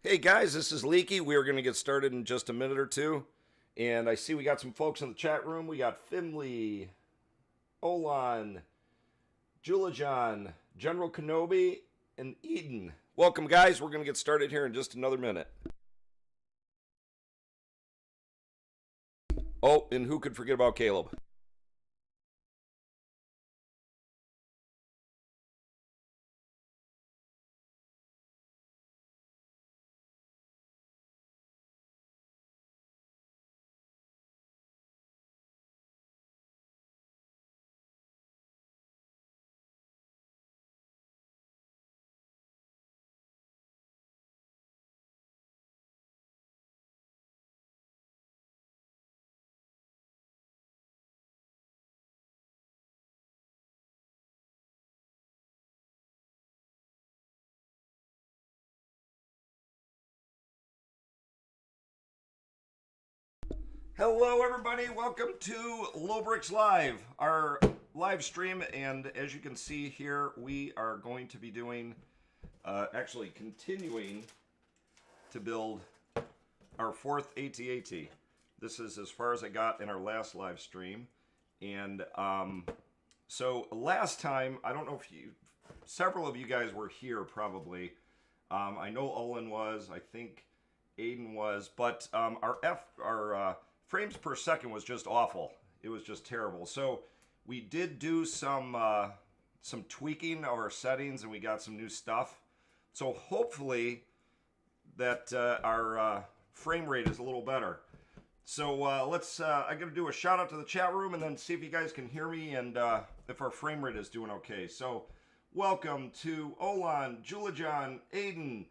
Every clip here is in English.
Hey guys, this is Leaky. We are going to get started in just a minute or two. And I see we got some folks in the chat room. We got Finley, Olan, Julijan, General Kenobi, and Eden. Welcome, guys. We're going to get started here in just another minute. Oh, and who could forget about Caleb? Hello, everybody. Welcome to LoBricks Live, our live stream. And as you can see here, we are going to be doing, actually continuing to build our fourth AT-AT. This is as far as I got in our last live stream. And so last time, I don't know if several of you guys were here probably. I know Olin was, I think Aiden was, but our frames per second was just awful. It was just terrible. So we did do some tweaking of our settings, and we got some new stuff. So hopefully that our frame rate is a little better. So let's. I'm gonna do a shout out to the chat room, and then see if you guys can hear me and if our frame rate is doing okay. So welcome to Olan, Julijan, Aiden,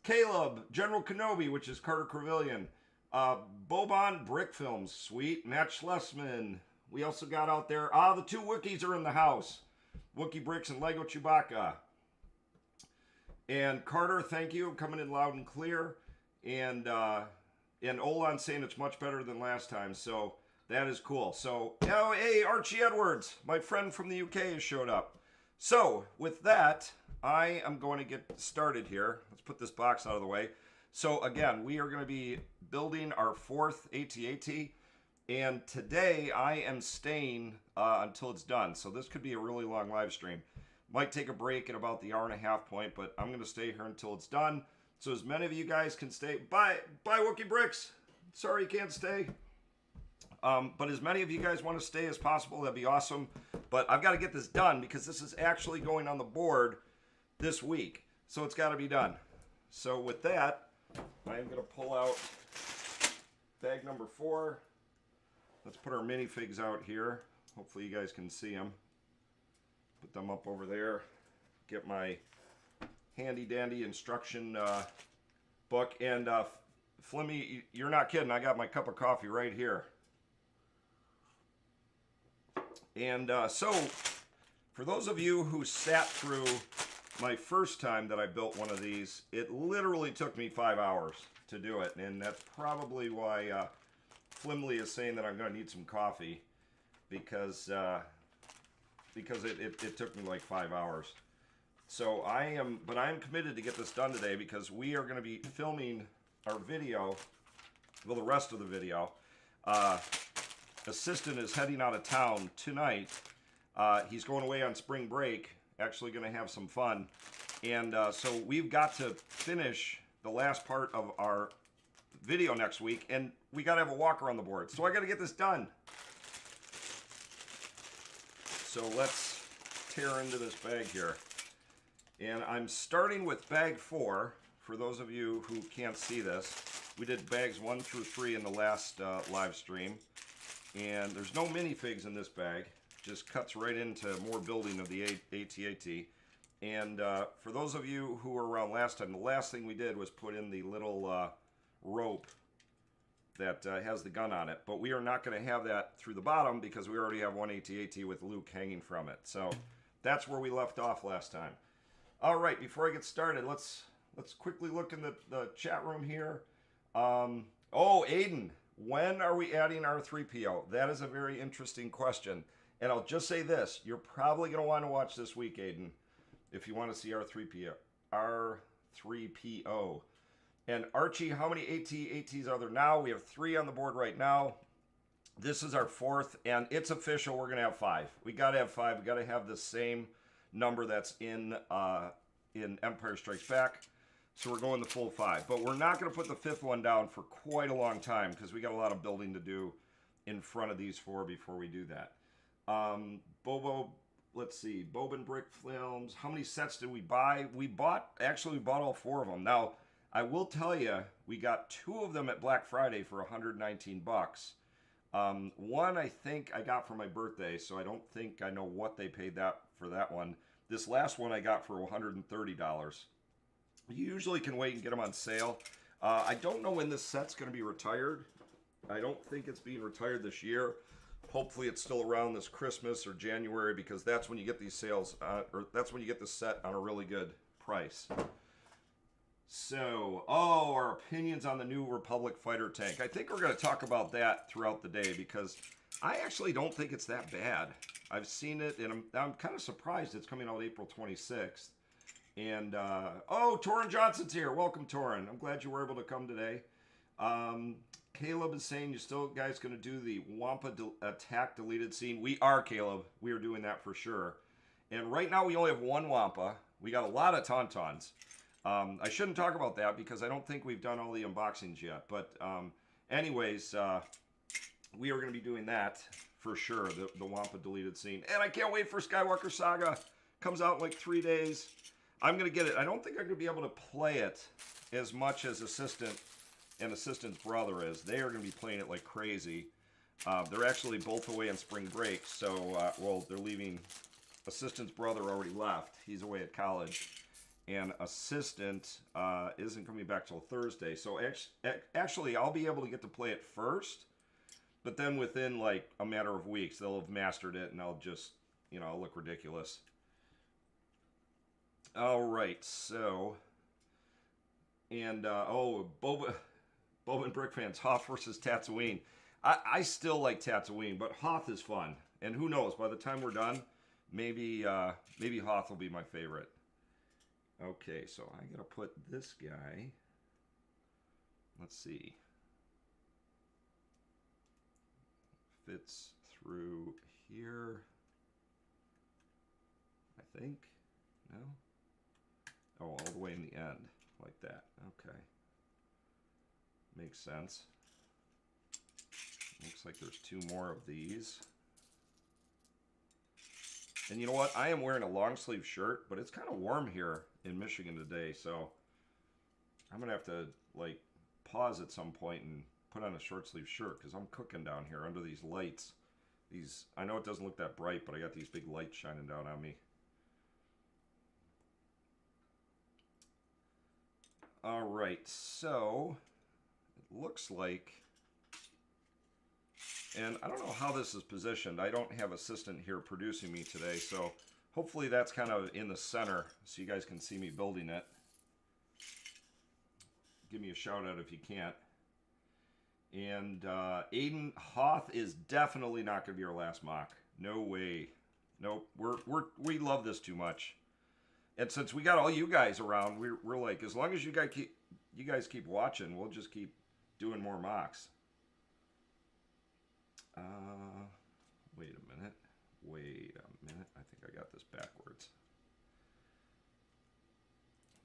Caleb, General Kenobi, which is Carter Crevillian. Boban Brick Films, sweet. Matt Schlesman. We also got out there. The two Wookiees are in the house. Wookie Bricks and Lego Chewbacca. And Carter, thank you, coming in loud and clear. And Olan saying it's much better than last time. So that is cool. So, oh, hey, Archie Edwards, my friend from the UK, has showed up. So with that, I am going to get started here. Let's put this box out of the way. So again, we are going to be building our fourth AT-AT, and today I am staying until it's done. So this could be a really long live stream. Might take a break at about the hour-and-a-half point, but I'm going to stay here until it's done. So as many of you guys can stay. Bye, Wookie Bricks. Sorry you can't stay. But as many of you guys want to stay as possible, that'd be awesome. But I've got to get this done because this is actually going on the board this week. So it's got to be done. So with that, I'm going to pull out bag number 4. Let's put our minifigs out here. Hopefully you guys can see them. Put them up over there. Get my handy dandy instruction book. And Flimmy, you're not kidding. I got my cup of coffee right here. And so, for those of you who sat through my first time that I built one of these, it literally took me 5 hours to do it, and that's probably why Flimley is saying that I'm going to need some coffee, because it took me like 5 hours. So I'm committed to get this done today, because we are going to be filming our video, well, the rest of the video. Assistant is heading out of town tonight. He's going away on spring break. Actually going to have some fun, and so we've got to finish the last part of our video next week, and we got to have a walker on the board, so I got to get this done. So let's tear into this bag here, and I'm starting with bag 4. For those of you who can't see this, we did bags 1 through 3 in the last live stream, and there's no minifigs in this bag. Just cuts right into more building of the AT-AT. And for those of you who were around last time, the last thing we did was put in the little rope that has the gun on it. But we are not going to have that through the bottom, because we already have one AT-AT with Luke hanging from it. So that's where we left off last time. All right, before I get started, let's quickly look in the chat room here. Oh, Aiden, when are we adding R3PO? That is a very interesting question. And I'll just say this, you're probably going to want to watch this week, Aiden, if you want to see R3PO. And Archie, how many AT-ATs are there now? We have 3 on the board right now. This is our 4th, and it's official. We're gonna have 5. We gotta have 5. We gotta have the same number that's in Empire Strikes Back. So we're going the full 5. But we're not gonna put the 5th one down for quite a long time because we got a lot of building to do in front of these 4 before we do that. Bobo, let's see, Bobin Brick Films. How many sets did we buy? We bought all 4 of them. Now, I will tell you, we got 2 of them at Black Friday for 119 bucks. One I think I got for my birthday, so I don't think I know what they paid for that one. This last one I got for $130. You usually can wait and get them on sale. I don't know when this set's going to be retired. I don't think it's being retired this year. Hopefully it's still around this Christmas or January, because that's when you get these sales, or that's when you get the set on a really good price. So, our opinions on the new Republic fighter tank. I think we're going to talk about that throughout the day, because I actually don't think it's that bad. I've seen it, and I'm kind of surprised it's coming out April 26th. And, Torrin Johnson's here. Welcome, Torrin. I'm glad you were able to come today. Caleb is saying, you still guys going to do the Wampa attack deleted scene? We are, Caleb. We are doing that for sure. And right now we only have 1 Wampa. We got a lot of Tauntauns. I shouldn't talk about that because I don't think we've done all the unboxings yet. But anyways, we are going to be doing that for sure, the Wampa deleted scene. And I can't wait for Skywalker Saga. Comes out in like 3 days. I'm going to get it. I don't think I'm going to be able to play it as much as Assistant's brother is. They are going to be playing it like crazy. They're actually both away on spring break. So, well, they're leaving. Assistant's brother already left. He's away at college. And Assistant isn't coming back till Thursday. So actually, I'll be able to get to play it first. But then within like a matter of weeks, they'll have mastered it, and I'll just, I'll look ridiculous. All right, so, and Boba and Brick fans, Hoth versus Tatooine. I still like Tatooine, but Hoth is fun, and who knows? By the time we're done, maybe Hoth will be my favorite. Okay, so I gotta put this guy. Let's see. Fits through here. I think. No. Oh, all the way in the end, like that. Okay. Makes sense. Looks like there's 2 more of these. And you know what? I am wearing a long sleeve shirt, but it's kind of warm here in Michigan today, so I'm going to have to, like, pause at some point and put on a short sleeve shirt, because I'm cooking down here under these lights. I know it doesn't look that bright, but I got these big lights shining down on me. All right, so it looks like, and I don't know how this is positioned. I don't have Assistant here producing me today, so hopefully that's kind of in the center so you guys can see me building it. Give me a shout out if you can't. And Aiden, Hoth is definitely not going to be our last mock. No way. Nope. We love this too much. And since we got all you guys around, we're like, as long as you guys keep watching, we'll just keep doing more mocks. Wait a minute. I think I got this backwards.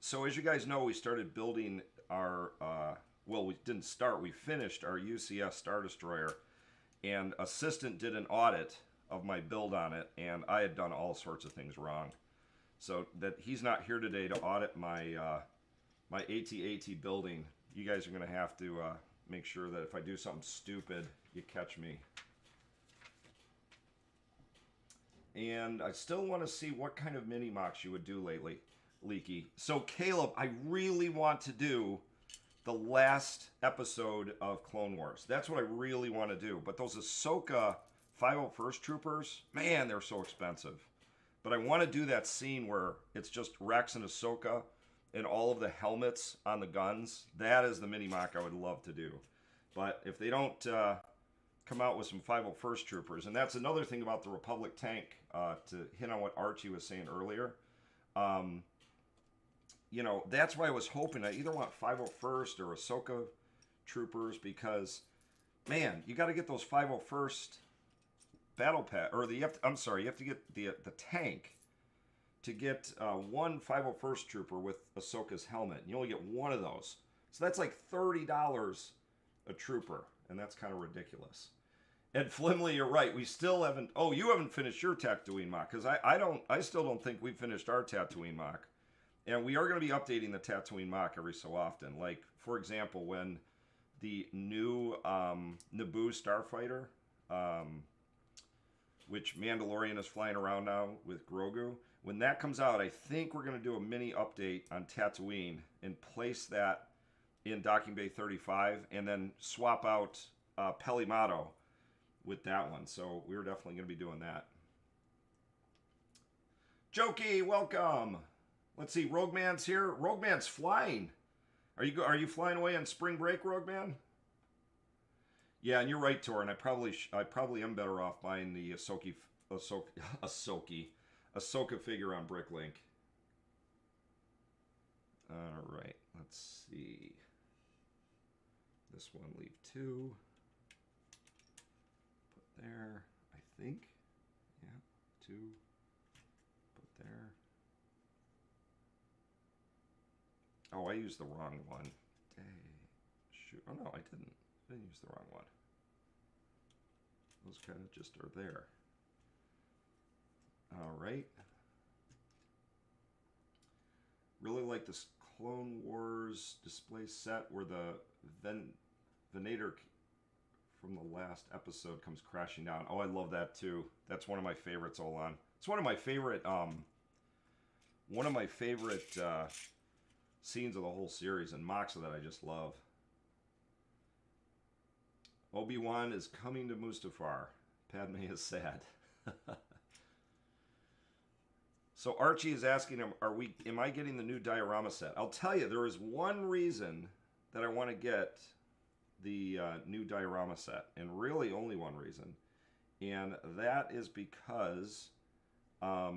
So as you guys know, we started building our, well, we didn't start, we finished our UCS Star Destroyer. And Assistant did an audit of my build on it, and I had done all sorts of things wrong. So that he's not here today to audit my my AT-AT building. You guys are going to have to make sure that if I do something stupid, you catch me. And I still want to see what kind of mini mocks you would do lately, Leaky. So Caleb, I really want to do the last episode of Clone Wars. That's what I really want to do. But those Ahsoka 501st Troopers, man, they're so expensive. But I want to do that scene where it's just Rex and Ahsoka and all of the helmets on the guns. That is the mini mock I would love to do. But if they don't come out with some 501st Troopers, and that's another thing about the Republic tank, to hit on what Archie was saying earlier. you know, that's why I was hoping I either want 501st or Ahsoka troopers because, man, you got to get those 501st battle pack, or I'm sorry, you have to get the tank to get one 501st trooper with Ahsoka's helmet. You only get one of those, so that's like $30 a trooper, and that's kind of ridiculous. And Flimley, you're right. We still haven't. Oh, you haven't finished your Tatooine mock because I still don't think we've finished our Tatooine mock. And we are going to be updating the Tatooine mock every so often. Like, for example, when the new Naboo starfighter, which Mandalorian is flying around now with Grogu, when that comes out, I think we're going to do a mini update on Tatooine and place that in Docking Bay 35 and then swap out Pelimato with that one. So we're definitely going to be doing that. Jokey, welcome. Let's see, Rogue Man's here. Rogue Man's flying. Are you flying away on spring break, Rogue Man? Yeah, and you're right, Torin. I probably am better off buying the Ahsoka figure on Bricklink. All right, let's see. This one, leave 2. Put there, I think. Yeah, 2. Put there. Oh, I used the wrong one. Dang. Shoot. Oh, no, I didn't. I didn't use the wrong one. Those kind of just are there. All right. Really like this Clone Wars display set where the Venator from the last episode comes crashing down. Oh, I love that too. That's one of my favorites, Olan. It's one of my favorite scenes of the whole series, and Moxa that I just love. Obi-Wan is coming to Mustafar. Padme is sad. So Archie is asking him, am I getting the new diorama set? I'll tell you, there is one reason that I want to get the new diorama set, and really only one reason. And that is because, I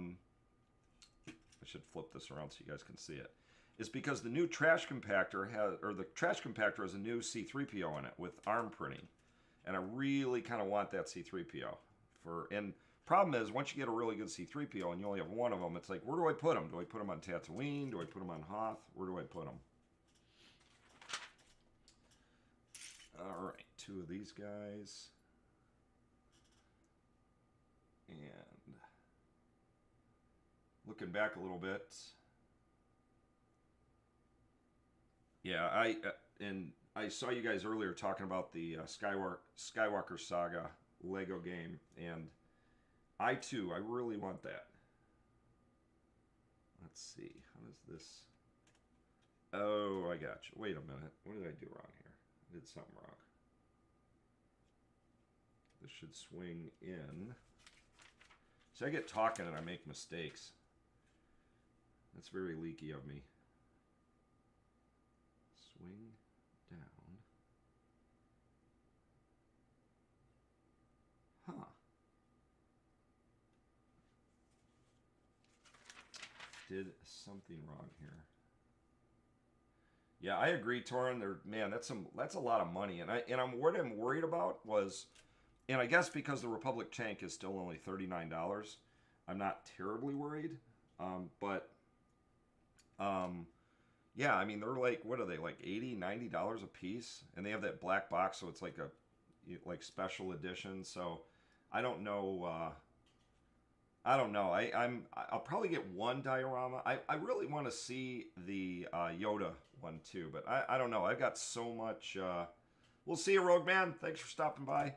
should flip this around so you guys can see it. It's because the new trash compactor has a new C-3PO in it with arm printing. And I really kind of want that C-3PO. And problem is, once you get a really good C-3PO and you only have one of them, it's like, where do I put them? Do I put them on Tatooine? Do I put them on Hoth? Where do I put them? All right, 2 of these guys. And looking back a little bit. Yeah, I saw you guys earlier talking about the Skywalker Saga Lego game, and I really want that. Let's see, how does this? Oh, I got you. Wait a minute. What did I do wrong here? I did something wrong. This should swing in. See, I get talking and I make mistakes. That's very leaky of me. Swing down. Huh. Did something wrong here. Yeah, I agree, Torin. Man, that's a lot of money, what I'm worried about was, and I guess because the Republic tank is still only $39, I'm not terribly worried. Yeah, I mean, they're like, what are they, like $80, $90 a piece? And they have that black box, so it's like a special edition. So I don't know. I'll probably get one diorama. I really want to see the Yoda one too, but I don't know. I've got so much. We'll see you, Rogue Man. Thanks for stopping by.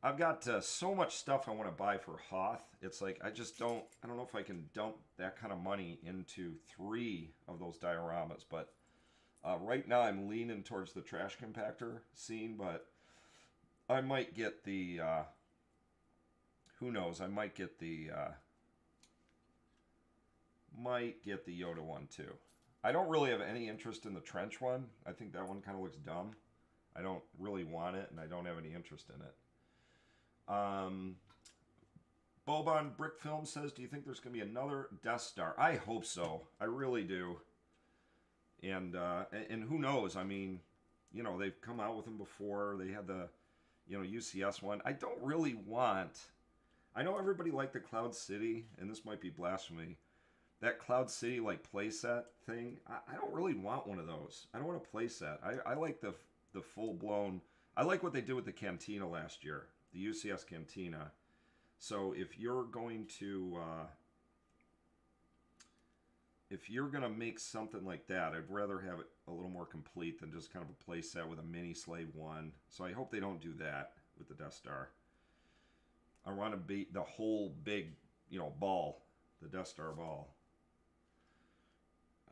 I've got so much stuff I want to buy for Hoth. It's like I don't know if I can dump that kind of money into 3 of those dioramas. But right now I'm leaning towards the trash compactor scene, but I might get the. Who knows? I might get the Yoda one too. I don't really have any interest in the trench one. I think that one kind of looks dumb. I don't really want it, and I don't have any interest in it. Bobon Brick Film says, do you think there's going to be another Death Star? I hope so. I really do. And who knows? I mean, you know, they've come out with them before. They had the, you know, UCS one. I don't really want. I know everybody liked the Cloud City, and this might be blasphemy. That Cloud City like playset thing. I don't really want one of those. I don't want a playset. I like the full blown. I like what they did with the Cantina last year, the UCS Cantina. So if you're going to make something like that, I'd rather have it a little more complete than just kind of a play set with a mini Slave 1. So I hope they don't do that with the Death Star. I want to beat the whole big, you know, ball, the Death Star ball.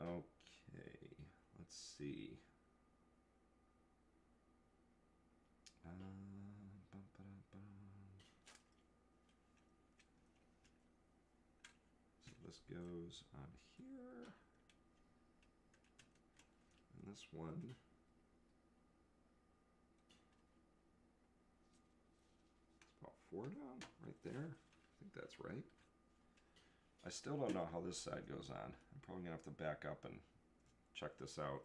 Okay, let's see. So this goes on here. And this one. It's about 4 down, right there. I think that's right. I still don't know how this side goes on. I'm probably going to have to back up and check this out.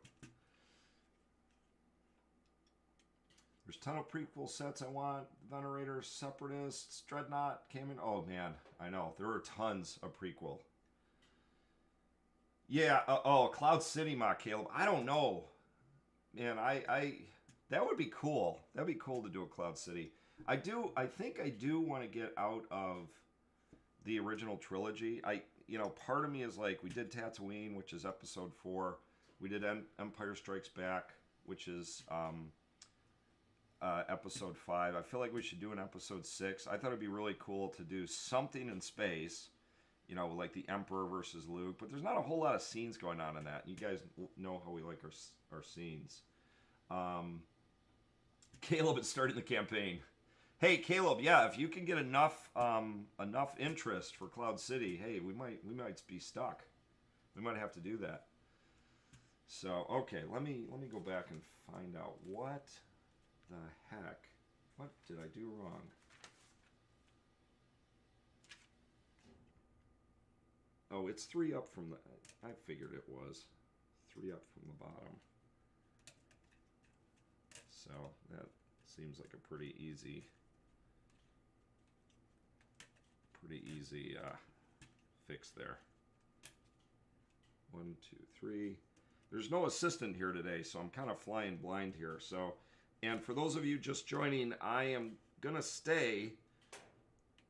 There's a ton of prequel sets I want. Venerators, Separatists, Dreadnought, came in. Oh, man. I know. There are tons of prequel. Yeah. Oh, Cloud City mock, Caleb. I don't know. Man, that would be cool. That'd be cool to do a Cloud City. I think I do want to get out of the original trilogy. You know, part of me is like, we did Tatooine, which is episode 4. We did Empire Strikes Back, which is episode 5. I feel like we should do an episode 6. I thought it'd be really cool to do something in space, you know, like the Emperor versus Luke. But there's not a whole lot of scenes going on in that. You guys know how we like our scenes. Caleb is starting the campaign. Hey, Caleb, yeah, if you can get enough interest for Cloud City, hey, we might be stuck. We might have to do that. So, okay, let me go back and find out what the heck. What did I do wrong? Oh, it's 3 up from the. I figured it was 3 up from the bottom. So that seems like a pretty easy fix there. 1, 2, 3. There's no assistant here today, so I'm kind of flying blind here. So, and for those of you just joining, I am gonna stay.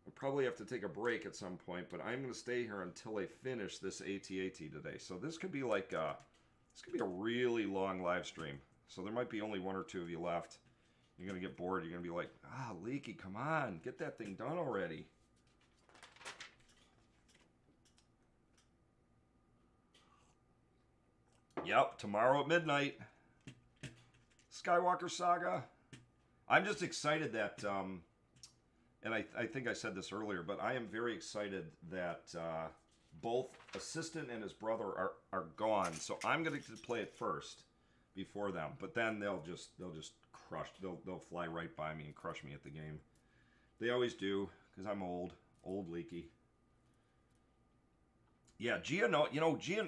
I'll probably have to take a break at some point, but I'm gonna stay here until I finish this AT-AT today. So this could be like a really long live stream. So there might be only 1 or 2 of you left. You're gonna get bored. You're gonna be like, Leaky, come on, get that thing done already. Yep, tomorrow at midnight. Skywalker Saga. I'm just excited that, and I think I said this earlier, but I am very excited that both Assistant and his brother are gone. So I'm going to play it first before them. But then they'll just crush. They'll fly right by me and crush me at the game. They always do, because I'm old Leaky. Yeah,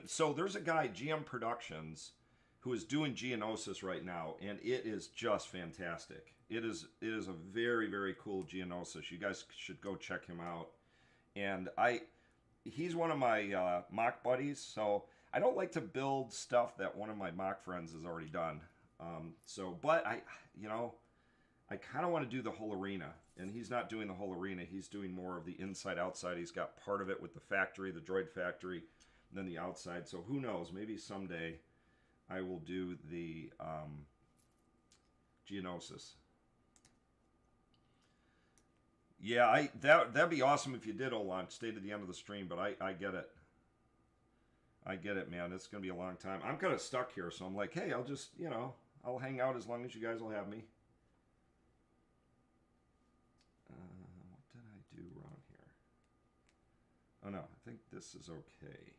so there's a guy, GM Productions, who is doing Geonosis right now, and it is just fantastic. It is a very, very cool Geonosis. You guys should go check him out. And he's one of my mock buddies, so I don't like to build stuff that one of my mock friends has already done. But I kind of want to do the whole arena. And he's not doing the whole arena. He's doing more of the inside-outside. He's got part of it with the factory, the droid factory, and then the outside. So who knows? Maybe someday I will do the Geonosis. Yeah, that'd be awesome if you did, Olan. Stay to the end of the stream, but I get it. I get it, man. It's going to be a long time. I'm kind of stuck here, so I'm like, hey, I'll just, I'll hang out as long as you guys will have me. What did I do wrong here? Oh no, I think this is okay.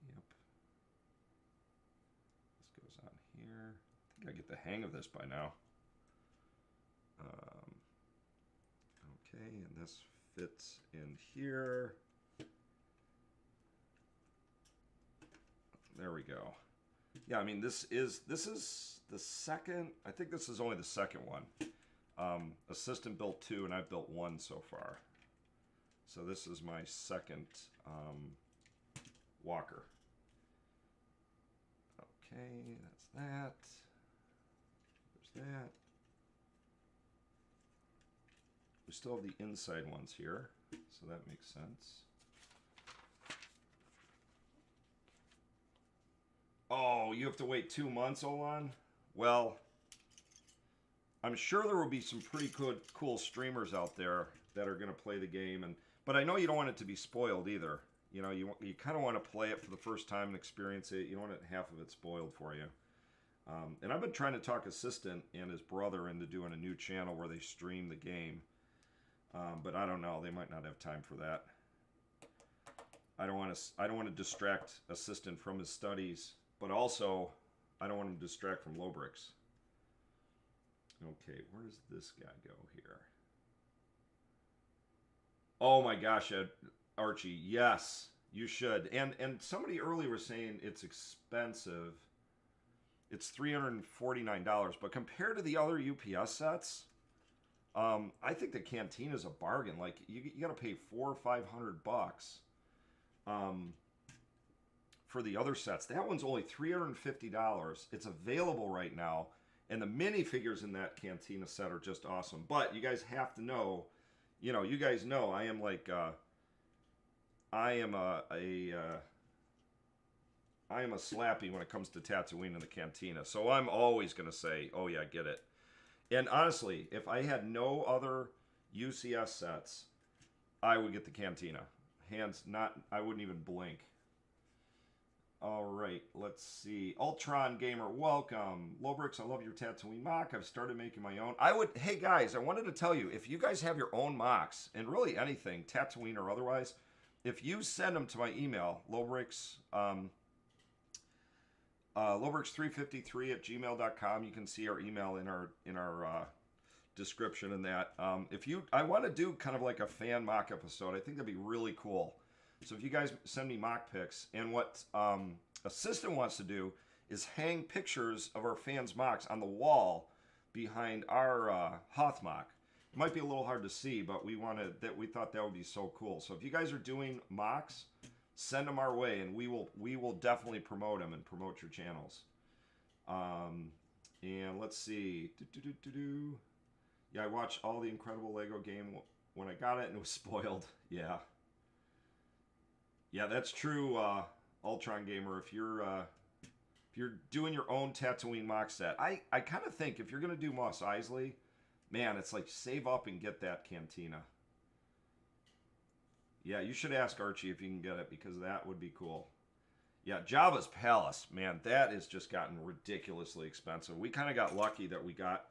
Yep. This goes on here. I think I get the hang of this by now. Okay, and this fits in here. There we go. Yeah, I mean, this is the second. I think this is only the second one. Assistant built 2, and I've built 1 so far. So this is my second walker. Okay, that's that. There's that. We still have the inside ones here, so that makes sense. Oh, you have to wait 2 months, Olan? Well, I'm sure there will be some pretty cool streamers out there that are going to play the game, but I know you don't want it to be spoiled either. You know, you kind of want to play it for the first time and experience it. You don't want half of it spoiled for you. And I've been trying to talk Assistant and his brother into doing a new channel where they stream the game. But I don't know. They might not have time for that. I don't want to distract Assistant from his studies, but also I don't want him to distract from LoBricks. Okay, where does this guy go here? Oh my gosh, Archie, yes, you should. And somebody earlier was saying it's expensive. It's $349, but compared to the other UPS sets, I think the Cantina is a bargain. Like you got to pay $400 or $500 for the other sets. That one's only $350. It's available right now, and the minifigures in that Cantina set are just awesome. But you guys have to know, you guys know I am like I am a slappy when it comes to Tatooine and the Cantina. So I'm always going to say, oh yeah, get it. And honestly, if I had no other UCS sets, I would get the Cantina. I wouldn't even blink. All right, let's see. Ultron Gamer, welcome. LoBricks, I love your Tatooine mock. I've started making my own. Hey guys, I wanted to tell you, if you guys have your own mocks, and really anything, Tatooine or otherwise, if you send them to my email, LoBricks, LoBricks353@gmail.com, you can see our email in our description and that. I want to do kind of like a fan mock episode. I think that'd be really cool. So if you guys send me mock pics, and what Assistant wants to do is hang pictures of our fans' mocks on the wall behind our Hoth mock. It might be a little hard to see, but we thought that would be so cool. So if you guys are doing mocks, send them our way, and we will definitely promote them and promote your channels. And let's see. Yeah, I watched all the Incredible Lego game when I got it, and it was spoiled. Yeah. Yeah, that's true, Ultron Gamer. If you're doing your own Tatooine mock set, I kind of think if you're gonna do Mos Eisley, man, it's like save up and get that Cantina. Yeah, you should ask Archie if you can get it, because that would be cool. Yeah, Jabba's Palace, man, that has just gotten ridiculously expensive. We kind of got lucky that we got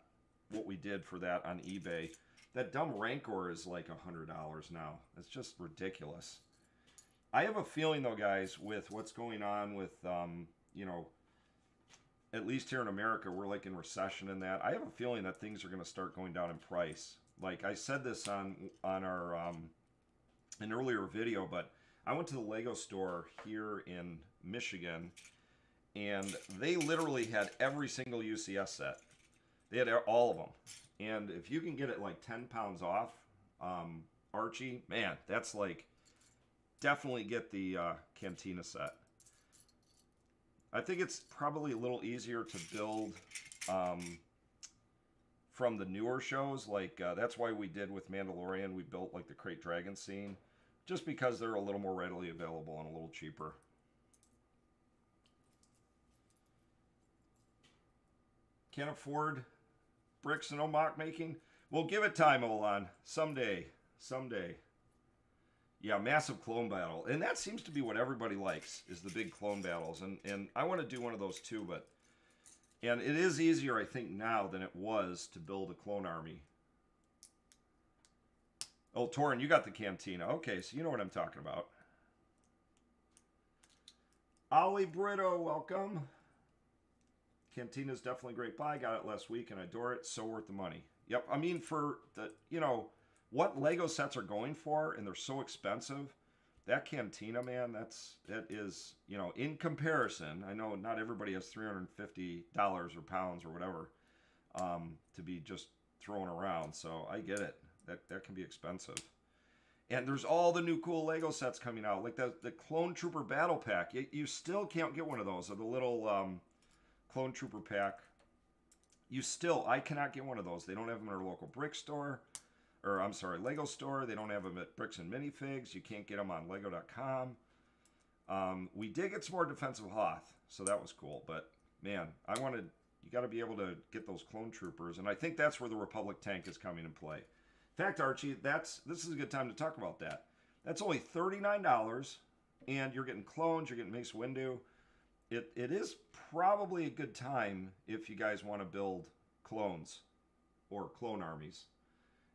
what we did for that on eBay. That dumb Rancor is like $100 now. It's just ridiculous. I have a feeling, though, guys, with what's going on with, at least here in America, we're like in recession and that. I have a feeling that things are going to start going down in price. Like I said this on our an earlier video, but I went to the Lego store here in Michigan, and they literally had every single UCS set. They had all of them. And if you can get it like 10 pounds off, Archie, man, that's like, definitely get the Cantina set. I think it's probably a little easier to build from the newer shows. Like, that's why we did with Mandalorian. We built like the Crate Dragon scene, just because they're a little more readily available and a little cheaper. Can't afford bricks and no mock making? We'll give it time, Olan. Someday. Yeah, massive clone battle. And that seems to be what everybody likes, is the big clone battles. And I want to do one of those too, and it is easier, I think, now than it was to build a clone army. Oh, Torin, you got the Cantina. Okay, so you know what I'm talking about. Ollie Brito, welcome. Cantina is definitely a great buy. Got it last week and I adore it. So worth the money. Yep, I mean, for the, what Lego sets are going for, and they're so expensive, that cantina, man, that is, you know, in comparison, I know not everybody has $350 or pounds or whatever to be just throwing around, so I get it. That can be expensive. And there's all the new cool Lego sets coming out, like the Clone Trooper Battle Pack. You still can't get one of those, or the little Clone Trooper Pack. I cannot get one of those. They don't have them in our local brick store, or I'm sorry, Lego store. They don't have them at Bricks and Minifigs. You can't get them on Lego.com. We did get some more Defensive Hoth, so that was cool. But man, you got to be able to get those Clone Troopers, and I think that's where the Republic tank is coming in play. In fact, Archie, this is a good time to talk about that. That's only $39, and you're getting clones, you're getting Mace Windu. It is probably a good time if you guys want to build clones or clone armies.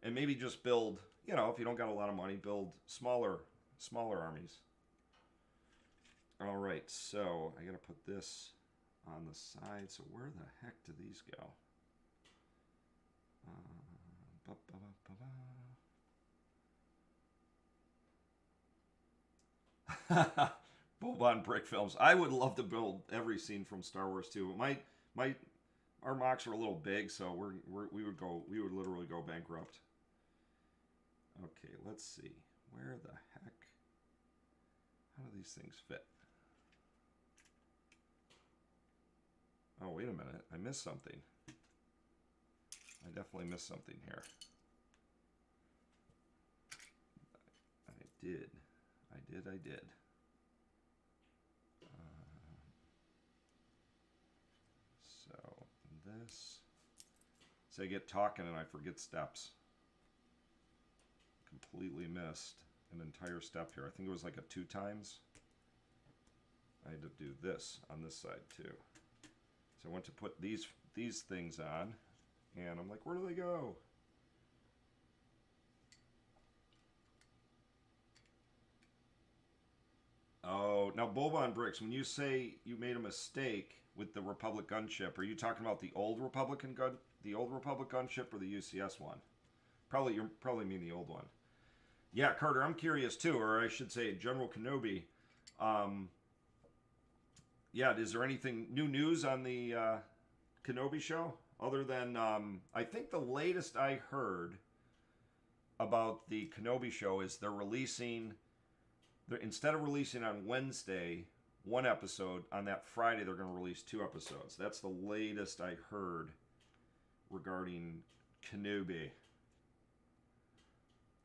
And maybe just build, you know, if you don't got a lot of money, build smaller armies. All right, so I got to put this on the side. So where the heck do these go? Bobon brick films. I would love to build every scene from Star Wars 2. Our mocks are a little big, so we would literally go bankrupt. Okay, let's see. Where the heck? How do these things fit? Oh, wait a minute. I missed something. I definitely missed something here. I did. So this. So I get talking and I forget steps. Completely missed an entire step here. I think it was like a 2 times. I had to do this on this side too. So I went to put these things on, and I'm like, where do they go? Oh, now Bobon Bricks, when you say you made a mistake with the Republic gunship, are you talking about the old Republic gunship or the UCS one? You probably mean the old one. Yeah, Carter, I'm curious too, or I should say General Kenobi. Yeah, is there anything new news on the Kenobi show? Other than, I think the latest I heard about the Kenobi show is instead of releasing on Wednesday 1 episode, on that Friday they're going to release 2 episodes. That's the latest I heard regarding Kenobi.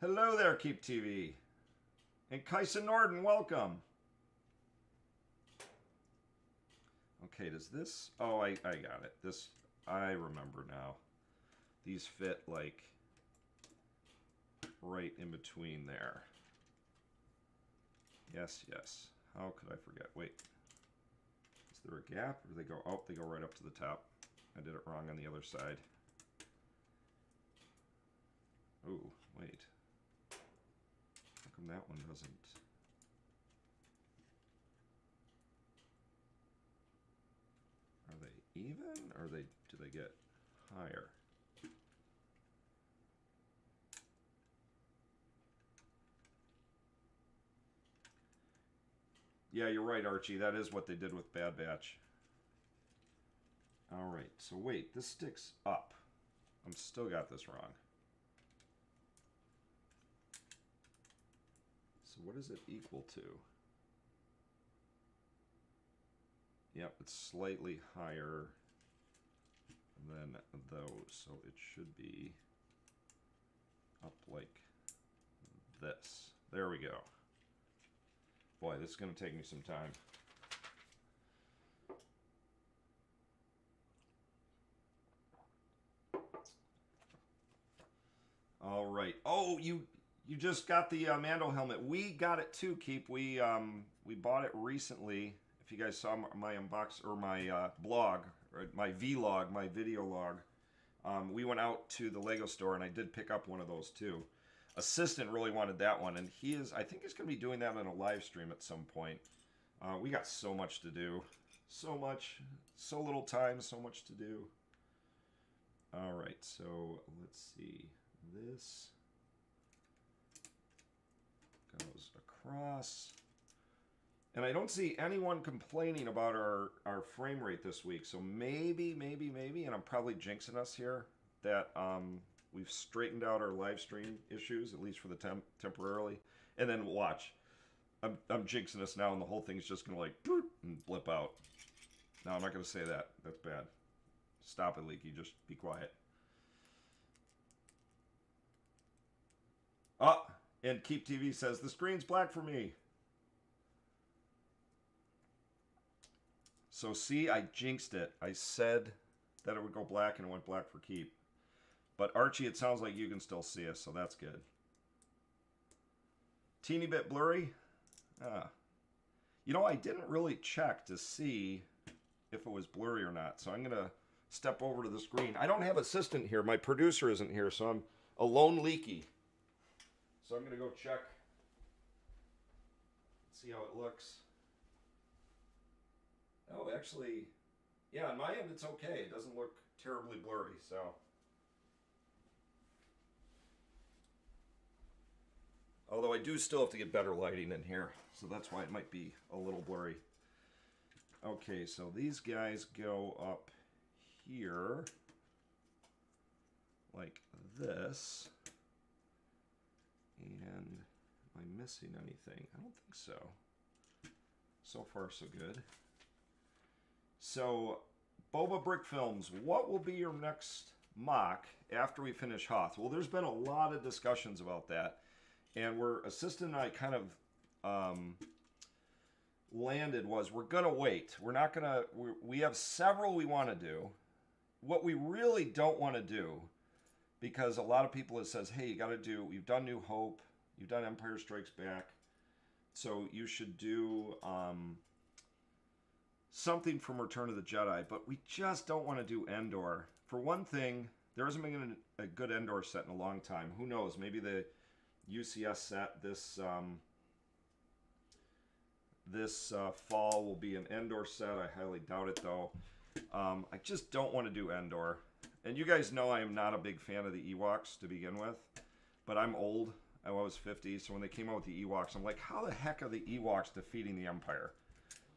Hello there, Keep TV. And Kyson Norden, welcome. Okay, does this... Oh, I got it. This, I remember now. These fit, like, right in between there. Yes. How could I forget? Wait. Is there a gap? Or do they go... Oh, they go right up to the top. I did it wrong on the other side. Oh, wait. How come that one doesn't... Are they even, or do they get higher? Yeah, you're right, Archie. That is what they did with Bad Batch. All right, so wait, this sticks up. I'm still got this wrong. So what is it equal to? Yep, it's slightly higher than those, so it should be up like this. There we go. Boy, this is going to take me some time. All right. Oh, you just got the Mando helmet. We got it too, Keep. We bought it recently. If you guys saw my unbox or my blog, or my vlog, my video log, we went out to the Lego store and I did pick up one of those too. Assistant really wanted that one, and I think he's going to be doing that on a live stream at some point. We got so much to do. So much. So little time, so much to do. All right, so let's see. This goes across. And I don't see anyone complaining about our frame rate this week. So maybe, and I'm probably jinxing us here, that we've straightened out our live stream issues, at least for the temporarily. And then watch. I'm jinxing us now, and the whole thing's just going to like boop, and blip out. No, I'm not going to say that. That's bad. Stop it, Leaky. Just be quiet. Ah, and Keep TV says, the screen's black for me. So see, I jinxed it. I said that it would go black, and it went black for Keep. But Archie, it sounds like you can still see us, so that's good. Teeny bit blurry. You know, I didn't really check to see if it was blurry or not, so I'm going to step over to the screen. I don't have assistant here. My producer isn't here, so I'm alone Leaky. So I'm going to go check, see how it looks. Oh, actually, yeah, on my end it's okay. It doesn't look terribly blurry, so. Although I do still have to get better lighting in here, so that's why it might be a little blurry. Okay, so these guys go up here, like this. And am I missing anything? I don't think so. So far, so good. So, Boba Brick Films, what will be your next mock after we finish Hoth? Well, there's been a lot of discussions about that. And where Assistant and I kind of landed was we're going to wait. We're not going to, we have several we want to do. What we really don't want to do, because a lot of people have says, hey, you got to do, you've done New Hope, you've done Empire Strikes Back, so you should do something from Return of the Jedi, but we just don't want to do Endor. For one thing, there hasn't been a good Endor set in a long time. Who knows, maybe the UCS set this fall will be an Endor set. I highly doubt it, though. I just don't want to do Endor. And you guys know I am not a big fan of the Ewoks to begin with. But I'm old. I was 50, so when they came out with the Ewoks, I'm like, how the heck are the Ewoks defeating the Empire?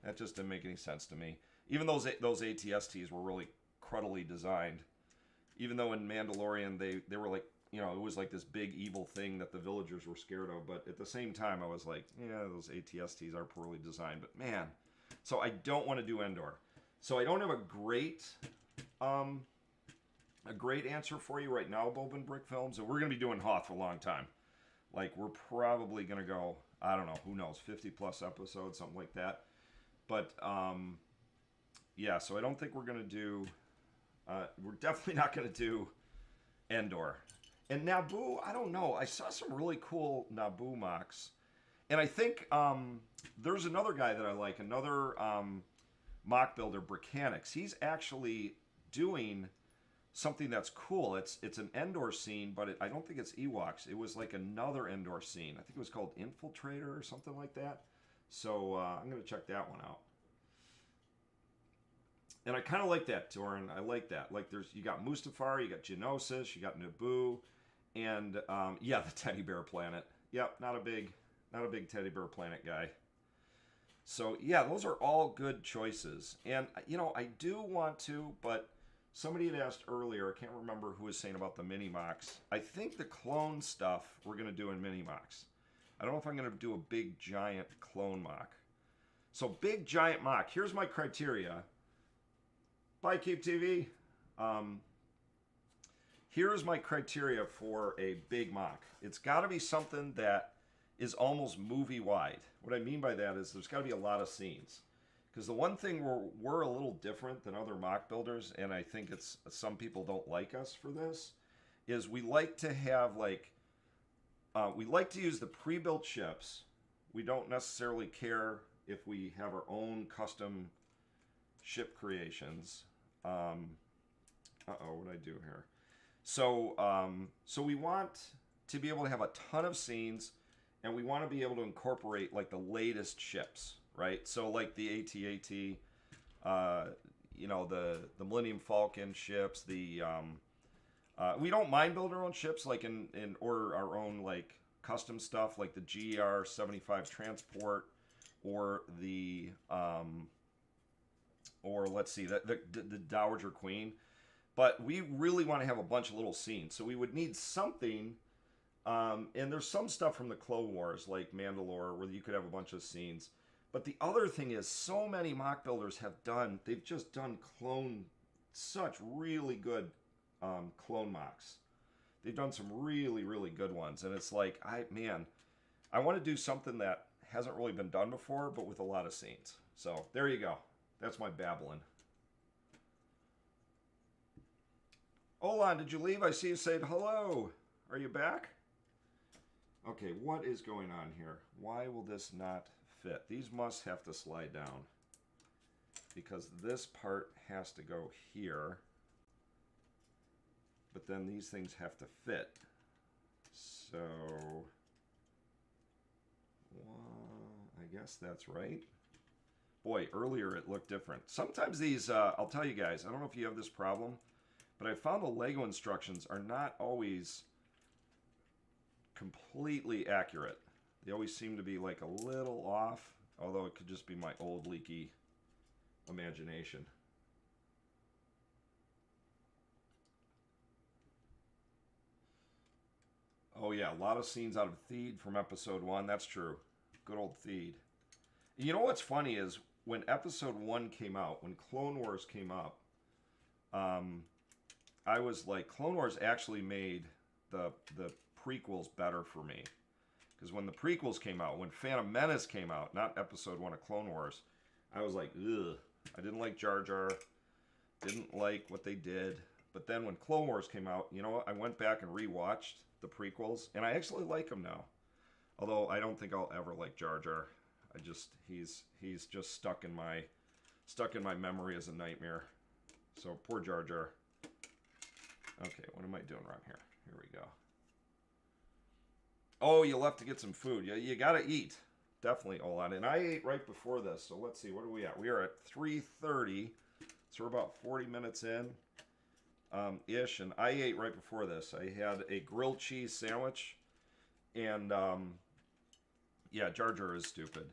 That just didn't make any sense to me. Even those ATSTs were really cruddily designed. Even though in Mandalorian, they were like, you know, it was like this big evil thing that the villagers were scared of. But at the same time, I was like, yeah, those ATSTs are poorly designed. But man, so I don't want to do Endor. So I don't have a great answer for you right now, Boba and Brick Films. And we're going to be doing Hoth for a long time. Like, we're probably going to go, I don't know, who knows, 50 plus episodes, something like that. But, yeah, so I don't think we're going to do, we're definitely not going to do Endor. And Naboo, I don't know. I saw some really cool Naboo mocks. And I think there's another guy that I like, another mock builder, Brickanics. He's actually doing something that's cool. It's an Endor scene, but I don't think it's Ewoks. It was like another Endor scene. I think it was called Infiltrator or something like that. So I'm going to check that one out. And I kind of like that, Torin. I like that. Like, you got Mustafar, you got Geonosis, you got Naboo, and yeah, the teddy bear planet. Yep, not a big teddy bear planet guy. So yeah, those are all good choices. And you know, I do want to, but somebody had asked earlier, I can't remember who was saying about the mini mocks. I think the clone stuff we're going to do in mini mocks. I don't know if I'm going to do a big giant clone mock. So big giant mock. Here's my criteria. Bye, Keep TV. Here's my criteria for a big mock. It's got to be something that is almost movie-wide. What I mean by that is there's got to be a lot of scenes. Because the one thing we're a little different than other mock builders, and I think it's some people don't like us for this, is we like to have like, we like to use the pre-built ships. We don't necessarily care if we have our own custom ship creations. Uh-oh, what did I do here? So, so we want to be able to have a ton of scenes, and we want to be able to incorporate like the latest ships, right? So like the AT-AT, you know, the Millennium Falcon ships, we don't mind building our own ships, like or our own like custom stuff like the GR 75 Transport or the or let's see, the Dowager Queen. But we really want to have a bunch of little scenes, so we would need something. And there's some stuff from the Clone Wars, like Mandalore, where you could have a bunch of scenes. But the other thing is, so many mock builders they've just done such really good clone mocks. They've done some really, really good ones. And it's like, I want to do something that hasn't really been done before, but with a lot of scenes. So there you go. That's my babbling. Olan, did you leave? I see you said hello. Are you back? Okay, what is going on here? Why will this not fit? These must have to slide down because this part has to go here, but then these things have to fit. So, I guess that's right. Boy, earlier it looked different. Sometimes these, I'll tell you guys, I don't know if you have this problem, but I found the Lego instructions are not always completely accurate. They always seem to be like a little off, although it could just be my old leaky imagination. Oh yeah, a lot of scenes out of Theed from episode 1. That's true. Good old Theed. You know what's funny is when episode 1 came out, when Clone Wars came up, I was like, Clone Wars actually made the prequels better for me. Because when the prequels came out, when Phantom Menace came out, not episode 1 of Clone Wars, I was like, ugh. I didn't like Jar Jar. Didn't like what they did. But then when Clone Wars came out, you know what? I went back and rewatched the prequels, and I actually like them now. Although I don't think I'll ever like Jar Jar. He's just stuck in my memory as a nightmare. So poor Jar Jar. Okay, what am I doing wrong here? Here we go. Oh, you left to get some food. Yeah, you gotta eat. Definitely, Olan. And I ate right before this, so let's see. What are we at? We are at 3:30, so we're about 40 minutes in, ish. And I ate right before this. I had a grilled cheese sandwich, and yeah, Jar Jar is stupid.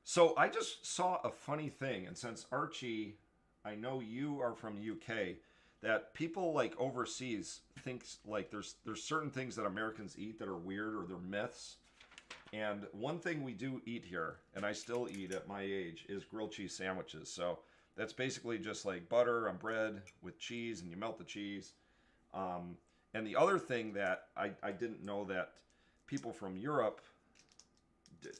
So I just saw a funny thing, and since Archie, I know you are from the UK, that people like overseas thinks like there's certain things that Americans eat that are weird or they're myths. And one thing we do eat here, and I still eat at my age, is grilled cheese sandwiches. So that's basically just like butter on bread with cheese, and you melt the cheese. And the other thing that I didn't know that people from Europe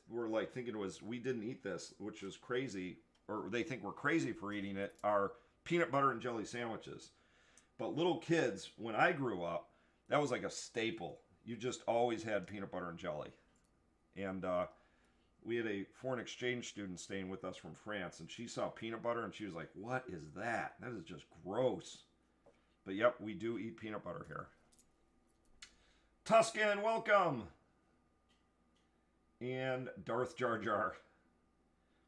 were like thinking was we didn't eat this, which is crazy, or they think we're crazy for eating it, are peanut butter and jelly sandwiches. But little kids, when I grew up, that was like a staple. You just always had peanut butter and jelly. And we had a foreign exchange student staying with us from France, and she saw peanut butter, and she was like, what is that? That is just gross. But yep, we do eat peanut butter here. Tuscan, welcome! And Darth Jar Jar.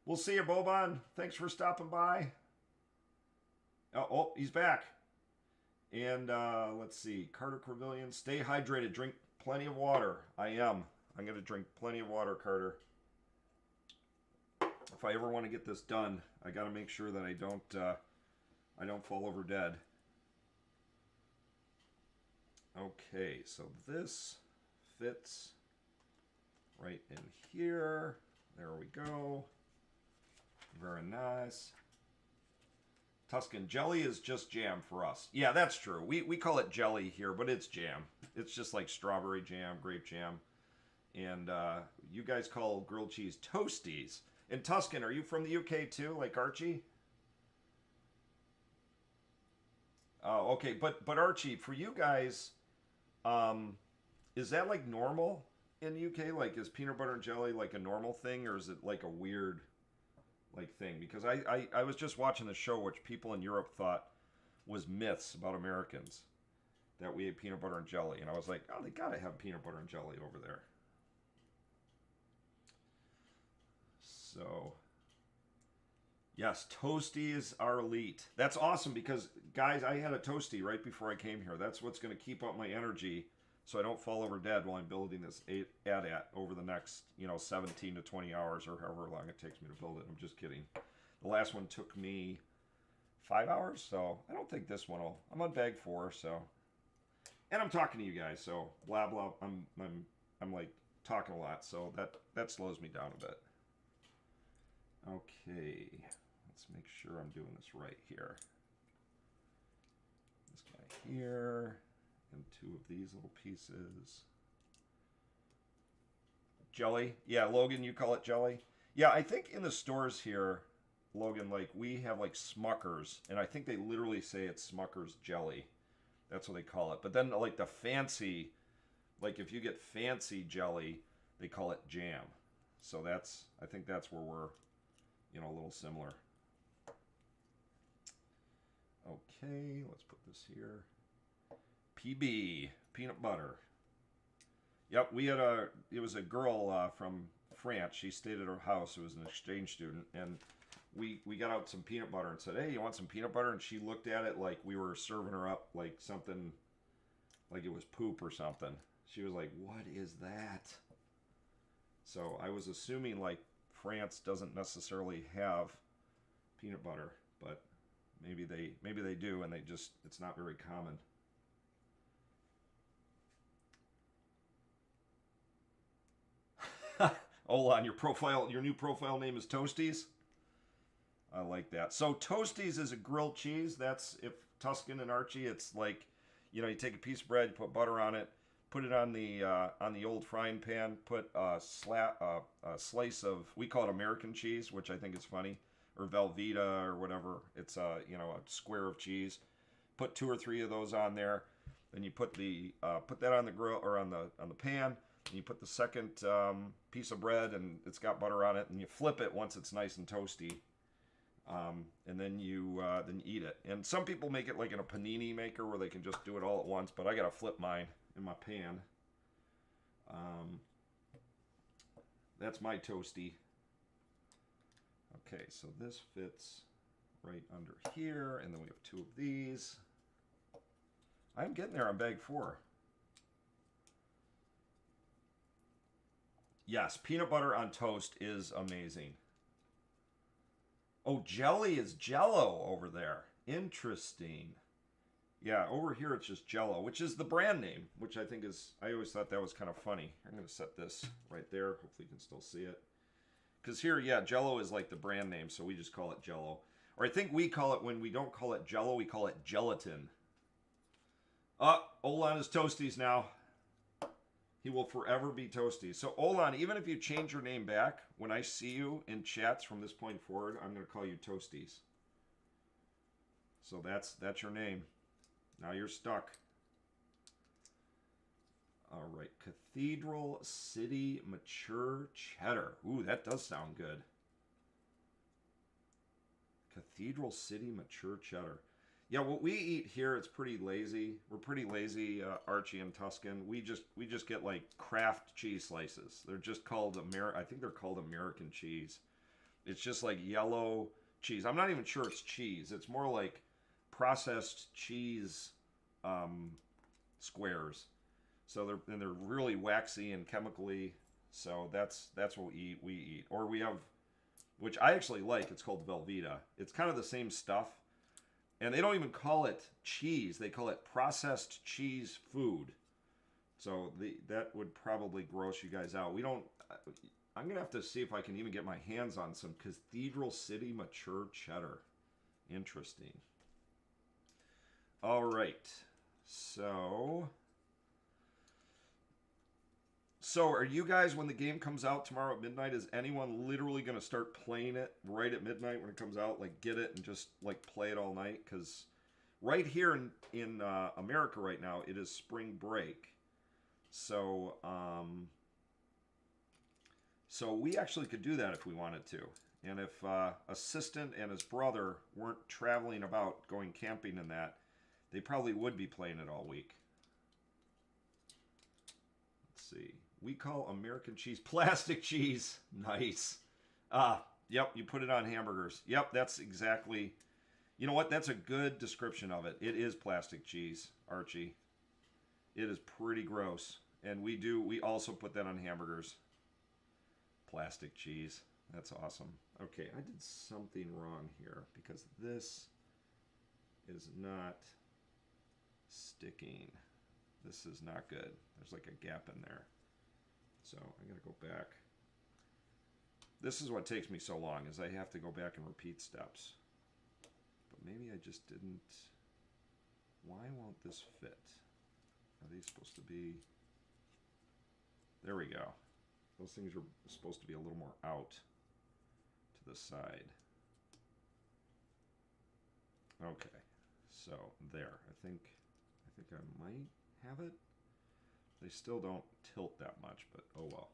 We'll see you, Boban. Thanks for stopping by. Oh, he's back. And let's see. Carter Corvillian, stay hydrated. Drink plenty of water. I am. I'm going to drink plenty of water, Carter. If I ever want to get this done, I got to make sure that I don't fall over dead. Okay, so this fits right in here. There we go. Very nice. Tuscan jelly is just jam for us. Yeah, that's true. We call it jelly here, but it's jam. It's just like strawberry jam, grape jam. And you guys call grilled cheese toasties. And Tuscan, are you from the UK too, like Archie? Oh, okay. But Archie, for you guys, is that like normal in the UK? Like, is peanut butter and jelly like a normal thing, or is it like a weird like thing? Because I was just watching the show, which people in Europe thought was myths about Americans, that we ate peanut butter and jelly, and I was like, oh, they gotta have peanut butter and jelly over there. So, yes, toasties are elite. That's awesome because, guys, I had a toastie right before I came here. That's what's going to keep up my energy so I don't fall over dead while I'm building this AT-AT over the next, 17 to 20 hours or however long it takes me to build it. I'm just kidding. The last one took me 5 hours, so I don't think this one will. I'm on bag 4, so, and I'm talking to you guys, so blah blah. I'm like talking a lot, so that slows me down a bit. Okay, let's make sure I'm doing this right here. This guy here, and 2 of these little pieces. Jelly, yeah, Logan, you call it jelly. Yeah, I think in the stores here, Logan, like we have like Smuckers, and I think they literally say it's Smuckers jelly. That's what they call it. But then like the fancy, like if you get fancy jelly, they call it jam. So I think that's where we're, a little similar. Okay, let's put this here. PB, peanut butter. Yep, it was a girl from France. She stayed at her house. It was an exchange student, and we got out some peanut butter and said, hey, you want some peanut butter? And she looked at it like we were serving her up like something, like it was poop or something. She was like, what is that? So I was assuming like France doesn't necessarily have peanut butter, but maybe they do, and it's not very common. Olan, your new profile name is Toasties? I like that. So Toasties is a grilled cheese. That's, if Tuscan and Archie, it's like, you take a piece of bread, you put butter on it, put it on the old frying pan, put a slice of, we call it American cheese, which I think is funny, or Velveeta or whatever. It's a square of cheese. Put 2 or 3 of those on there. Then you put that on the grill or on the pan. And you put the second piece of bread, and it's got butter on it, and you flip it once it's nice and toasty, and then you eat it. And some people make it like in a panini maker where they can just do it all at once, but I gotta flip mine in my pan. That's my toasty. Okay, so this fits right under here, and then we have 2 of these. I'm getting there on bag 4. Yes, peanut butter on toast is amazing. Oh, jelly is Jello over there. Interesting. Yeah, over here it's just Jello, which is the brand name, which I think is, I always thought that was kind of funny. I'm going to set this right there. Hopefully you can still see it. Because here, yeah, Jello is like the brand name, so we just call it Jello. Or I think we call it, when we don't call it Jello, we call it gelatin. Olan is Toasties now. He will forever be Toasties. So Olan, even if you change your name back, when I see you in chats from this point forward, I'm going to call you Toasties. So that's your name. Now you're stuck. All right, Cathedral City Mature Cheddar. Ooh, that does sound good. Cathedral City Mature Cheddar. Yeah, what we eat here, it's pretty lazy. We're pretty lazy, Archie and Tuscan. We just get like Kraft cheese slices. They're just called I think they're called American cheese. It's just like yellow cheese. I'm not even sure it's cheese. It's more like processed cheese squares. So they're really waxy and chemically. So that's what we eat. Or we have, which I actually like. It's called Velveeta. It's kind of the same stuff. And they don't even call it cheese. They call it processed cheese food. So that would probably gross you guys out. I'm going to have to see if I can even get my hands on some Cathedral City Mature Cheddar. Interesting. All right. So are you guys, when the game comes out tomorrow at midnight, is anyone literally going to start playing it right at midnight when it comes out? Like, get it and just, like, play it all night? Because right here in America right now, it is spring break. So, so we actually could do that if we wanted to. And if Assistant and his brother weren't traveling about going camping and that, they probably would be playing it all week. Let's see. We call American cheese plastic cheese. Nice. Yep, you put it on hamburgers. Yep, that's exactly... You know what? That's a good description of it. It is plastic cheese, Archie. It is pretty gross. And we also put that on hamburgers. Plastic cheese. That's awesome. Okay, I did something wrong here because this is not sticking. This is not good. There's like a gap in there. So I gotta go back. This is what takes me so long, is I have to go back and repeat steps. But maybe I just didn't. Why won't this fit? Are these supposed to be? There we go. Those things are supposed to be a little more out to the side. Okay, so there. I think I might have it. They still don't tilt that much, but oh well.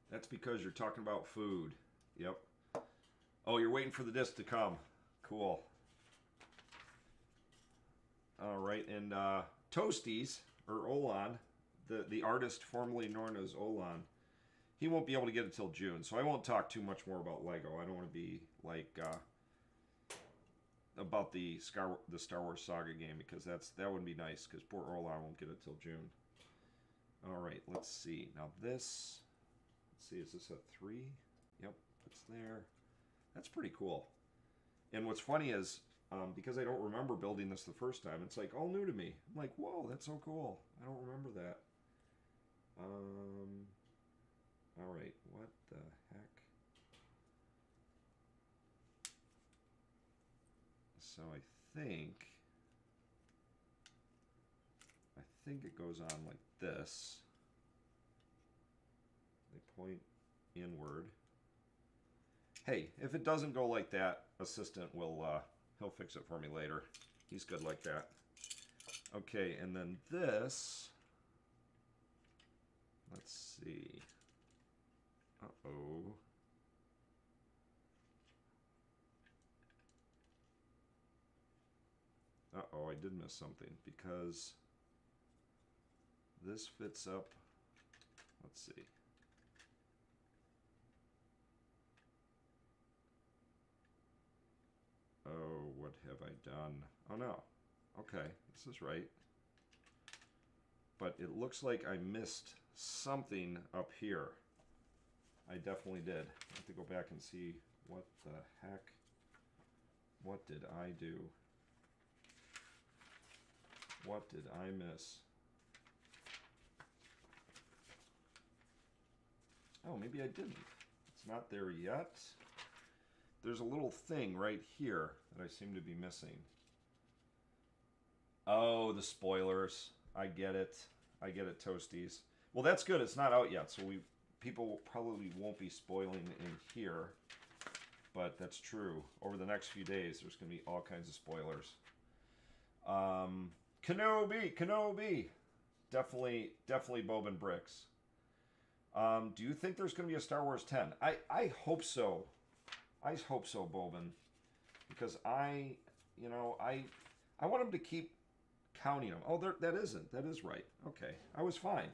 That's because you're talking about food. Yep. Oh, you're waiting for the disc to come. Cool. All right, and Toasties, or Olan, the artist formerly known as Olan, he won't be able to get it till June, so I won't talk too much more about Lego. I don't want to be like about the Star Wars Saga game, because that wouldn't be nice, because poor Olan won't get it till June. All right, let's see. Now this, let's see, is this a 3? Yep, it's there. That's pretty cool. And what's funny is, because I don't remember building this the first time, it's like all new to me. I'm like, whoa, that's so cool. I don't remember that. All right, what the heck? So I think it goes on like this. They point inward. Hey, if it doesn't go like that, assistant will he'll fix it for me later. He's good like that. Okay, and then this, let's see. Uh-oh. Uh-oh, I did miss something, because this fits up. Let's see. Oh, what have I done? Oh no. Okay, this is right. But it looks like I missed something up here. I definitely did. I have to go back and see what the heck. What did I do? What did I miss? Oh, maybe I didn't. It's not there yet. There's a little thing right here that I seem to be missing. Oh, the spoilers. I get it. I get it, Toasties. Well, that's good. It's not out yet, so people probably won't be spoiling in here. But that's true. Over the next few days, there's going to be all kinds of spoilers. Kenobi. Definitely LoBricks. Do you think there's going to be a Star Wars 10? I hope so. I hope so, Bobin, because I want him to keep counting them. Oh, that is right. Okay, I was fine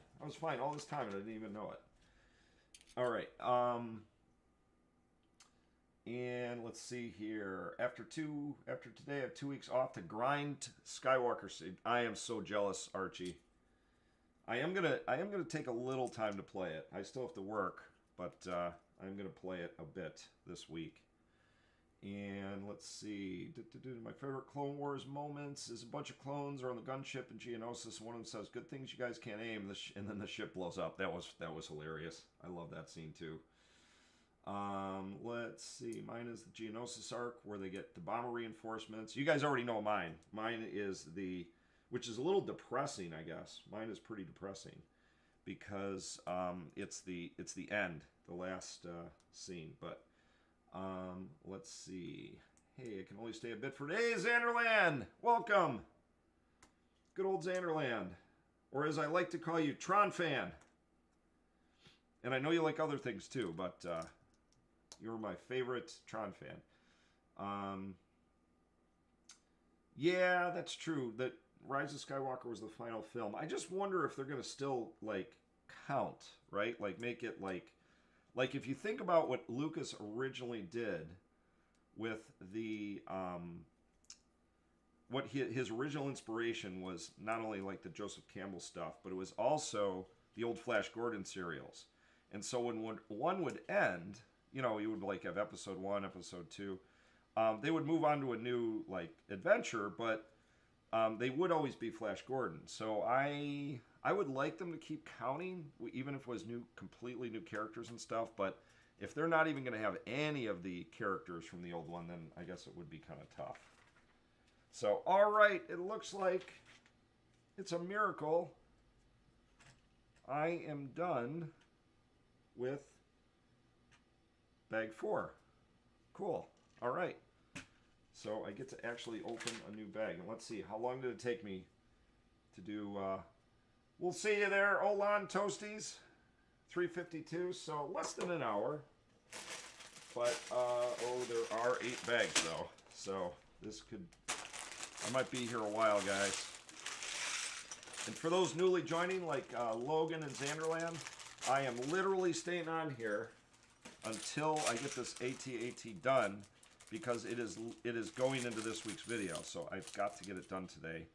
all this time, and I didn't even know it. All right, and let's see here. After today, I have 2 weeks off to grind Skywalker Seed. I am so jealous, Archie. I am gonna take a little time to play it. I still have to work, but I'm going to play it a bit this week. And let's see. My favorite Clone Wars moments is a bunch of clones are on the gunship in Geonosis. One of them says, "Good things you guys can't aim," and then the ship blows up. That was hilarious. I love that scene too. Let's see. Mine is the Geonosis arc where they get the bomber reinforcements. You guys already know mine. Mine is which is a little depressing, I guess. Mine is pretty depressing because it's the end. The last scene, but let's see. Hey, I can only stay a bit for days. Xanderland, welcome. Good old Xanderland, or as I like to call you, Tron fan. And I know you like other things too, but you're my favorite Tron fan. Yeah, that's true. That Rise of Skywalker was the final film. I just wonder if they're gonna still like count, right? Like make it like if you think about what Lucas originally did with the what his original inspiration was not only like the Joseph Campbell stuff, but it was also the old Flash Gordon serials. And so when one would end, you know, you would like have episode 1, episode 2. They would move on to a new like adventure, but they would always be Flash Gordon. So I would like them to keep counting, even if it was completely new characters and stuff. But if they're not even going to have any of the characters from the old one, then I guess it would be kind of tough. So, all right, it looks like it's a miracle. I am done with bag 4. Cool. All right. So I get to actually open a new bag. And let's see, how long did it take me to do... we'll see you there, Olan Toasties. 3:52, so less than an hour. But, oh, there are 8 bags, though. So this could... I might be here a while, guys. And for those newly joining, like Logan and Xanderland, I am literally staying on here until I get this AT-AT done, because it is going into this week's video. So I've got to get it done today.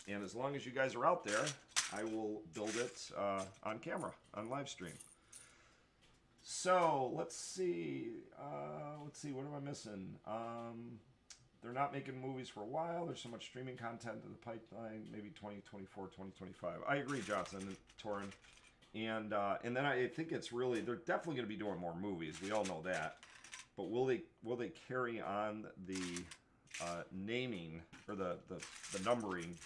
And as long as you guys are out there, I will build it on camera, on live stream. So let's see. What am I missing? They're not making movies for a while. There's so much streaming content in the pipeline. Maybe 2024, 2025. I agree, Johnson and Torin. And then I think it's really, they're definitely going to be doing more movies. We all know that. But will they carry on the naming or the numbering?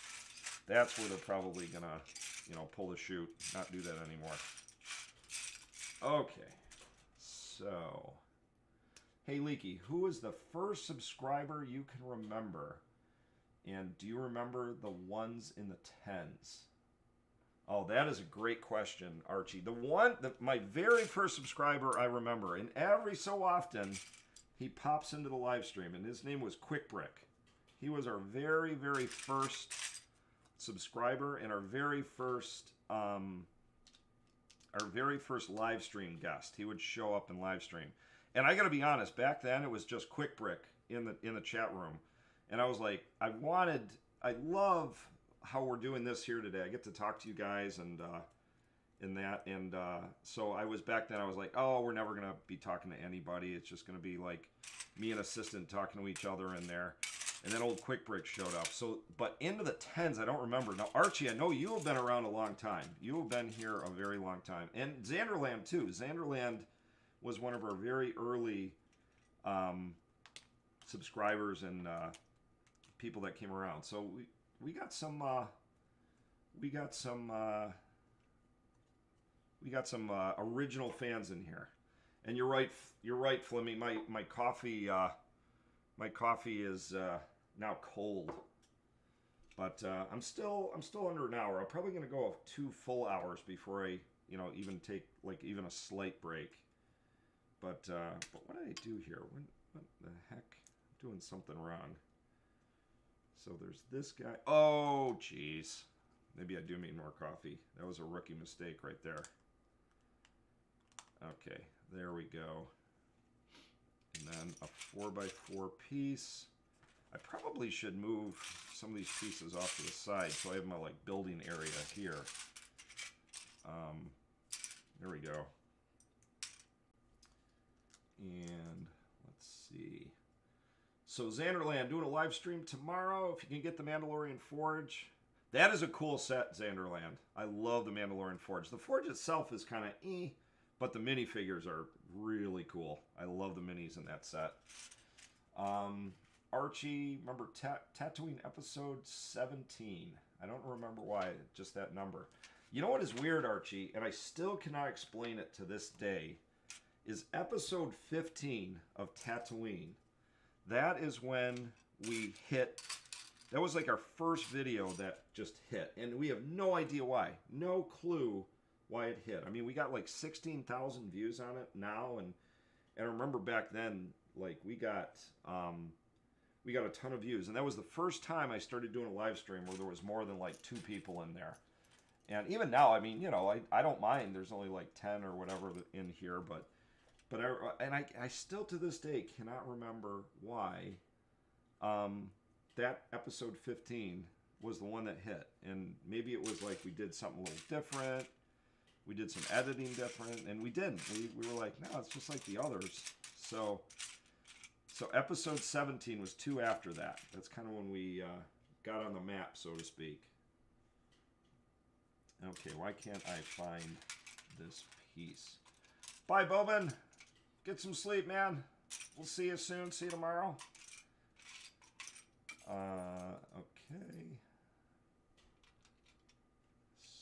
That's where they're probably gonna, you know, pull the chute, not do that anymore. Okay, so, hey Leaky, who is the first subscriber you can remember? And do you remember the ones in the 10s? Oh, that is a great question, Archie. My very first subscriber I remember, and every so often he pops into the live stream, and his name was Quick Brick. He was our very, very first subscriber and our very first live stream guest. He would show up in live stream, and I got to be honest, back then it was just Quick Brick in the chat room, and I was like, I love how we're doing this here today. I get to talk to you guys and so I was back then, I was like, oh, we're never gonna be talking to anybody. It's just gonna be like me and assistant talking to each other in there. And then old Quick Brick showed up. So, but into the 10s, I don't remember. Now, Archie, I know you have been around a long time. You have been here a very long time. And Xanderland, too. Xanderland was one of our very early subscribers and people that came around. So we got some original fans in here. And you're right, Flemmy. My coffee is now cold, but I'm still under an hour. I'm probably gonna go 2 full hours before I, you know, even take like even a slight break. But what did I do here? What the heck? I'm doing something wrong. So there's this guy. Oh, jeez. Maybe I do need more coffee. That was a rookie mistake right there. Okay, there we go. And then a 4x4 piece. I probably should move some of these pieces off to the side so I have my like building area here. There we go. And let's see. So Xanderland, doing a live stream tomorrow. If you can get the Mandalorian Forge. That is a cool set, Xanderland. I love the Mandalorian Forge. The Forge itself is kind of but the minifigures are really cool. I love the minis in that set. Archie, remember Tatooine episode 17. I don't remember why, just that number. You know what is weird, Archie, and I still cannot explain it to this day, is episode 15 of Tatooine. That is when we hit, that was like our first video that just hit, and we have no idea why. No clue why it hit. I mean, we got like 16,000 views on it now, and I remember back then, like we got a ton of views, and that was the first time I started doing a live stream where there was more than like 2 people in there. And even now, I mean, you know, I don't mind. There's only like 10 or whatever in here, but I still to this day cannot remember why that episode 15 was the one that hit. And maybe it was like we did something a little different. We did some editing different, and we didn't. We were like, no, it's just like the others. So episode 17 was 2 after that. That's kind of when we got on the map, so to speak. Okay, why can't I find this piece? Bye, Bobin. Get some sleep, man. We'll see you soon. See you tomorrow. Okay.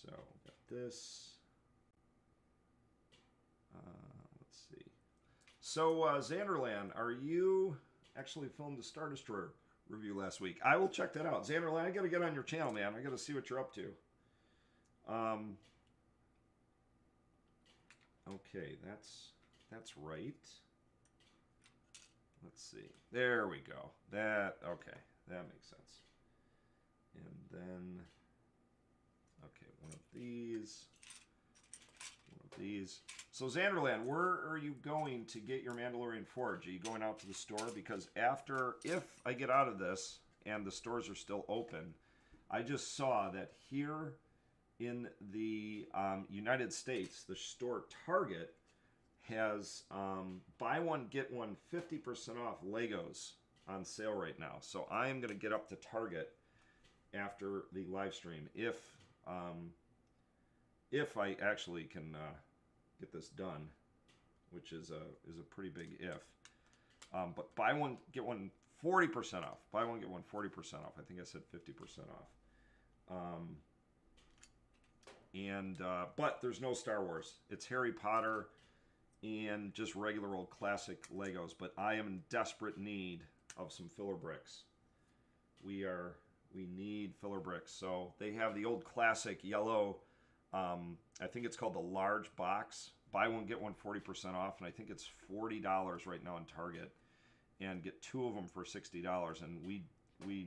So, got this. Let's see. So, Xanderland, are you actually filmed the Star Destroyer review last week? I will check that out. Xanderland, I got to get on your channel, man. I got to see what you're up to. Okay, that's right. Let's see. There we go. Okay, that makes sense. And then, okay, one of these. So Xanderland, where are you going to get your Mandalorian Forge? Are you going out to the store? Because if I get out of this and the stores are still open, I just saw that here in the United States, the store Target has buy one, get one 50% off Legos on sale right now. So I am going to get up to Target after the live stream if I actually can get this done, which is a pretty big if. But buy one, get one 40% off. Buy one, get one 40% off. I think I said 50% off. But there's no Star Wars. It's Harry Potter and just regular old classic Legos. But I am in desperate need of some filler bricks. We need filler bricks. So they have the old classic yellow. I think it's called the large box. Buy one, get one 40% off, and I think it's $40 right now in Target. And get 2 of them for $60. And we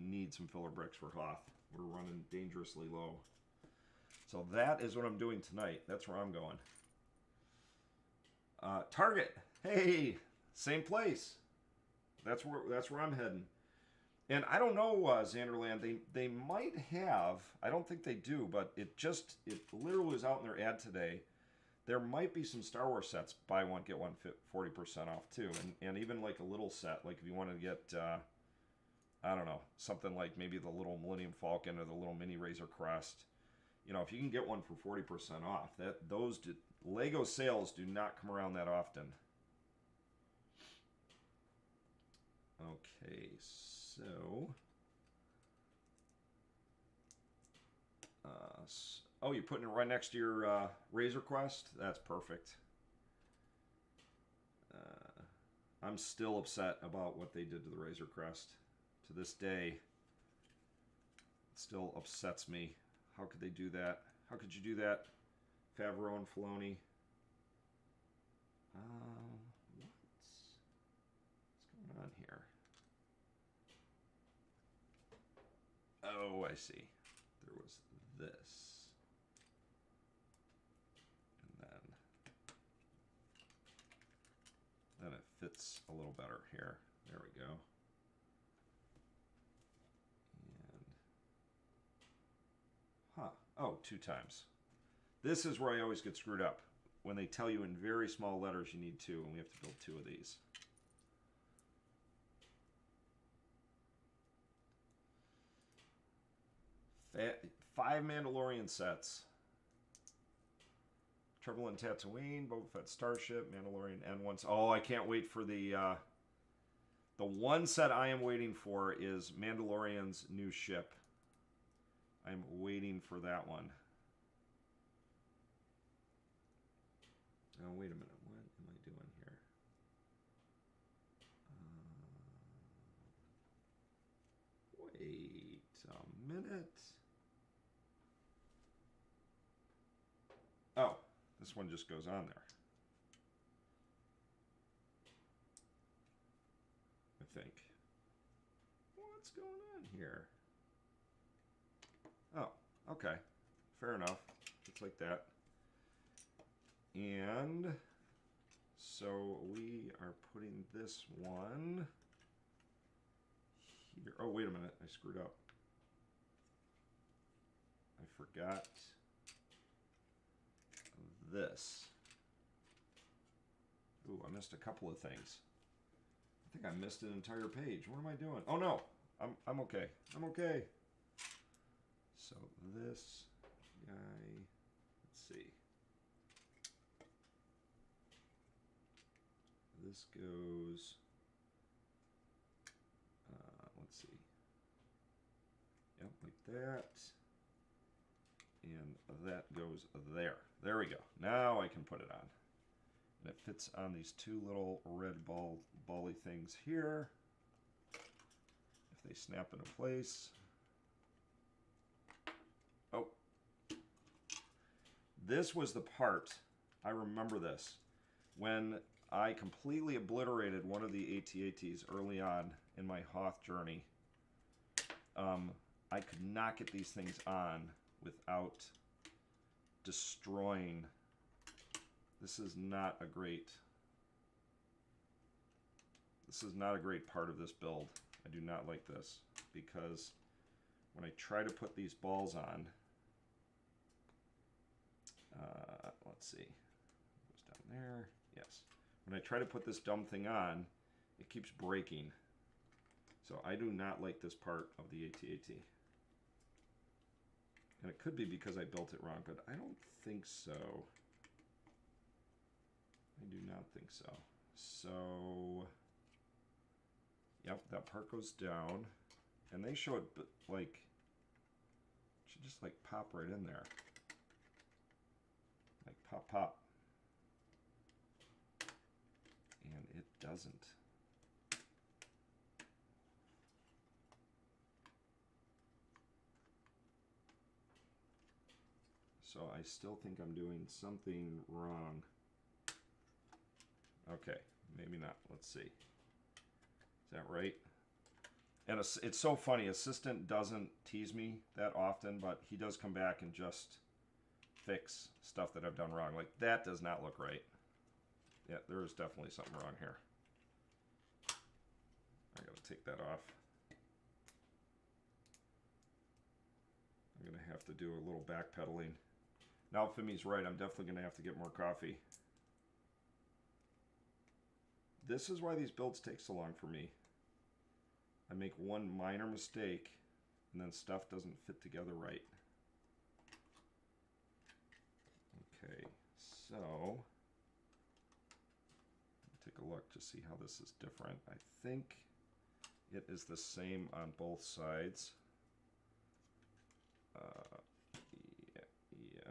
need some filler bricks for Hoth. We're running dangerously low. So that is what I'm doing tonight. That's where I'm going. Target. Hey, same place. That's where I'm heading. And I don't know, Xanderland. They might have. I don't think they do, but it literally was out in their ad today. There might be some Star Wars sets. Buy one, get one 40% off too. And even like a little set, like if you want to get, I don't know, something like maybe the little Millennium Falcon or the little mini Razor Crest. You know, if you can get one for 40% off, Lego sales do not come around that often. Okay, so oh, you're putting it right next to your Razor Quest? That's perfect. I'm still upset about what they did to the Razor Crest. To this day, it still upsets me. How could they do that? How could you do that, Favreau and Filoni? What's going on here? Oh, I see. There was this. And then it fits a little better here. There we go. Oh, 2 times. This is where I always get screwed up. When they tell you in very small letters you need 2, and we have to build 2 of these. Five Mandalorian sets. Trouble in Tatooine, Boba Fett Starship, Mandalorian N1. Oh, I can't wait for the one set I am waiting for is Mandalorian's new ship. I'm waiting for that one. Oh, wait a minute. What am I doing here? Wait a minute. Oh, this one just goes on there. I think. What's going on here? Oh, okay. Fair enough. Just like that. And so we are putting this one here. Oh, wait a minute. I screwed up. I forgot this. Ooh, I missed a couple of things. I think I missed an entire page. What am I doing? Oh no, I'm okay. I'm okay. So this guy, let's see. This goes, let's see. Yep, like that. And that goes there. There we go. Now I can put it on. And it fits on these two little red bally things here. If they snap into place. Oh. This was the part, I remember this, when I completely obliterated one of the AT-ATs early on in my Hoth journey. I could not get these things on without destroying. This is not a great part of this build. I do not like this because when I try to put these balls on, let's see, it goes down there, yes. When I try to put this dumb thing on, it keeps breaking. So I do not like this part of the AT-AT. And it could be because I built it wrong, but I don't think so. I do not think so. So, yep, that part goes down. And they show it, but like, it should just like pop right in there. Like pop, pop. And it doesn't. So I still think I'm doing something wrong. Okay, maybe not. Let's see. Is that right? And it's so funny. Assistant doesn't tease me that often, but he does come back and just fix stuff that I've done wrong. Like, that does not look right. Yeah, there is definitely something wrong here. I gotta take that off. I'm gonna have to do a little backpedaling. Now, Fimi's right. I'm definitely gonna have to get more coffee. This is why these builds take so long for me. I make one minor mistake, and then stuff doesn't fit together right. Okay, so take a look to see how this is different. I think it is the same on both sides.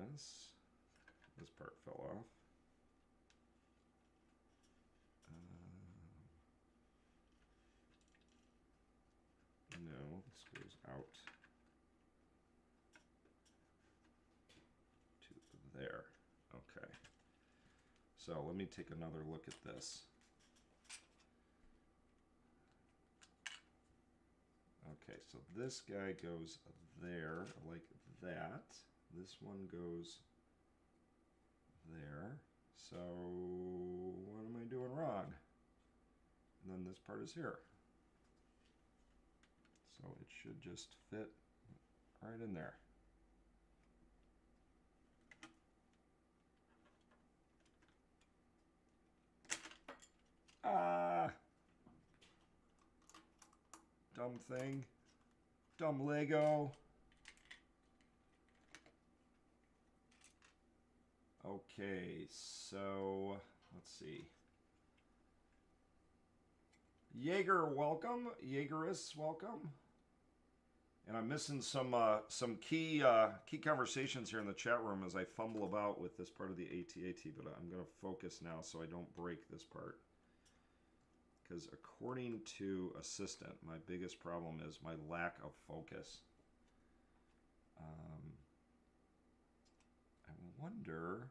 Yes, this part fell off. No, this goes out to there. Okay. So let me take another look at this. Okay, so this guy goes there like that. This one goes there. So what am I doing wrong? And then this part is here. So it should just fit right in there. Ah! Dumb thing. Dumb Lego. Okay, so let's see. Jaeger, welcome. Jaegeris, welcome. And I'm missing some key conversations here in the chat room as I fumble about with this part of the AT-AT, but I'm going to focus now so I don't break this part. Because according to Assistant, my biggest problem is my lack of focus. I wonder...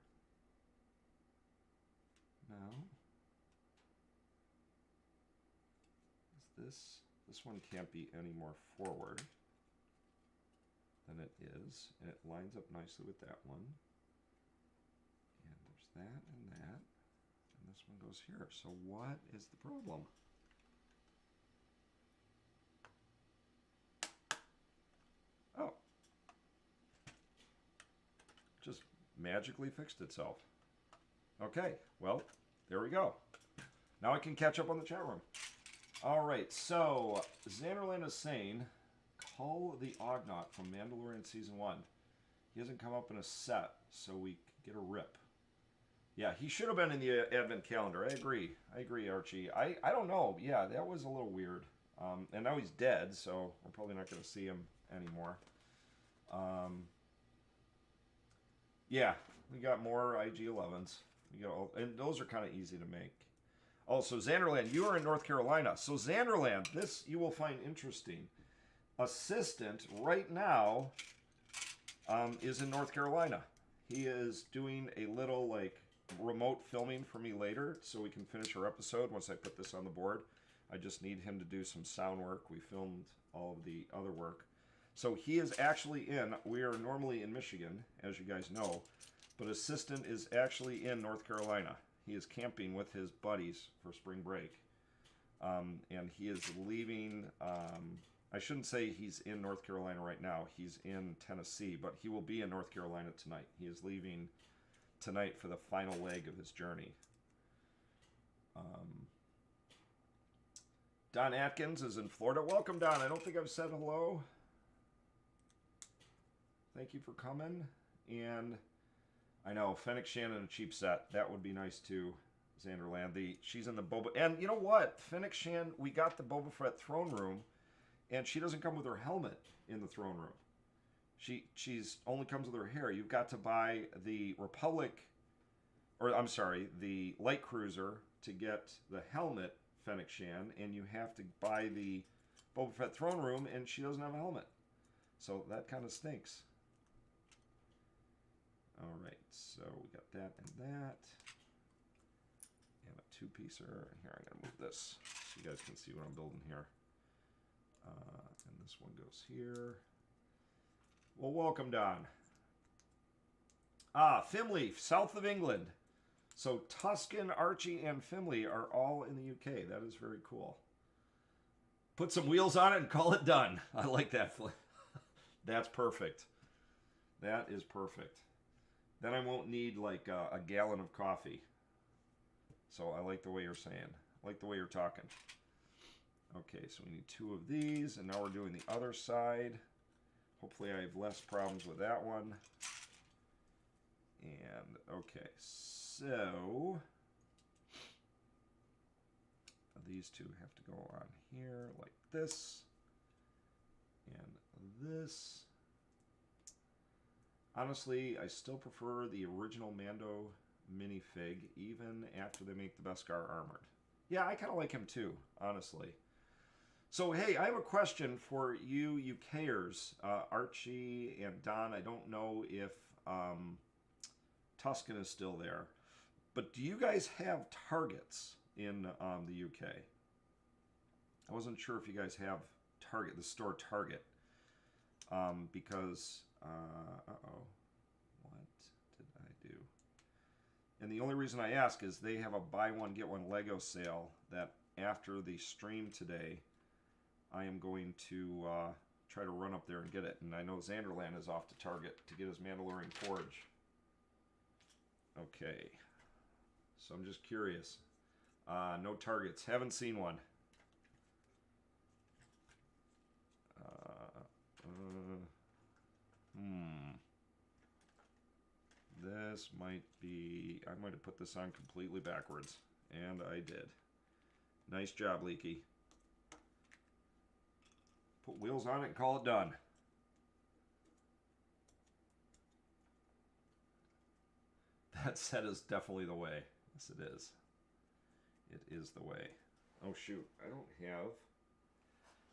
No. Is this one can't be any more forward than it is, and it lines up nicely with that one. And there's that and that, and this one goes here. So what is the problem? just magically fixed itself. Okay, well, there we go. Now I can catch up on the chat room. All right, so Xanderland is saying, call the Ognaut from Mandalorian Season 1. He hasn't come up in a set, so we get a rip. Yeah, he should have been in the Advent calendar. I agree, Archie. I don't know. Yeah, that was a little weird. And now he's dead, so we're probably not going to see him anymore. Yeah, we got more IG-11s. We got all, and those are kind of easy to make. Oh, so Xanderland, you are in North Carolina. So Xanderland, this you will find interesting. Assistant right now is in North Carolina. He is doing a little like remote filming for me later so we can finish our episode once I put this on the board. I just need him to do some sound work. We filmed all of the other work. So he is actually in, we are normally in Michigan, as you guys know, but Assistant is actually in North Carolina. He is camping with his buddies for spring break. And he is leaving, I shouldn't say he's in North Carolina right now. He's in Tennessee, but he will be in North Carolina tonight. He is leaving tonight for the final leg of his journey. Don Atkins is in Florida. Welcome, Don. I don't think I've said hello. Thank you for coming. And I know, Fennec Shannon, a cheap set. That would be nice too, Xanderland. She's in the Boba... And you know what? Fennec Shan, we got the Boba Fett throne room, and she doesn't come with her helmet in the throne room. She's only comes with her hair. You've got to buy the Republic... Or, I'm sorry, the Light Cruiser to get the helmet, Fennec Shan, and you have to buy the Boba Fett throne room, and she doesn't have a helmet. So that kind of stinks. All right, so we got that and that. And a two-piecer. Here, I'm going to move this so you guys can see what I'm building here. And this one goes here. Well, welcome, Don. Fimley, south of England. So Tuscan, Archie, and Fimley are all in the UK. That is very cool. Put some wheels on it and call it done. I like that. That's perfect. That is perfect. Then I won't need like a gallon of coffee. So I like the way you're saying. I like the way you're talking. Okay, so we need 2 of these, and now we're doing the other side. Hopefully I have less problems with that one. And, okay, so these 2 have to go on here like this. And this. Honestly, I still prefer the original Mando minifig, even after they make the Beskar armored. Yeah, I kind of like him too, honestly. So, hey, I have a question for you UKers, Archie and Don. I don't know if Tuscan is still there, but do you guys have Targets in the UK? I wasn't sure if you guys have Target, the store Target, because, uh-oh, what did I do? And the only reason I ask is they have a buy one, get one Lego sale that after the stream today, I am going to try to run up there and get it. And I know Xanderland is off to Target to get his Mandalorian Forge. Okay. So I'm just curious. No Targets. Haven't seen one. This might be... I might have put this on completely backwards. And I did. Nice job, Leaky. Put wheels on it and call it done. That set is definitely the way. Yes, it is. It is the way. Oh, shoot. I don't have...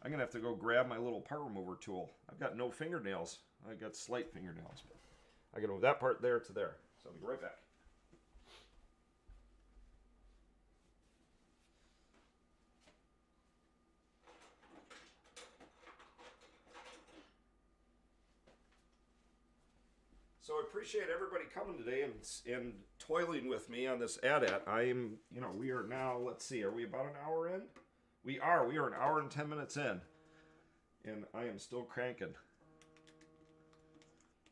I'm going to have to go grab my little part remover tool. I've got no fingernails. I've got slight fingernails. But I got to move that part there to there. So I'll be right back. So I appreciate everybody coming today and toiling with me on this AT-AT. I'm, you know, we are now, let's see, are we about an hour in? We are an hour and 10 minutes in. And I am still cranking.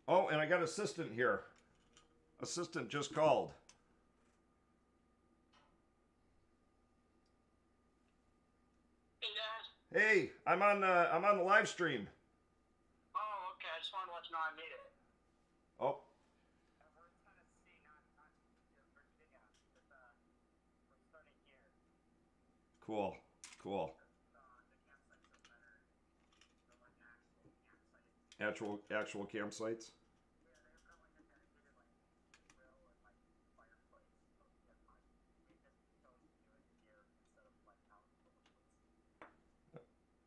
Oh, and I got assistant here. Assistant just called. Hey, Dad. Hey, I'm on the live stream. Oh, okay. I just wanted to let you know I made it. Oh, We're in Tennessee, not Virginia. We're starting here. cool, cool. The campsites are better. They're like actual campsites. Actual campsites. Yeah, they've got like a dedicated grill and fireplace. So we just chose to do it here instead of out in the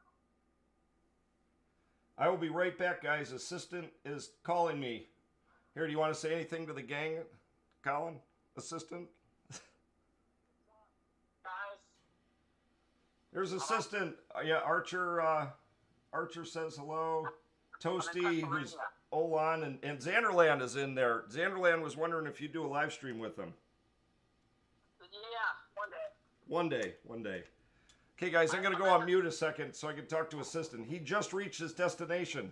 woods. I will be right back, guys. Assistant is calling me. Here, do you want to say anything to the gang, Colin? Assistant? Guys. There's assistant. Yeah, Archer. Archer says hello. Toasty, who's Olan, and Xanderland is in there. Xanderland was wondering if you'd do a live stream with him. Yeah, one day. One day, one day. Okay, guys, I'm going to go on mute a second so I can talk to assistant. He just reached his destination.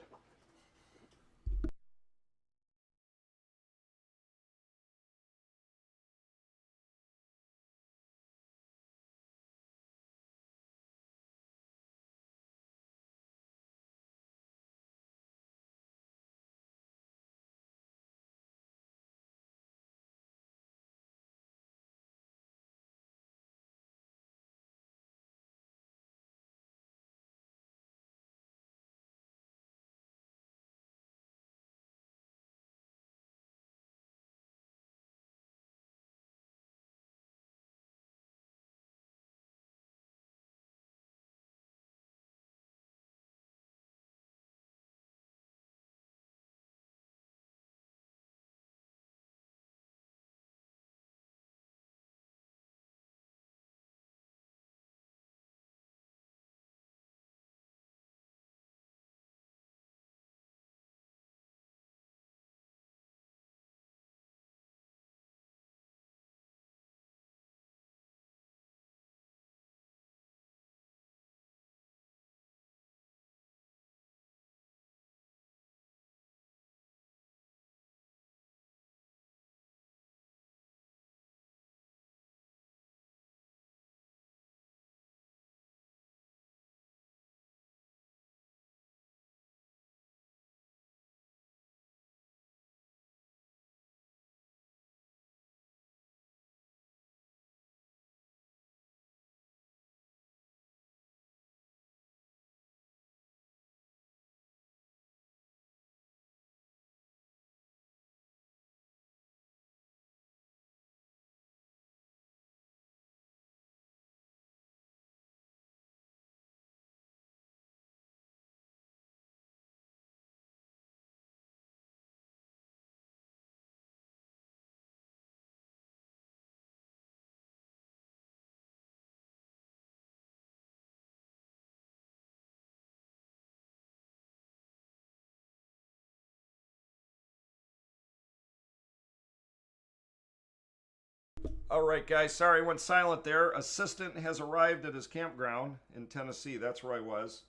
All right, guys. Sorry, I went silent there. Assistant has arrived at his campground in Tennessee. That's where I was.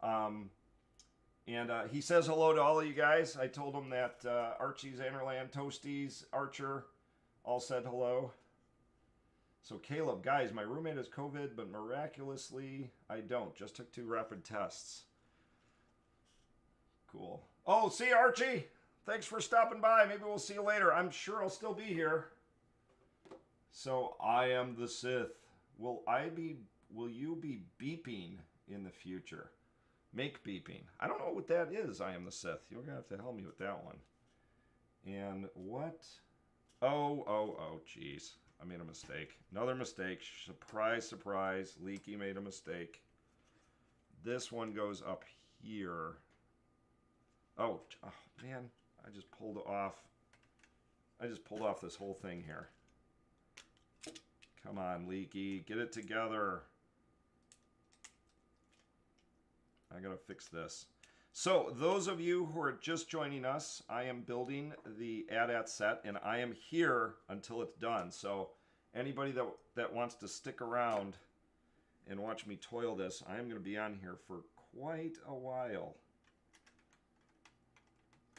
And he says hello to all of you guys. I told him that Archie's, Annerland, Toasties, Archer all said hello. So Caleb, guys, my roommate has COVID, but miraculously I don't. Just took 2 rapid tests. Cool. Oh, see you, Archie. Thanks for stopping by. Maybe we'll see you later. I'm sure I'll still be here. So I am the Sith. Will you be beeping in the future? Make beeping. I don't know what that is, I am the Sith. You're going to have to help me with that one. And what? Oh, jeez. I made a mistake. Another mistake. Surprise, surprise. Leaky made a mistake. This one goes up here. Oh, man. I just pulled off this whole thing here. Come on, Leaky. Get it together. I gotta fix this. So, those of you who are just joining us, I am building the AT-AT set, and I am here until it's done. So, anybody that wants to stick around and watch me toil this, I am going to be on here for quite a while.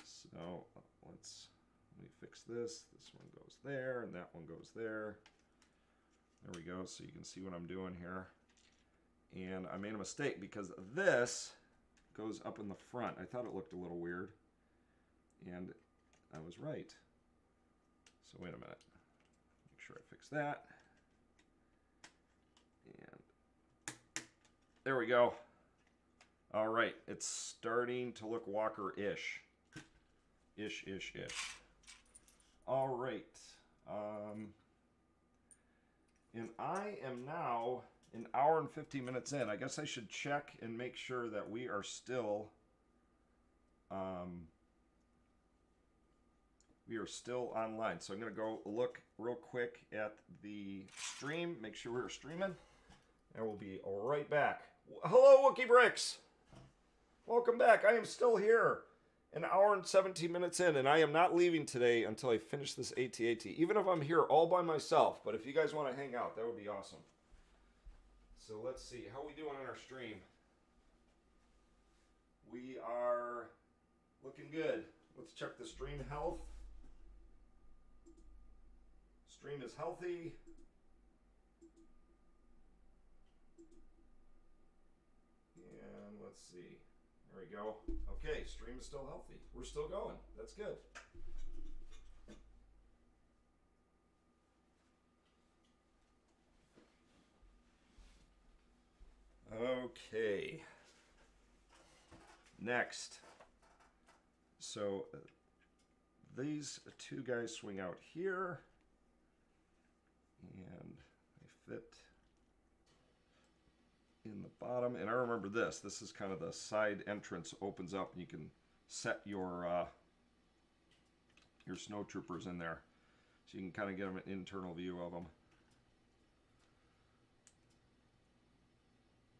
So, let Let me fix this. This one goes there, and that one goes there. There we go, so you can see what I'm doing here. And I made a mistake because this goes up in the front. I thought it looked a little weird, and I was right. So wait a minute. Make sure I fix that. And there we go. All right, it's starting to look Walker-ish. Ish. All right. And I am now an hour and 50 minutes in. I guess I should check and make sure that we are still online. So I'm going to go look real quick at the stream, make sure we're streaming, and we'll be right back. Hello, LoBricks. Welcome back. I am still here. An hour and 17 minutes in, and I am not leaving today until I finish this AT-AT, even if I'm here all by myself. But if you guys want to hang out, that would be awesome. So let's see. How are we doing on our stream? We are looking good. Let's check the stream health. Stream is healthy. And let's see. There we go. Okay, stream is still healthy. We're still going. That's good. Okay. Next. So these two guys swing out here, and they fit in the bottom. And I remember this. This is kind of the side entrance, opens up, and you can set your snow troopers in there, so you can kind of get them an internal view of them.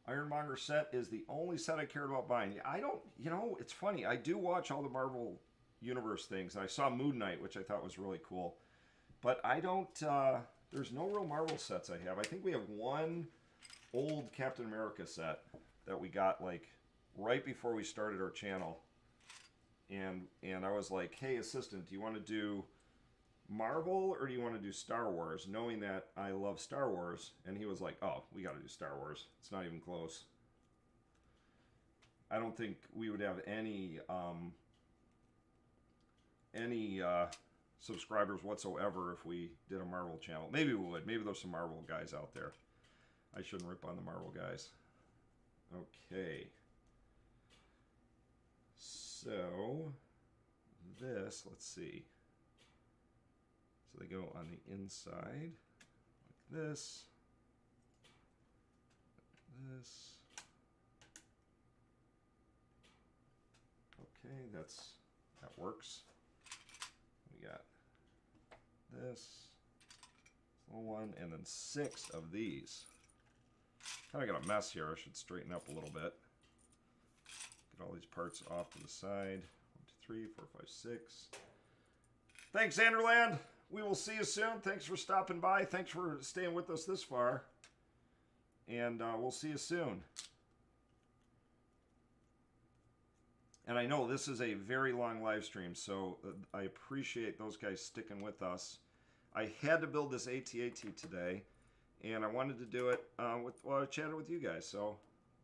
Ironmonger set is the only set I cared about buying. I don't, you know, it's funny. I do watch all the Marvel Universe things. I saw Moon Knight, which I thought was really cool. But I don't, there's no real Marvel sets I have. I think we have one old Captain America set that we got like right before we started our channel. And I was like, hey, assistant, do you want to do Marvel or do you want to do Star Wars? Knowing that I love Star Wars. And he was like, oh, we got to do Star Wars. It's not even close. I don't think we would have any subscribers whatsoever if we did a Marvel channel. Maybe we would. Maybe there's some Marvel guys out there. I shouldn't rip on the Marvel guys. Okay. So this, let's see. So they go on the inside like this. This. Okay, that works. We got this little one, and then 6 of these. Kind of got a mess here. I should straighten up a little bit. Get all these parts off to the side. 1, 2, 3, 4, 5, 6. Thanks, Anderland. We will see you soon. Thanks for stopping by. Thanks for staying with us this far. And we'll see you soon. And I know this is a very long live stream, so I appreciate those guys sticking with us. I had to build this AT-AT today, and I wanted to do it while I chatted with you guys. So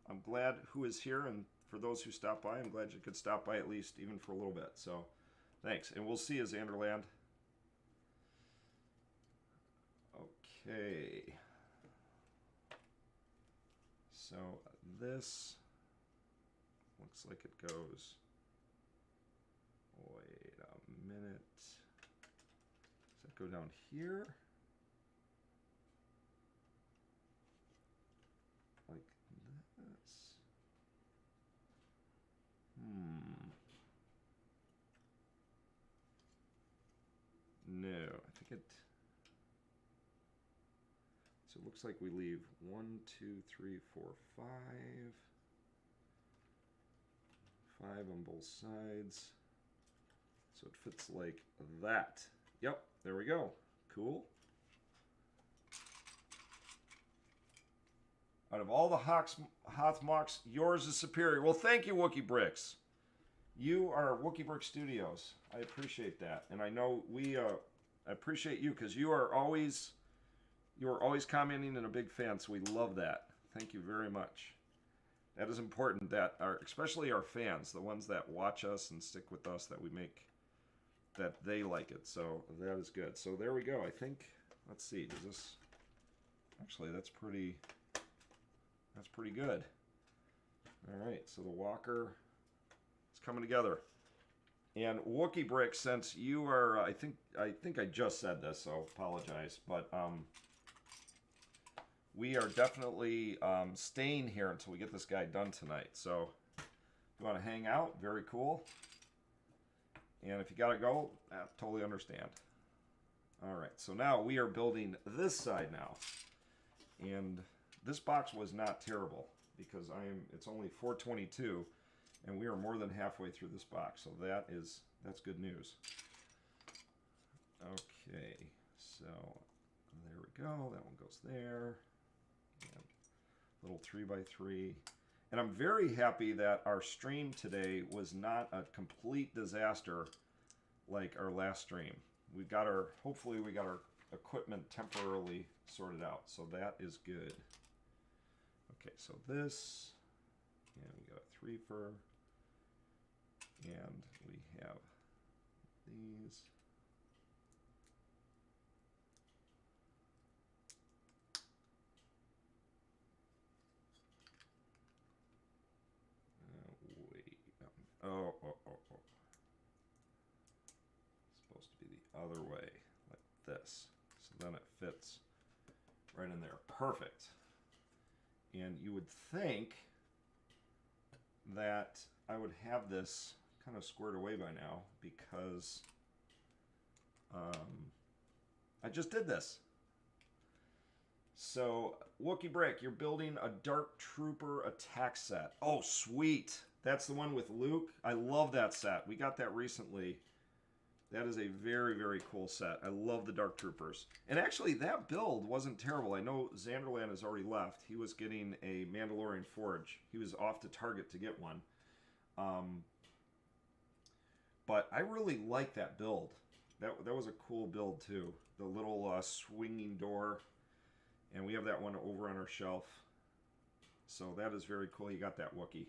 I'm glad who is here, and for those who stopped by, I'm glad you could stop by at least, even for a little bit. So thanks, and we'll see you, Xanderland. Okay. So this looks like it goes. Wait a minute. Does that go down here? Like this? No, I think it. So it looks like we leave 1, 2, 3, 4, 5. 5 on both sides. So it fits like that. Yep, there we go. Cool. Out of all the Hoth Mocks, yours is superior. Well, thank you, LoBricks. You are Wookie Brick Studios. I appreciate that, and I know we I appreciate you because you are always commenting and a big fan. So we love that. Thank you very much. That is important. That especially our fans, the ones that watch us and stick with us, that we make, that they like it. So that is good. So there we go. I think. Let's see. Does this? Actually, that's pretty good. All right. So the walker is coming together. And Wookie Brick, since you are, I think I just said this, so apologize, but we are definitely staying here until we get this guy done tonight. So if you want to hang out, very cool. And if you gotta go, I totally understand. All right, so now we are building this side now, and this box was not terrible because it's only 422. And we are more than halfway through this box, so that's good news. Okay, so there we go. That one goes there. And little 3x3. And I'm very happy that our stream today was not a complete disaster like our last stream. Hopefully we got our equipment temporarily sorted out, so that is good. Okay, so this, and we got a 3-fer. And we have these. Wait. Oh. It's supposed to be the other way, like this. So then it fits right in there. Perfect. And you would think that I would have this kind of squared away by now because I just did this. So Wookie Brick, you're building a Dark Trooper attack set. Oh, sweet. That's the one with Luke. I love that set. We got that recently. That is a very, very cool set. I love the Dark Troopers. And actually, that build wasn't terrible. I know Xanderland has already left. He was getting a Mandalorian Forge. He was off to Target to get one. But I really like that build. That was a cool build too. The little swinging door. And we have that one over on our shelf. So that is very cool. You got that Wookiee.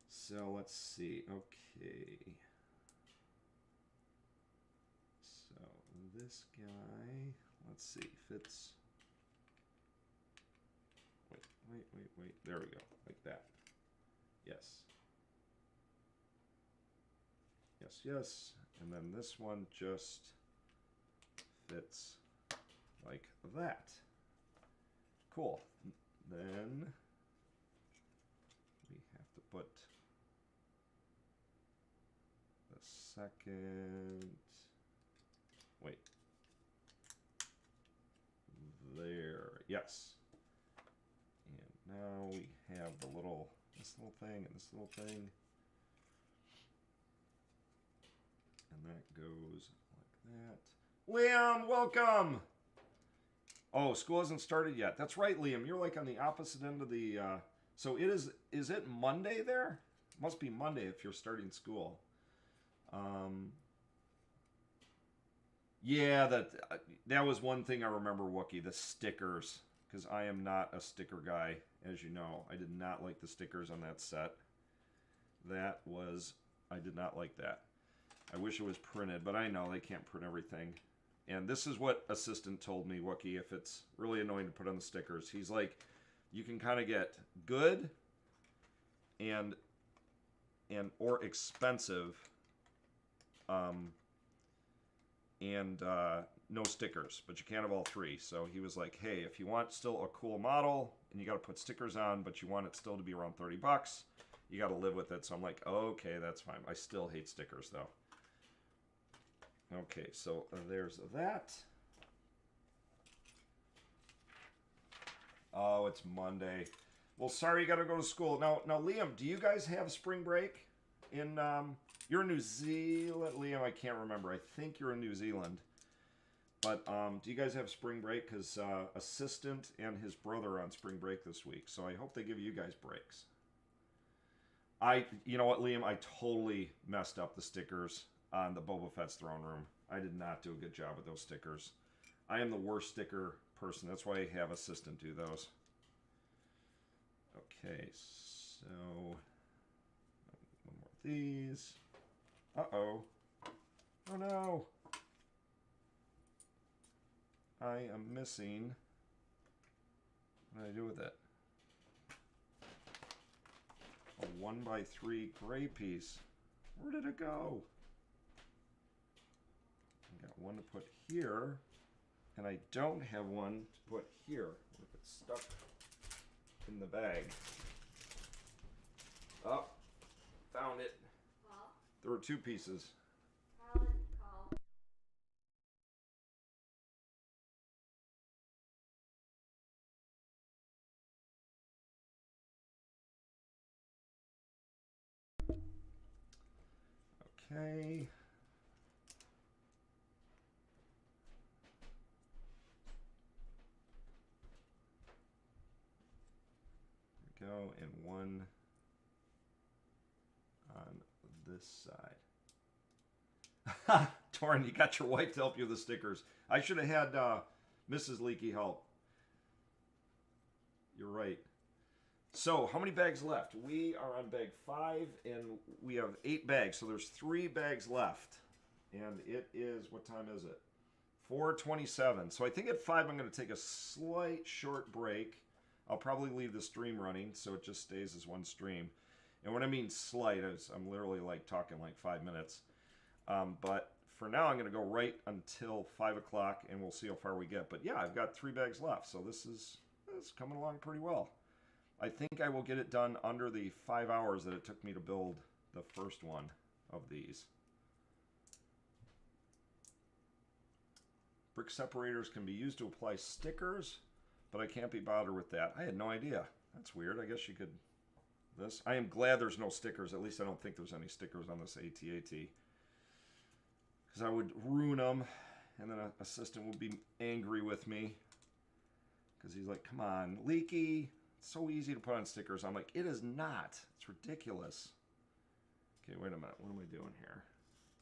So let's see. Okay. So this guy, let's see, fits. Wait. There we go. Like that. Yes. Yes. And then this one just fits like that. Cool. Then we have to put the second. Wait. There. Yes. And now we have this little thing and this little thing. And that goes like that. Liam, welcome! Oh, school hasn't started yet. That's right, Liam. You're like on the opposite end of the... So is it Monday there? Must be Monday if you're starting school. Yeah, that was one thing I remember, Wookie, the stickers. Because I am not a sticker guy, as you know. I did not like the stickers on that set. I did not like that. I wish it was printed, but I know they can't print everything. And this is what Assistant told me, Wookie, if it's really annoying to put on the stickers. He's like, you can kind of get good and or expensive and no stickers, but you can't have all three. So he was like, hey, if you want still a cool model and you got to put stickers on, but you want it still to be around 30 bucks, you got to live with it. So I'm like, okay, that's fine. I still hate stickers though. Okay, so there's that. Oh, it's Monday. Well, sorry you got to go to school. Now, Liam, do you guys have spring break? You're in New Zealand, Liam. I can't remember. I think you're in New Zealand. But do you guys have spring break? Because Assistant and his brother are on spring break this week, so I hope they give you guys breaks. You know what, Liam? I totally messed up the stickers on the Boba Fett's throne room. I did not do a good job with those stickers. I am the worst sticker person. That's why I have assistant do those. Okay, so one more of these. Uh-oh. Oh no. I am missing. What do I do with it? A 1x3 gray piece. Where did it go? I got one to put here, and I don't have one to put here. What if it's stuck in the bag? Oh, found it. Paul? There were 2 pieces. Call. Okay. There we go, and one on this side. Torrin, you got your wife to help you with the stickers. I should have had Mrs. Leakey help. You're right. So, how many bags left? We are on bag 5, and we have 8 bags. So there's 3 bags left. And it is, what time is it? 4:27. So I think at 5 I'm going to take a slight short break. I'll probably leave the stream running so it just stays as one stream. And when I mean slight, I'm literally like talking like 5 minutes. But for now, I'm going to go right until 5 o'clock, and we'll see how far we get. But yeah, I've got 3 bags left, so this is coming along pretty well. I think I will get it done under the 5 hours that it took me to build the first one of these. Brick separators can be used to apply stickers, but I can't be bothered with that. I had no idea. That's weird. I guess you could... This. I am glad there's no stickers. At least I don't think there's any stickers on this AT-AT. Because I would ruin them, and then an assistant would be angry with me. Because he's like, come on, Leaky. It's so easy to put on stickers. I'm like, it is not. It's ridiculous. Okay, wait a minute. What am I doing here?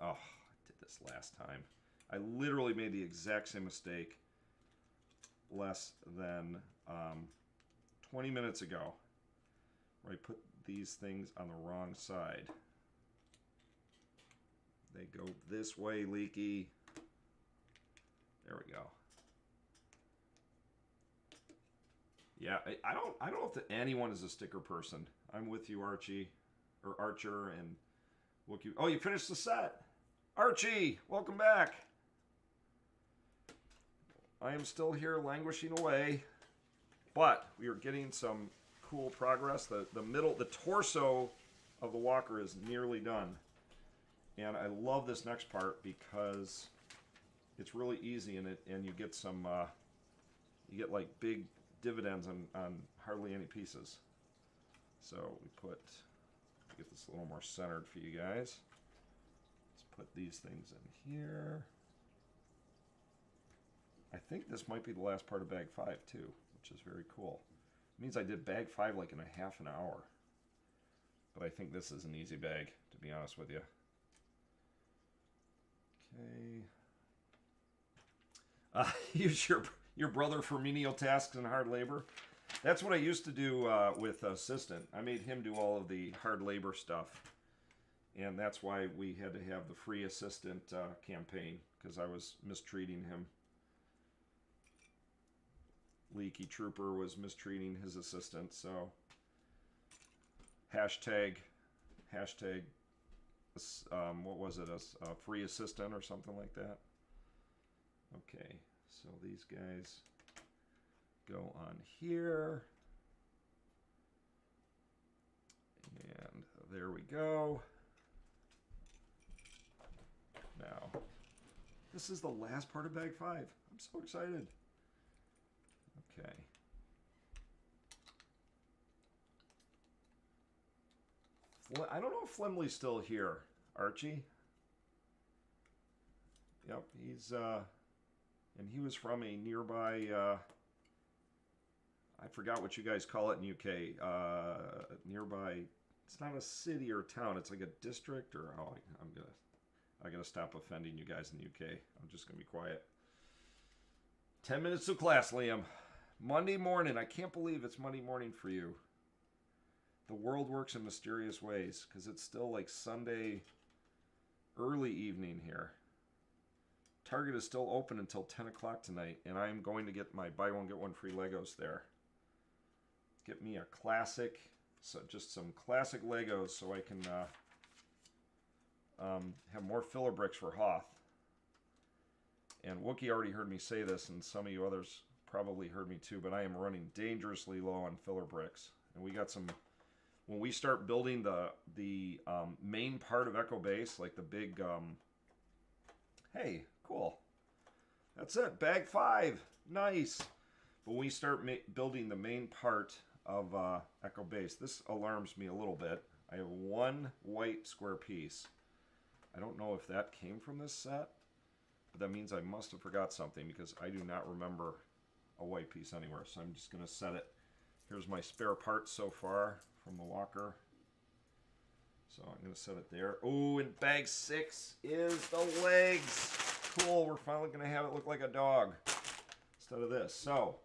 Oh, I did this last time. I literally made the exact same mistake less than 20 minutes ago, where I put these things on the wrong side. They go this way, Leaky. There we go. Yeah, I don't know if anyone is a sticker person. I'm with you, Archie, or Archer, and Wookie. Oh, you finished the set, Archie. Welcome back. I am still here languishing away, but we are getting some cool progress. The torso of the walker is nearly done, and I love this next part because it's really easy in it, and you get some you get like big dividends on hardly any pieces. So we get this a little more centered for you guys. Let's put these things in here. I think this might be the last part of bag 5 too, which is very cool. It means I did bag 5 like in a half an hour. But I think this is an easy bag, to be honest with you. Okay. Use your brother for menial tasks and hard labor. That's what I used to do with Assistant. I made him do all of the hard labor stuff. And that's why we had to have the free assistant campaign, because I was mistreating him. Leaky Trooper was mistreating his assistant, so hashtag what was it, a free assistant or something like that. Okay, so these guys go on here, and there we go. Now, this is the last part of bag 5. I'm so excited. Okay. I don't know if Flemley's still here, Archie. Yep, he's and he was from a nearby I forgot what you guys call it in UK. Nearby It's not a city or town. It's like a district or I gotta stop offending you guys in the UK. I'm just gonna be quiet. 10 minutes of class, Liam. Monday morning. I can't believe it's Monday morning for you. The world works in mysterious ways because it's still like Sunday early evening here. Target is still open until 10 o'clock tonight, and I'm going to get my buy one, get one free Legos there. Get me a classic, so just some classic Legos so I can have more filler bricks for Hoth. And Wookie already heard me say this, and some of you others probably heard me too, but I am running dangerously low on filler bricks. And we got some, when we start building the main part of Echo Base, like the big, hey, cool. That's it, bag 5, nice. But when we start building the main part of Echo Base, this alarms me a little bit. I have one white square piece. I don't know if that came from this set, but that means I must have forgot something because I do not remember a white piece anywhere. So I'm just gonna set it. Here's my spare parts so far from the walker. So I'm gonna set it there. Oh, and bag 6 is the legs. Cool, we're finally gonna have it look like a dog instead of this. So,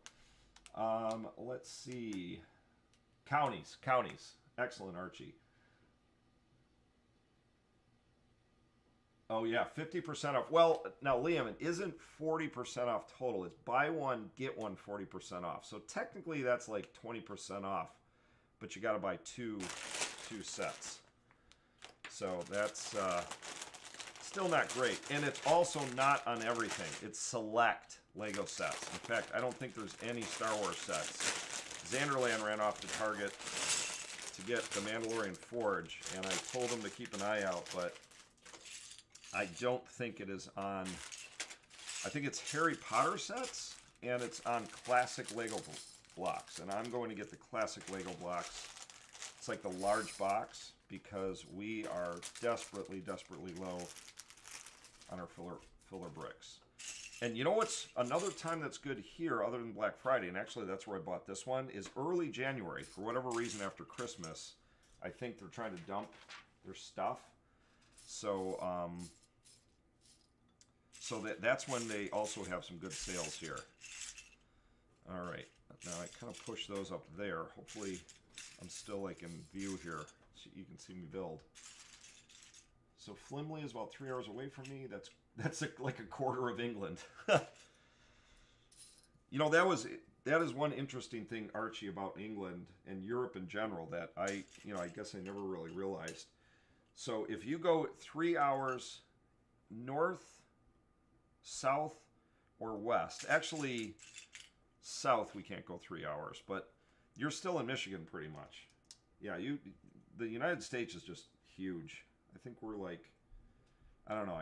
let's see. Counties. Excellent, Archie. Oh yeah, 50% off. Well, now Liam, it isn't 40% off total. It's buy one, get one 40% off. So technically that's like 20% off, but you got to buy two sets. So that's still not great. And it's also not on everything. It's select Lego sets. In fact, I don't think there's any Star Wars sets. Xanderland ran off to Target to get the Mandalorian Forge, and I told him to keep an eye out, but I don't think it is on. I think it's Harry Potter sets, and it's on classic Lego blocks. And I'm going to get the classic Lego blocks. It's like the large box because we are desperately low on our filler bricks. And you know what's another time that's good here other than Black Friday, and actually that's where I bought this one, is early January. For whatever reason after Christmas, I think they're trying to dump their stuff. So, that's when they also have some good sales here. All right, now I kind of push those up there. Hopefully I'm still like in view here so you can see me build. So Flimley is about 3 hours away from me. That's like a quarter of England. You know, that is one interesting thing, Archie, about England and Europe in general that I guess I never really realized. So if you go 3 hours north, south, or west, actually south we can't go 3 hours, but you're still in Michigan pretty much. Yeah, the United States is just huge. I think we're like, I don't know,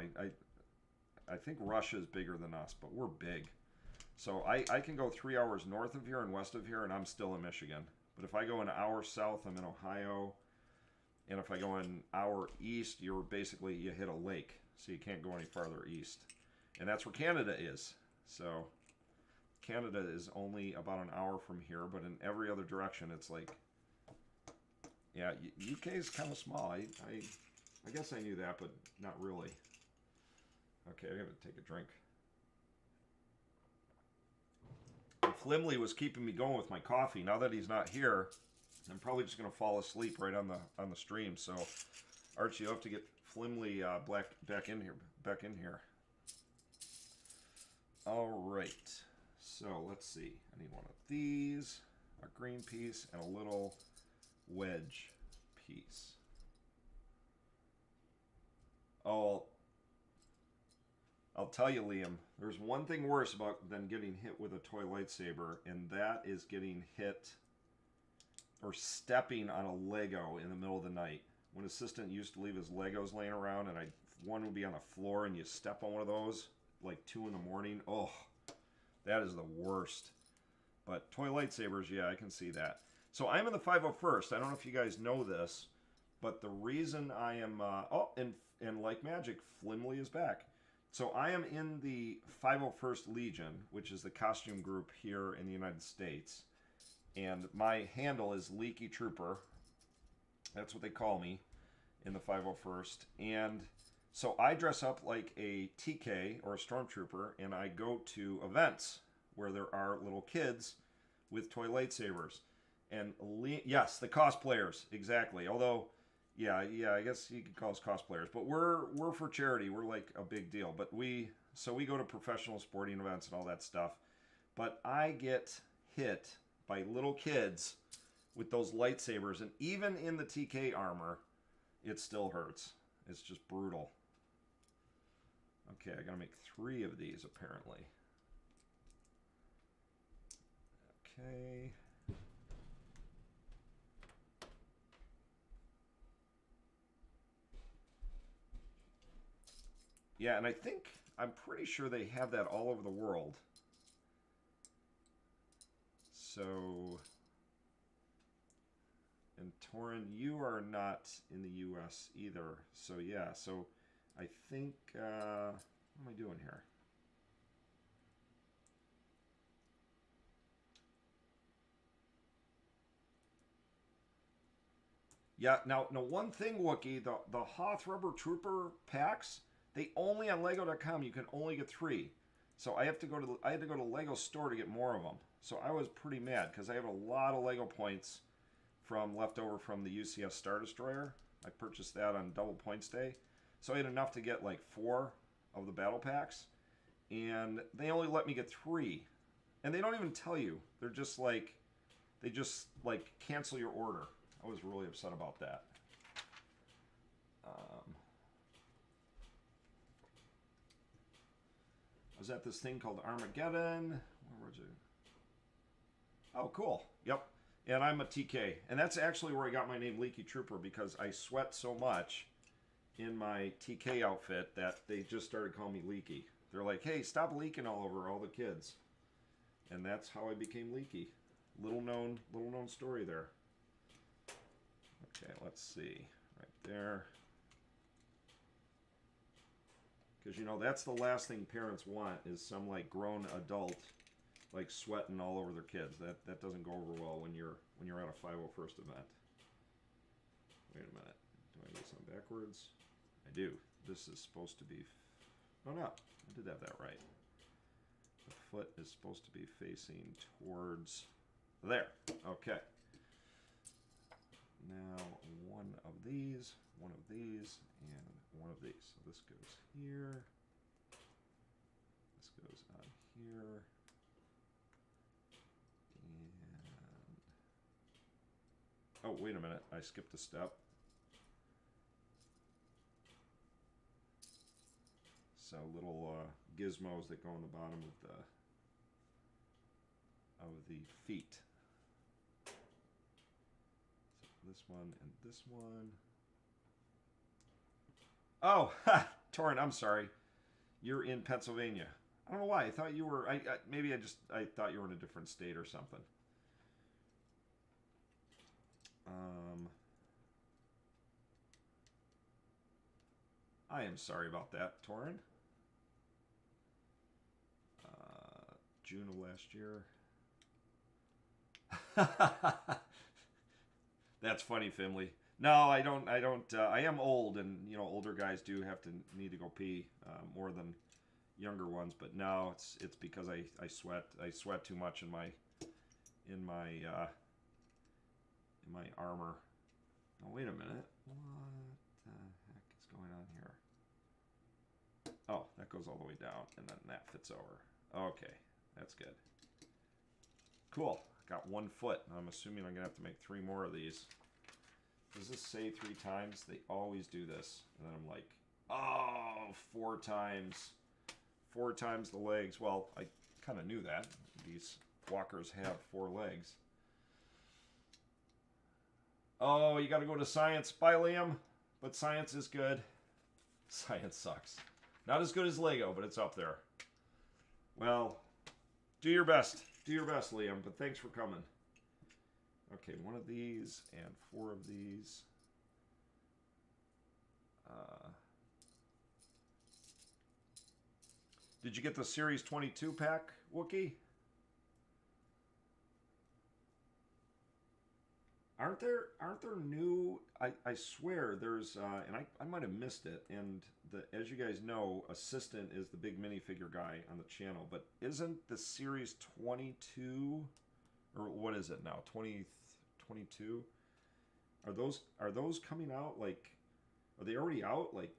I think Russia is bigger than us, but we're big. So I can go 3 hours north of here and west of here, and I'm still in Michigan. But if I go an hour south, I'm in Ohio. And if I go an hour east, you hit a lake. So you can't go any farther east. And that's where Canada is. So Canada is only about an hour from here, but in every other direction, it's like, yeah, UK is kind of small. I guess I knew that, but not really. Okay, I gotta take a drink. Flimley was keeping me going with my coffee. Now that he's not here, I'm probably just gonna fall asleep right on the stream. So, Archie, you'll have to get Flimley back in here. All right. So let's see. I need one of these, a green piece, and a little wedge piece. Oh, I'll tell you, Liam, there's one thing worse than getting hit with a toy lightsaber, and that is getting hit or stepping on a Lego in the middle of the night. When assistant used to leave his Legos laying around, and one would be on the floor, and you step on one of those like 2 in the morning. Oh, that is the worst. But toy lightsabers, yeah, I can see that. So I'm in the 501st. I don't know if you guys know this, but the reason I am and like magic, Flimley is back. So I am in the 501st Legion, which is the costume group here in the United States. And my handle is Leaky Trooper. That's what they call me in the 501st. And so I dress up like a TK or a stormtrooper, and I go to events where there are little kids with toy lightsabers. And yes, the cosplayers, exactly. Although, yeah, I guess you could call us cosplayers, but we're for charity. We're like a big deal. But we go to professional sporting events and all that stuff. But I get hit by little kids with those lightsabers, and even in the TK armor, it still hurts. It's just brutal. Okay, I gotta make 3 of these apparently. Okay. Yeah, and I'm pretty sure they have that all over the world. So, and Torin, you are not in the U.S. either. So yeah, so I think, what am I doing here? Yeah, now one thing, Wookie, the Hoth Rubber Trooper packs, they only on Lego.com you can only get 3. So I had to go to Lego store to get more of them. So I was pretty mad because I have a lot of Lego points from leftover from the UCS Star Destroyer. I purchased that on double points day. So I had enough to get like 4 of the battle packs, and they only let me get 3. And they don't even tell you. They're just like, they just like cancel your order. I was really upset about that. I was at this thing called Armageddon. Where was it? Oh, cool. Yep. And I'm a TK. And that's actually where I got my name Leaky Trooper, because I sweat so much in my TK outfit that they just started calling me Leaky. They're like, hey, stop leaking all over all the kids. And that's how I became Leaky. Little known story there. Okay, let's see. Right there. Because, you know, that's the last thing parents want, is some, like, grown adult, like, sweating all over their kids. That doesn't go over well when you're at a 501st event. Wait a minute. Do I do this on backwards? I do. This is supposed to be... Oh, no. I did have that right. The foot is supposed to be facing towards... There. Okay. Now, one of these, and one of these. So this goes here. This goes on here. And... Oh, wait a minute. I skipped a step. So little gizmos that go on the bottom of the feet. This one and this one. Oh, Torrin, I'm sorry. You're in Pennsylvania. I don't know why. I thought you were. Maybe I thought you were in a different state or something. I am sorry about that, Torrin. June of last year. That's funny, Finley. No, I don't. I am old, and you know, older guys do need to go pee more than younger ones. But no, it's because I sweat. I sweat too much in my armor. Oh, wait a minute. What the heck is going on here? Oh, that goes all the way down, and then that fits over. Okay, that's good. Cool. Got 1 foot. I'm assuming I'm going to have to make 3 more of these. Does this say 3 times? They always do this. And then I'm like, oh, 4 times. 4 times the legs. Well, I kind of knew that. These walkers have 4 legs. Oh, you got to go to science. Bye, Liam. But science is good. Science sucks. Not as good as Lego, but it's up there. Well, do your best. Do your best, Liam, but thanks for coming. Okay, 1 of these and 4 of these. Did you get the Series 22 pack, Wookie? aren't there new? I swear there's and I might have missed it. And as you guys know, Assistant is the big minifigure guy on the channel. But isn't the series 22 or what is it now? 22? Are those coming out? Like, are they already out? Like,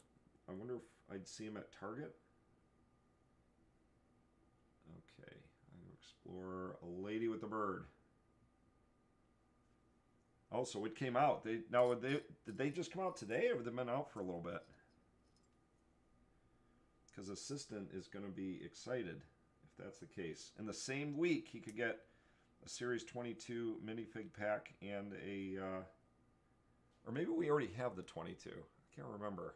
I wonder if I'd see them at Target. Okay, I'm gonna explore a lady with a bird. Oh, so it came out. Did they just come out today, or have they been out for a little bit? Because Assistant is going to be excited if that's the case. In the same week, he could get a Series 22 minifig pack and a, or maybe we already have the 22. I can't remember.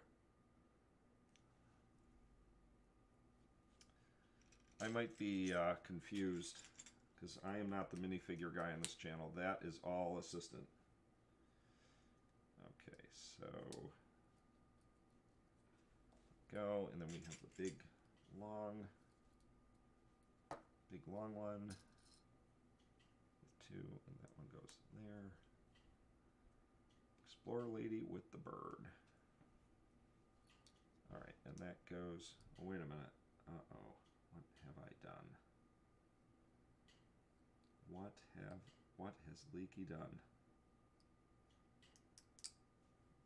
I might be confused because I am not the minifigure guy on this channel. That is all Assistant. Okay, so go, and then we have the big long one with 2, and that one goes there. Explorer lady with the bird. All right, and that goes. Oh, wait a minute. Uh-oh. What have I done? What has Leaky done?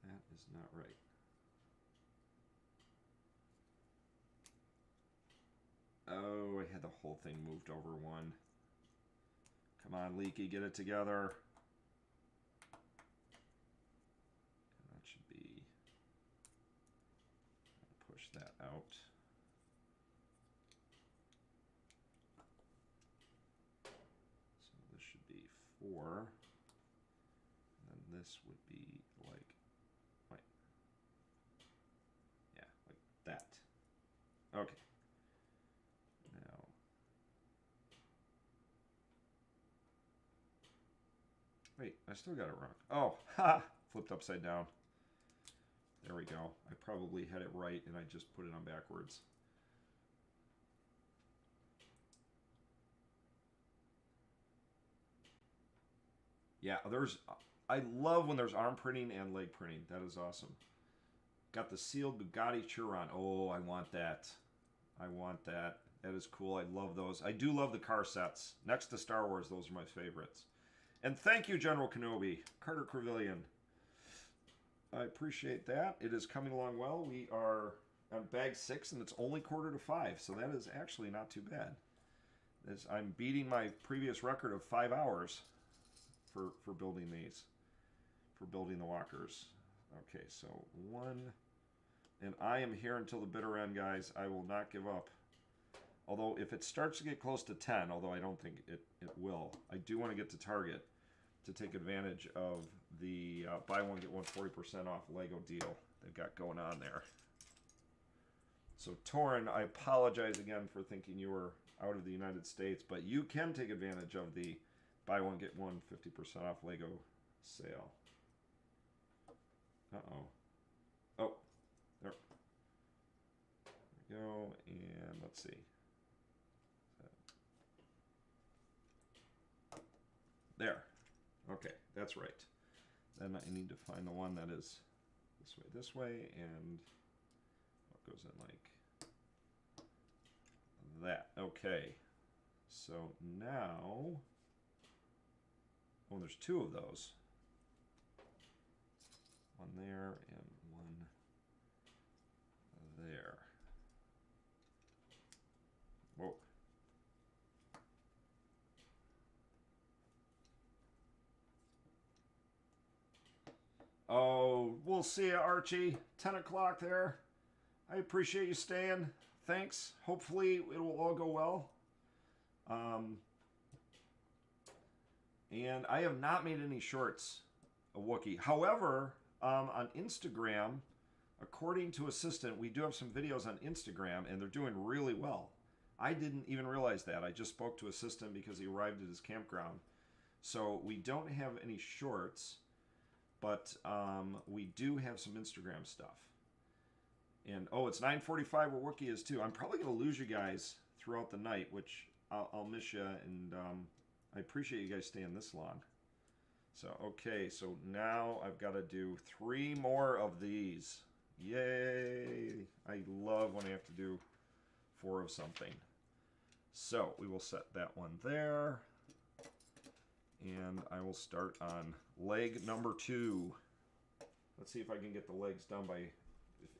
That is not right. Oh, I had the whole thing moved over one. Come on, Leaky, get it together. And that should be... push that out. So this should be 4. And then this would be like... wait. Yeah, like that. Okay. Now... wait, I still got it wrong. Oh, ha! Flipped upside down. There we go. I probably had it right and I just put it on backwards. Yeah, I love when there's arm printing and leg printing. That is awesome. Got the sealed Bugatti Chiron. Oh, I want that. I want that. That is cool. I love those. I do love the car sets. Next to Star Wars, those are my favorites. And thank you, General Kenobi. Carter Crevillian. I appreciate that. It is coming along well. We are on bag 6, and it's only 4:45, so that is actually not too bad. I'm beating my previous record of 5 hours for building these, for building the walkers. Okay, so 1, and I am here until the bitter end, guys. I will not give up. Although if it starts to get close to 10, although I don't think it will, I do want to get to Target to take advantage of the buy one get one 40% off Lego deal they've got going on there. So Torin, I apologize again for thinking you were out of the United States, but you can take advantage of the buy one get one 50% off Lego sale. Uh-oh. Oh, there we go, and let's see. There. Okay, that's right. Then I need to find the one that is this way, and what goes in like that. Okay. So now, oh, there's 2 of those. One there and one there. Whoa. Oh, we'll see you, Archie. 10 o'clock there. I appreciate you staying. Thanks. Hopefully it will all go well. And I have not made any shorts of Wookiee. However, on Instagram, according to Assistant, we do have some videos on Instagram, and they're doing really well. I didn't even realize that. I just spoke to Assistant because he arrived at his campground. So we don't have any shorts. But we do have some Instagram stuff. And, oh, it's 9:45 where Wookiee is, too. I'm probably going to lose you guys throughout the night, which I'll miss you. And I appreciate you guys staying this long. So, okay, so now I've got to do 3 more of these. Yay! I love when I have to do 4 of something. So, we will set that one there. And I will start on leg number 2. Let's see if I can get the legs done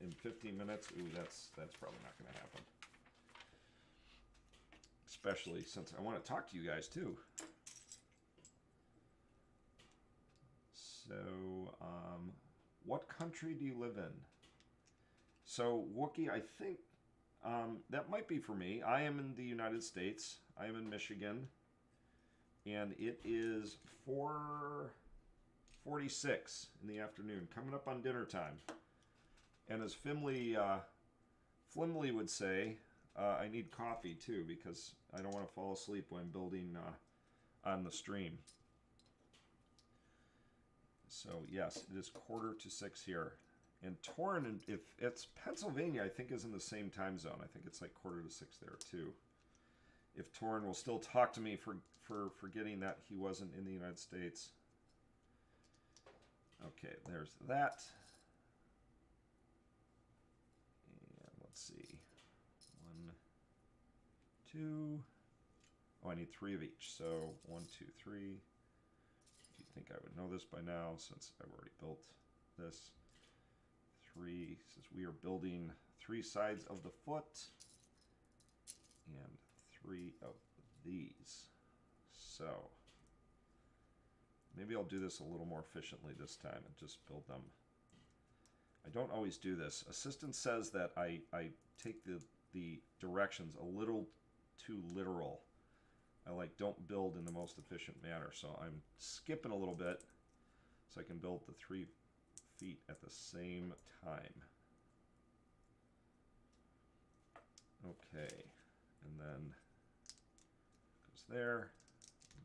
in 15 minutes. Ooh, that's probably not going to happen. Especially since I want to talk to you guys too. So, what country do you live in? So, Wookie, I think that might be for me. I am in the United States. I am in Michigan. And it is 4:46 in the afternoon, coming up on dinner time. And as Flimley would say, I need coffee too, because I don't want to fall asleep when building on the stream. So yes, it is 5:45 here. And Torrin, if it's Pennsylvania, I think is in the same time zone. I think it's like 5:45 there too. If Torrin will still talk to me for forgetting that he wasn't in the United States. Okay, there's that. And let's see. 1, 2. Oh, I need 3 of each. So 1, 2, 3. You think I would know this by now since I've already built this. 3 says we are building 3 sides of the foot and 3 of these. So maybe I'll do this a little more efficiently this time and just build them. I don't always do this. Assistant says that I take the directions a little too literal. I don't build in the most efficient manner, so I'm skipping a little bit so I can build the 3 feet at the same time. Okay, and then goes there,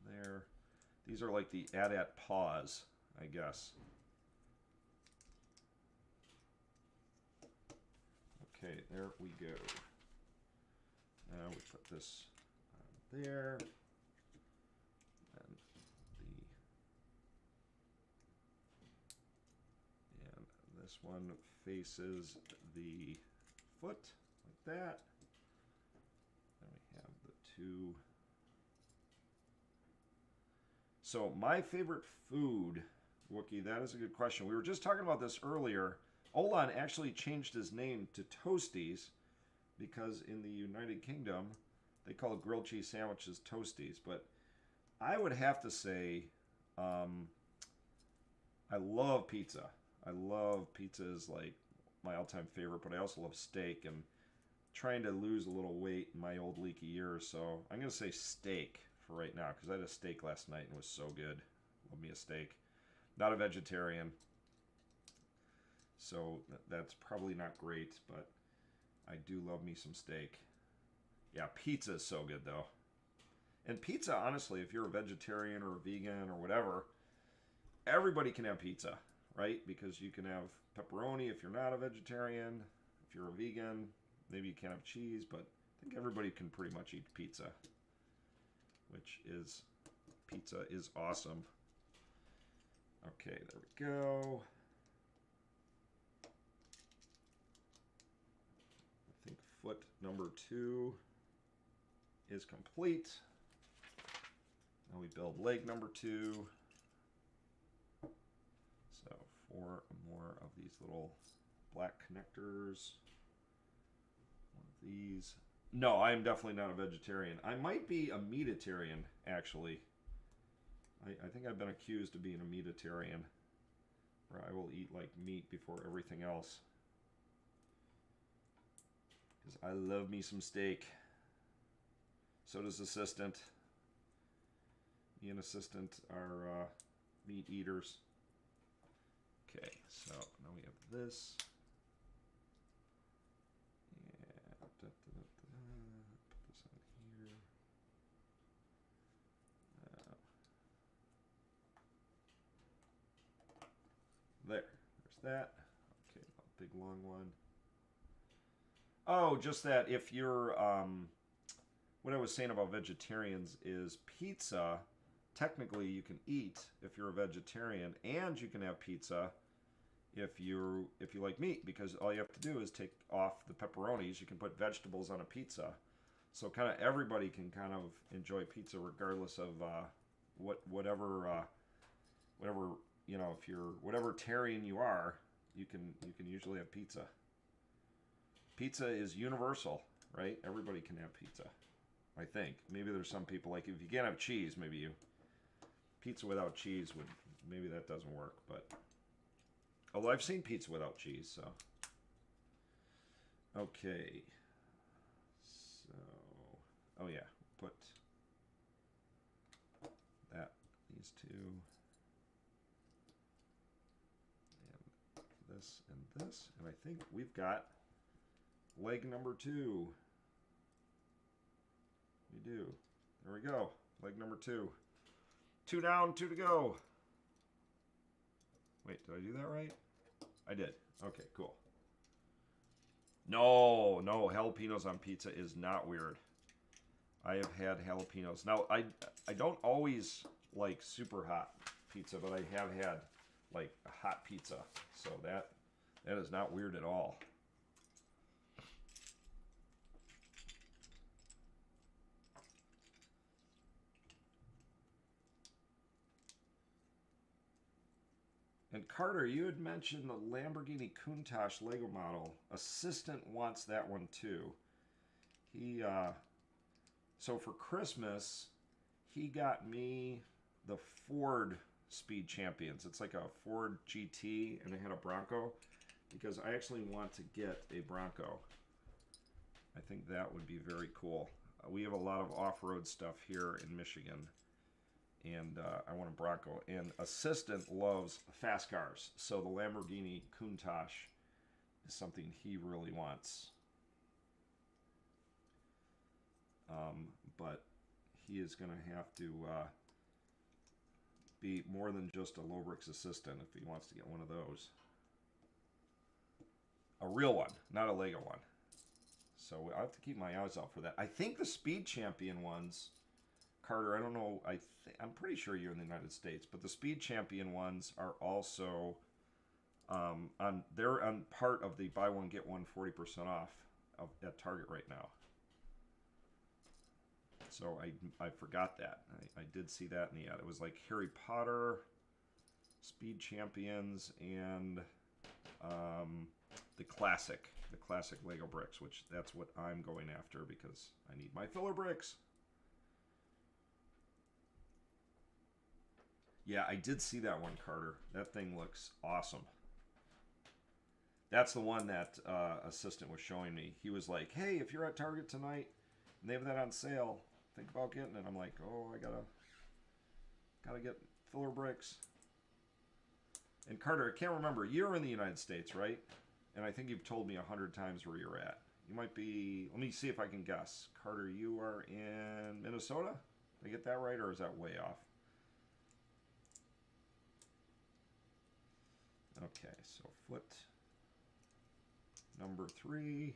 there. These are like the AT-AT paws, I guess. Okay, there we go. Now we put this on there. And this one faces the foot like that. Then we have the 2. So my favorite food, Wookie, that is a good question. We were just talking about this earlier. Olan actually changed his name to Toasties because in the United Kingdom, they call grilled cheese sandwiches Toasties. But I would have to say I love pizza. I love pizza is like my all-time favorite, but I also love steak and trying to lose a little weight in my old leaky years. So I'm going to say steak for right now because I had a steak last night and it was so good. Love me a steak. Not a vegetarian. So that's probably not great, but I do love me some steak. Yeah, pizza is so good though. And pizza, honestly, if you're a vegetarian or a vegan or whatever, everybody can have pizza, right? Because you can have pepperoni if you're not a vegetarian. If you're a vegan, maybe you can't have cheese, but I think everybody can pretty much eat pizza, which is, pizza is awesome. Okay, there we go. I think foot number 2 is complete. Now we build leg number 2. So 4 more of these little black connectors. One of these. No, I am definitely not a vegetarian. I might be a meatitarian, actually. I think I've been accused of being a meatitarian, where I will eat like meat before everything else. Because I love me some steak. So does Assistant. Me and Assistant are meat eaters. Okay, so now we have this. Yeah, put this on here. There's that. Okay, a big long one. Oh, just that if you're, what I was saying about vegetarians is pizza technically you can eat if you're a vegetarian, and you can have pizza if you like meat, because all you have to do is take off the pepperonis. You can put vegetables on a pizza, so kind of everybody can kind of enjoy pizza regardless of whatever you know, if you're whatever Tarian you are, you can usually have pizza. Pizza is universal, right? Everybody can have pizza, I think. Maybe there's some people, like, if you can't have cheese, maybe pizza without cheese would, maybe that doesn't work, but although I've seen pizza without cheese, so. Okay. So, oh yeah, put that, these two, and this and this, and I think we've got leg number 2. We do. There we go. Leg number 2. 2 down, 2 to go. Wait, did I do that right? I did. Okay, cool. No, jalapenos on pizza is not weird. I have had jalapenos. Now, I don't always like super hot pizza, but I have had like a hot pizza. So that is not weird at all. And Carter, you had mentioned the Lamborghini Countach Lego model. Assistant wants that one too. He, so for Christmas, he got me the Ford Speed Champions. It's like a Ford GT, and they had a Bronco, because I actually want to get a Bronco. I think that would be very cool. We have a lot of off-road stuff here in Michigan, and I want a Bronco. And Assistant loves fast cars, so the Lamborghini Countach is something he really wants. But he is going to have to be more than just a LoBricks Assistant if he wants to get one of those. A real one, not a Lego one. So I have to keep my eyes out for that. I think the Speed Champion ones, Carter, I don't know, I'm pretty sure you're in the United States, but the Speed Champion ones are also they're on part of the buy one get one 40% off at Target right now. So I forgot that. I did see that in the ad. It was like Harry Potter, Speed Champions, and the classic Lego bricks, which that's what I'm going after because I need my filler bricks. Yeah, I did see that one, Carter. That thing looks awesome. That's the one that Assistant was showing me. He was like, hey, if you're at Target tonight and they have that on sale, think about getting it. I'm like, oh, I gotta get filler bricks. And Carter, I can't remember. You're in the United States, right? And I think you've told me 100 times where you're at. You might be, let me see if I can guess. Carter, you are in Minnesota? Did I get that right, or is that way off? Okay, so foot number 3.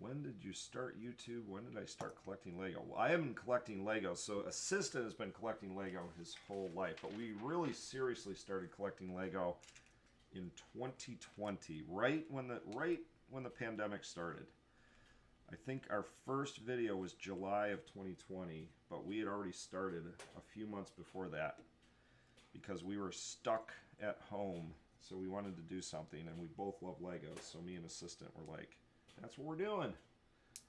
When did you start YouTube? When did I start collecting Lego? Well, I have been collecting Lego, so Assistant has been collecting Lego his whole life, but we really seriously started collecting Lego in 2020, right when the pandemic started. I think our first video was July of 2020, but we had already started a few months before that because we were stuck at home, so we wanted to do something, and we both love Legos, so me and Assistant were like, that's what we're doing.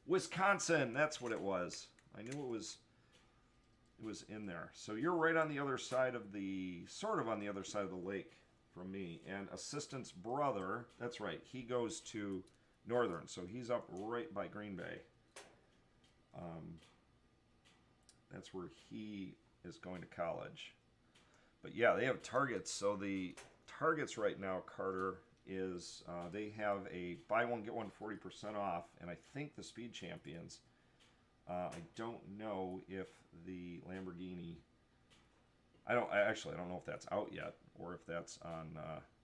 Wisconsin, that's what it was. I knew it was in there. So you're right on the other side of the, sort of on the other side of the lake from me. And Assistant's brother, that's right, he goes to Northern, so he's up right by Green Bay. That's where he is going to college. But yeah, they have Targets. So the Targets right now, Carter, is they have a buy one get one 40% off, and I think the Speed Champions. I don't know if the Lamborghini. I don't know if that's out yet or if that's on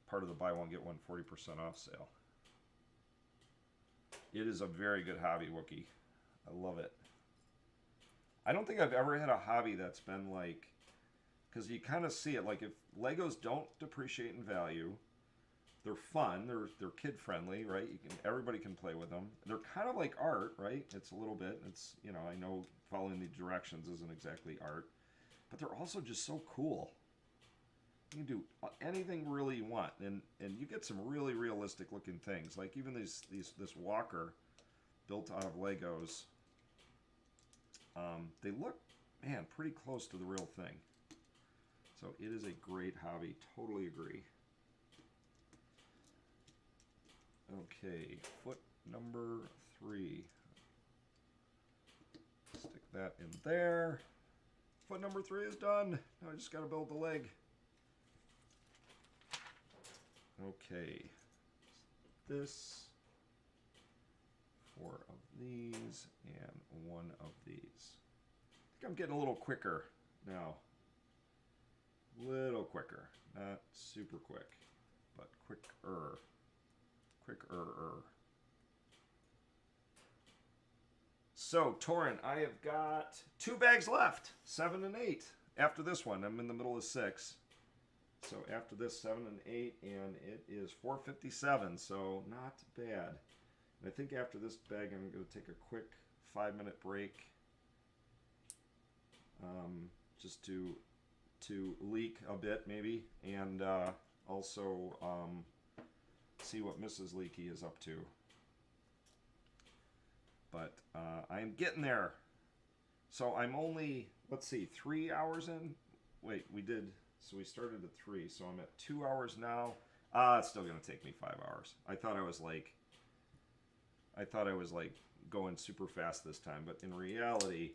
part of the buy one get one 40% off sale. It is a very good hobby, Wookie. I love it. I don't think I've ever had a hobby that's been like, because you kind of see it. Like if Legos don't depreciate in value, they're fun. They're kid friendly, right? Everybody can play with them. They're kind of like art, right? It's a little bit. It's I know following the directions isn't exactly art, but they're also just so cool. You can do anything really you want, and you get some really realistic looking things. Like even this walker built out of Legos. They look, man, pretty close to the real thing. So it is a great hobby. Totally agree. Okay, foot number 3. Stick that in there. Foot number 3 is done. Now I just got to build the leg. Okay. This. 4 of these and 1 of these. I think I'm getting a little quicker now. Little quicker. Not super quick, but quicker. Quicker. So, Torrin, I have got 2 bags left. 7 and 8. After this one, I'm in the middle of 6. So after this, 7 and 8, and it is 4:57. So not bad. And I think after this bag, I'm going to take a quick 5-minute break, just to leak a bit maybe, and also see what Mrs. Leaky is up to. But I'm getting there. So I'm only, let's see, 3 hours in. Wait, so we started at 3, so I'm at 2 hours now. It's still going to take me 5 hours. I thought I was like going super fast this time, but in reality,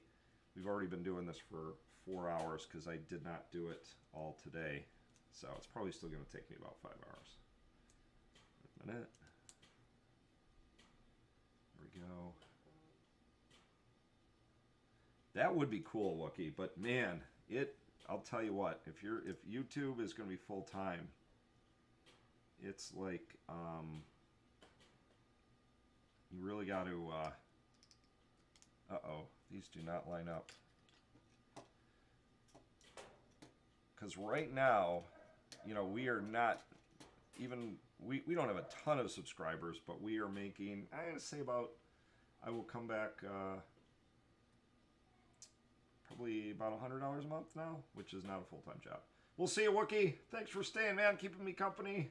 we've already been doing this for 4 hours because I did not do it all today. So it's probably still going to take me about 5 hours. A minute. There we go. That would be cool, Wookie, but man, I'll tell you what, if YouTube is going to be full time, it's like you really got to these do not line up. Because right now, we are not even, we don't have a ton of subscribers, but we are making, I'm going to say I will come back probably about $100 a month now, which is not a full-time job. We'll see you, Wookie. Thanks for staying, man, keeping me company.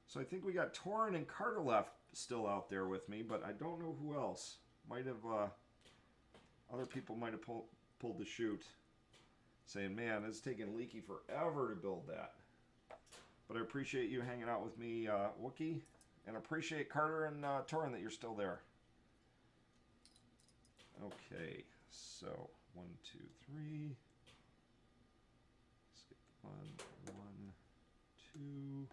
So I think we got Torrin and Carter left still out there with me, but I don't know who else. Might have, other people might have pulled the chute, saying, man, it's taking Leaky forever to build that. But I appreciate you hanging out with me, Wookie, and appreciate Carter and Torrin that you're still there. Okay, so 1, 2, 3. Skip 1, 2.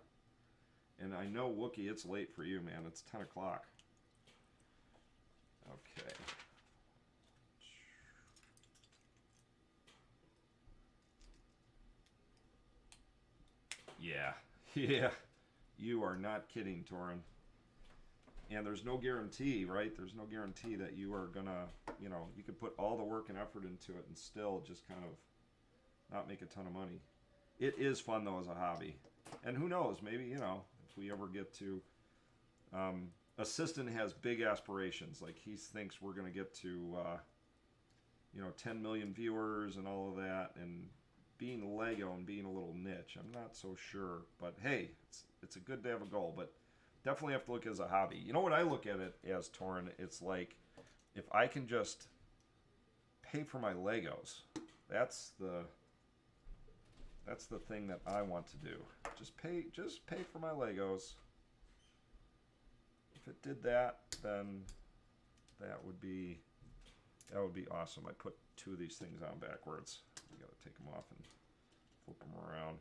And I know, Wookie, it's late for you, man. It's 10 o'clock. Okay. Yeah. You are not kidding, Torrin. And there's no guarantee, right? There's no guarantee that you are gonna, you could put all the work and effort into it and still just kind of not make a ton of money. It is fun, though, as a hobby. And who knows, maybe, if we ever get to, Assistant has big aspirations. Like, he thinks we're going to get to, 10 million viewers and all of that. And being Lego and being a little niche, I'm not so sure. But, hey, it's a good to have a goal. But definitely have to look as a hobby. You know what I look at it as, Torrin? It's like, if I can just pay for my Legos, that's the thing that I want to do. Just pay for my Legos. If it did that, then that would be awesome. I put 2 of these things on backwards. I gotta take them off and flip them around.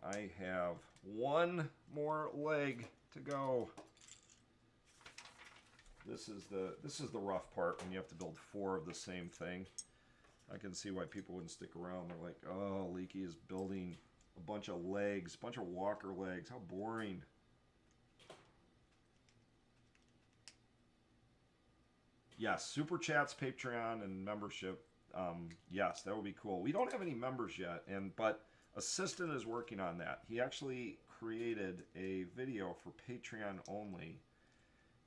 I have 1 more leg to go. This is the rough part when you have to build 4 of the same thing. I can see why people wouldn't stick around. They're like, oh, Leaky is building a bunch of legs, a bunch of walker legs. How boring. Yes, super chats, Patreon, and membership. Yes, that would be cool. We don't have any members yet, but Assistant is working on that. He actually created a video for Patreon only,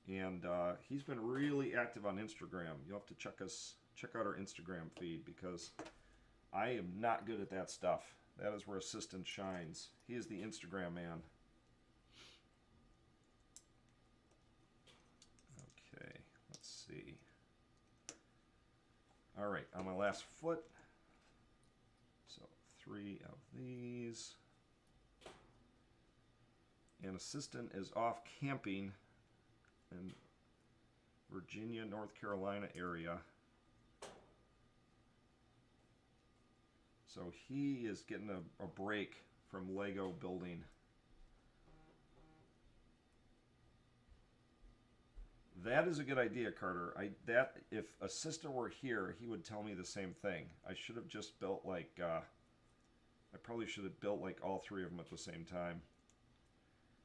and he's been really active on Instagram. You'll have to check out our Instagram feed, because I am not good at that stuff. That is where Assistant shines. He is the Instagram man. Okay, let's see. All right, on my last foot. So 3 of these. And Assistant is off camping in Virginia, North Carolina area. So he is getting a break from Lego building. That is a good idea, Carter. If Assistant were here, he would tell me the same thing. I should have just built like I probably should have built like all 3 of them at the same time,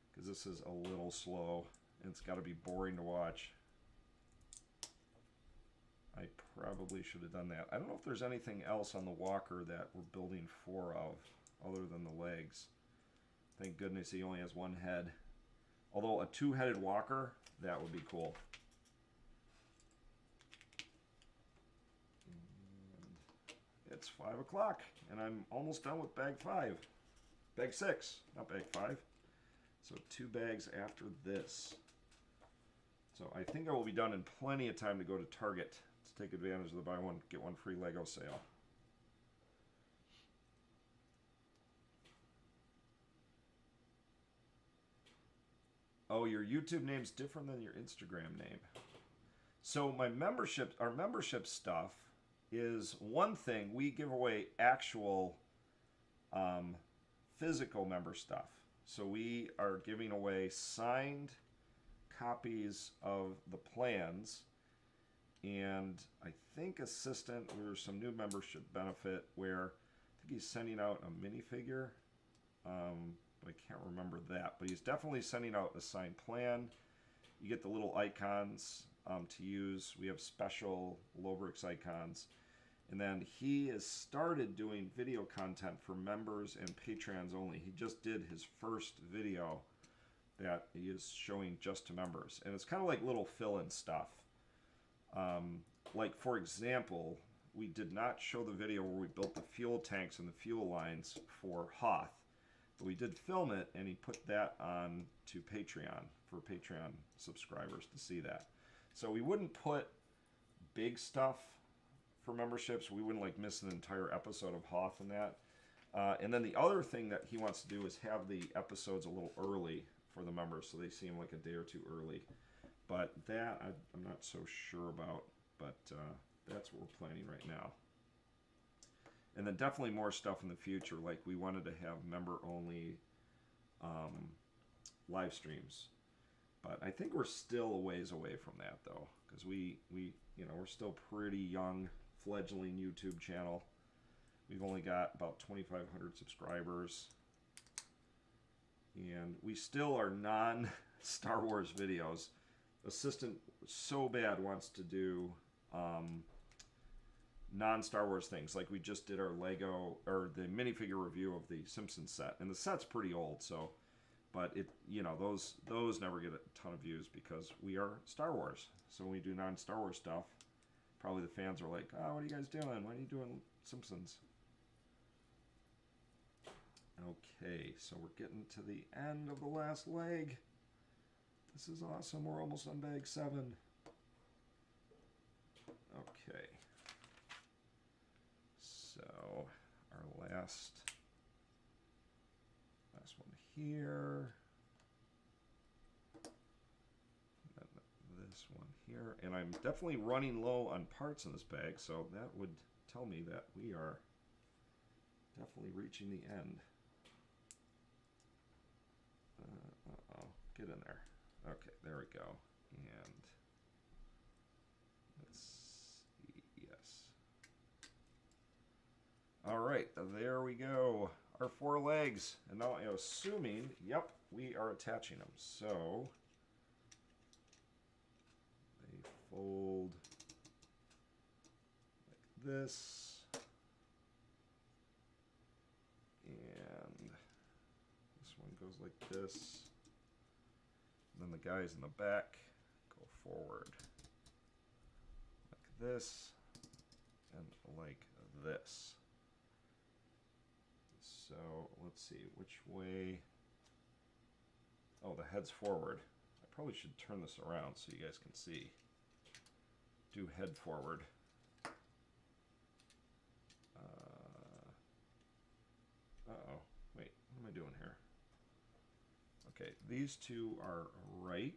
because this is a little slow and it's got to be boring to watch. I probably should have done that. I don't know if there's anything else on the walker that we're building 4 of other than the legs. Thank goodness he only has 1 head. Although a 2-headed walker, that would be cool. And it's 5 o'clock, and I'm almost done with bag 5. Bag 6, not bag 5. So 2 bags after this. So I think I will be done in plenty of time to go to Target to take advantage of the buy one, get one free Lego sale. Oh, your YouTube name's different than your Instagram name. So my membership, our membership stuff is one thing. We give away actual physical member stuff. So we are giving away signed copies of the plans, and I think Assistant, there's some new membership benefit where I think he's sending out a minifigure. I can't remember that, but he's definitely sending out a signed plan. You get the little icons to use. We have special LoBricks icons. And then he has started doing video content for members and Patreons only. He just did his first video that he is showing just to members. And it's kind of like little fill-in stuff. Like, for example, we did not show the video where we built the fuel tanks and the fuel lines for Hoth. But we did film it, and he put that on to Patreon for Patreon subscribers to see that. So we wouldn't put big stuff for memberships. We wouldn't like miss an entire episode of Hoth and that. And then the other thing that he wants to do is have the episodes a little early for the members, so they see them like a day or 2 early. But that I'm not so sure about, but that's what we're planning right now. And then definitely more stuff in the future. Like we wanted to have member-only live streams, but I think we're still a ways away from that though, because we we're still pretty young, fledgling YouTube channel. We've only got about 2,500 subscribers, and we still are non-Star Wars videos. Assistant so bad wants to do non-Star Wars things. Like we just did our Lego, or the minifigure review of the Simpsons set, and the set's pretty old, so, but it, those never get a ton of views because we are Star Wars. So when we do non-Star Wars stuff, probably the fans are like, oh, what are you guys doing? Why are you doing Simpsons? Okay, so we're getting to the end of the last leg. This is awesome. We're almost on bag 7. Okay. So our last one here, and then this one here, and I'm definitely running low on parts in this bag, so that would tell me that we are definitely reaching the end. Uh-oh, get in there. Okay, there we go. And let's see, yes. All right, there we go. Our 4 legs. And now I'm assuming, yep, we are attaching them. So they fold this. And this one goes like this. And then the guys in the back go forward like this and like this. So let's see, which way? Oh, the head's forward. I probably should turn this around so you guys can see. Do head forward. Uh-oh, wait, what am I doing here? Okay, these two are right.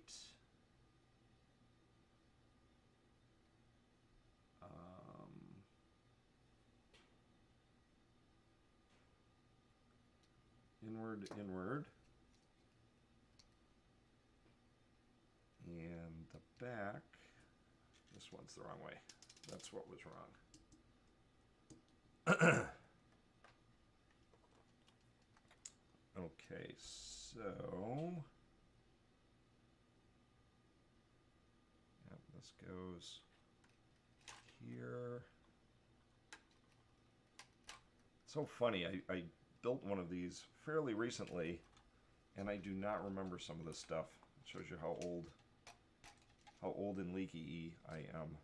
Inward, inward. And the back, this one's the wrong way. That's what was wrong. Okay, so yep, this goes here. It's so funny, I built one of these fairly recently, and I do not remember some of this stuff. It shows you how old and leaky I am.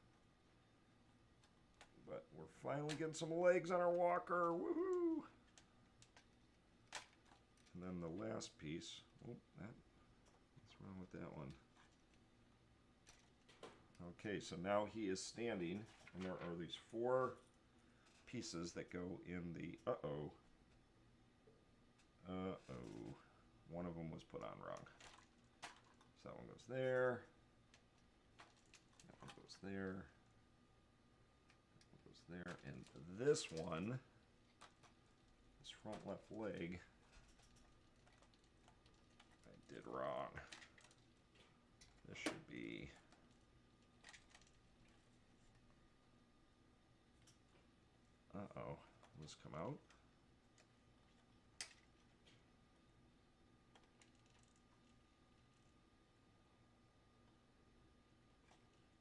But we're finally getting some legs on our walker. Woohoo! And then the last piece. Oh, what's wrong with that one? Okay, so now he is standing, and there are these 4 pieces that go in the one of them was put on wrong. So that one goes there. That one goes there. That one goes there. And this one, this front left leg, I did wrong. This should be will this come out?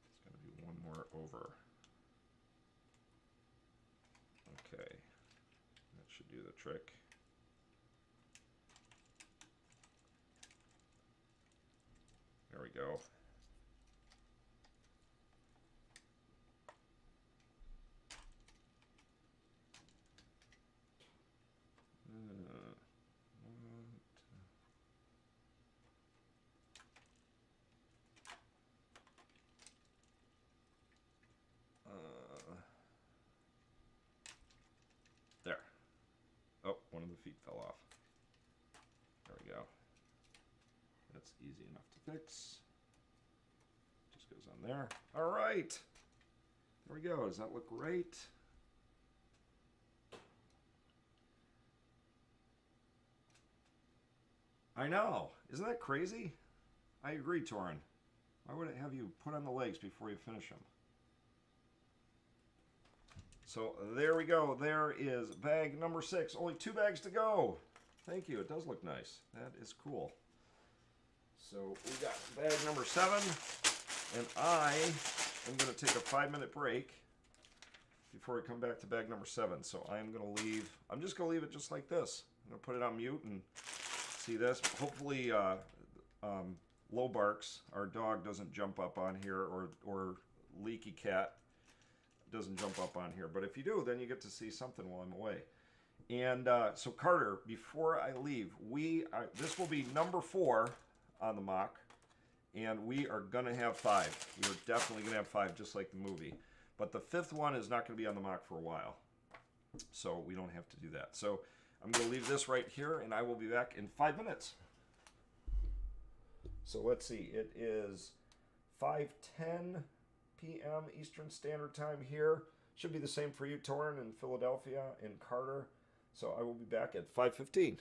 It's got to be one more over. Okay, that should do the trick. There we go. There. Oh, one of the feet fell off. There we go. That's easy enough to fix. Just goes on there. All right. There we go. Does that look right? I know. Isn't that crazy? I agree, Torin. Why would it have you put on the legs before you finish them? So there we go. There is bag number 6. Only 2 bags to go. Thank you. It does look nice. That is cool. So we got bag number 7. And I am going to take a 5-minute break before we come back to bag number 7. So I'm going to leave. I'm just going to leave it just like this. I'm going to put it on mute and see this. Hopefully LoBricks, our dog, doesn't jump up on here, or Leaky Cat doesn't jump up on here. But if you do, then you get to see something while I'm away. And so Carter, before I leave, this will be number 4 on the mock, and we are going to have 5. We're definitely going to have 5, just like the movie. But the 5th one is not going to be on the mock for a while, so we don't have to do that. So I'm going to leave this right here, and I will be back in 5 minutes. So let's see. It is 5:10 p.m. Eastern Standard Time here. Should be the same for you, Torin, in Philadelphia, and Carter. So I will be back at 5:15.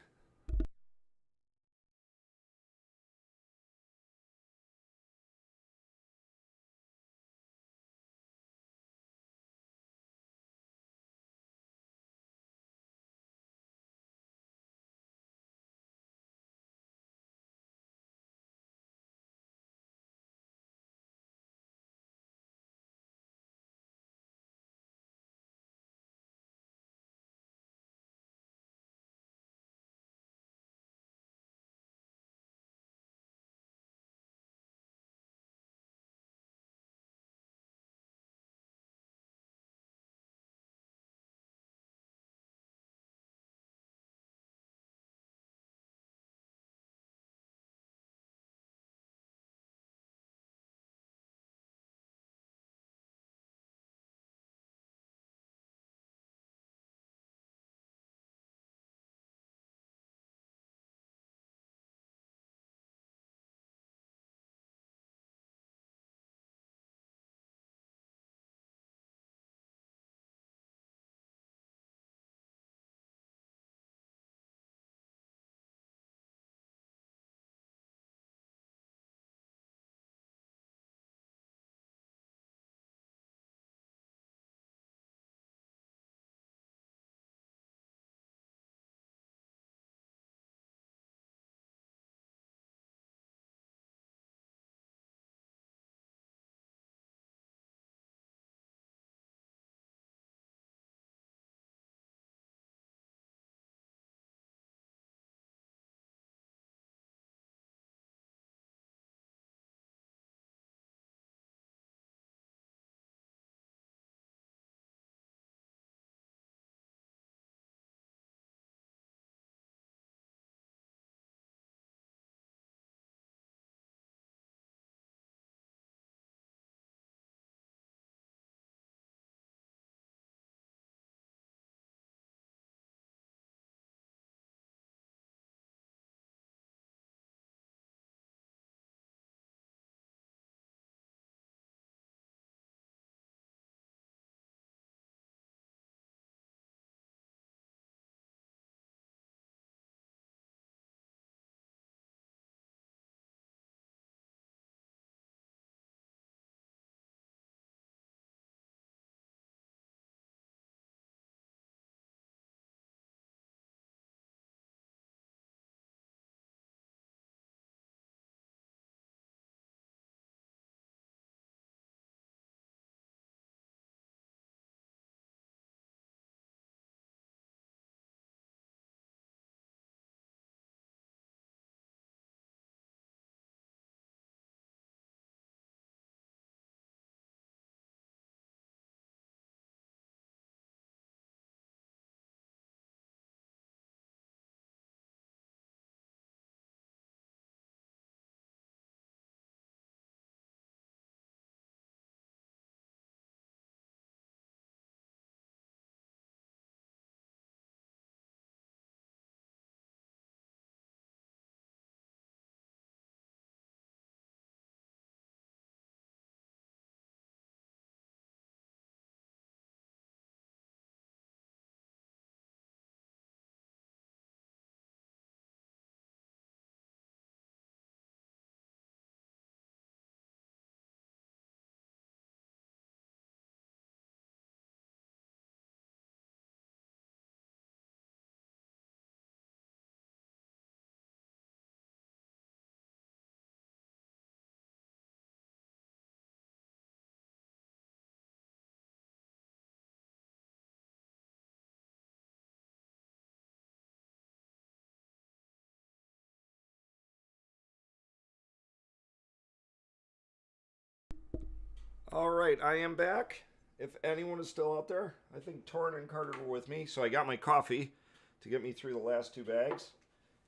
All right, I am back. If anyone is still out there, I think Torrin and Carter were with me, so I got my coffee to get me through the last 2 bags.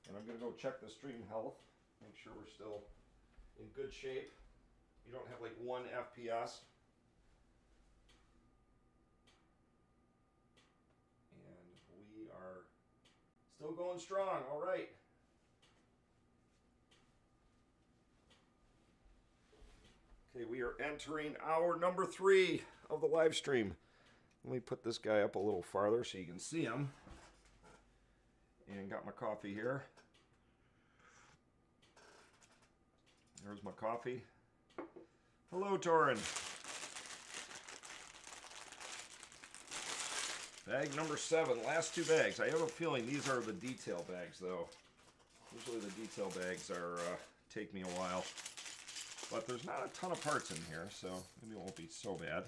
And I'm going to go check the stream health, make sure we're still in good shape. You don't have like 1 FPS. And we are still going strong. All right. Okay, we are entering hour number 3 of the live stream. Let me put this guy up a little farther so you can see him. And got my coffee here. There's my coffee. Hello, Torrin. Bag number 7, last 2 bags. I have a feeling these are the detail bags, though. Usually the detail bags are take me a while. But there's not a ton of parts in here, so maybe it won't be so bad.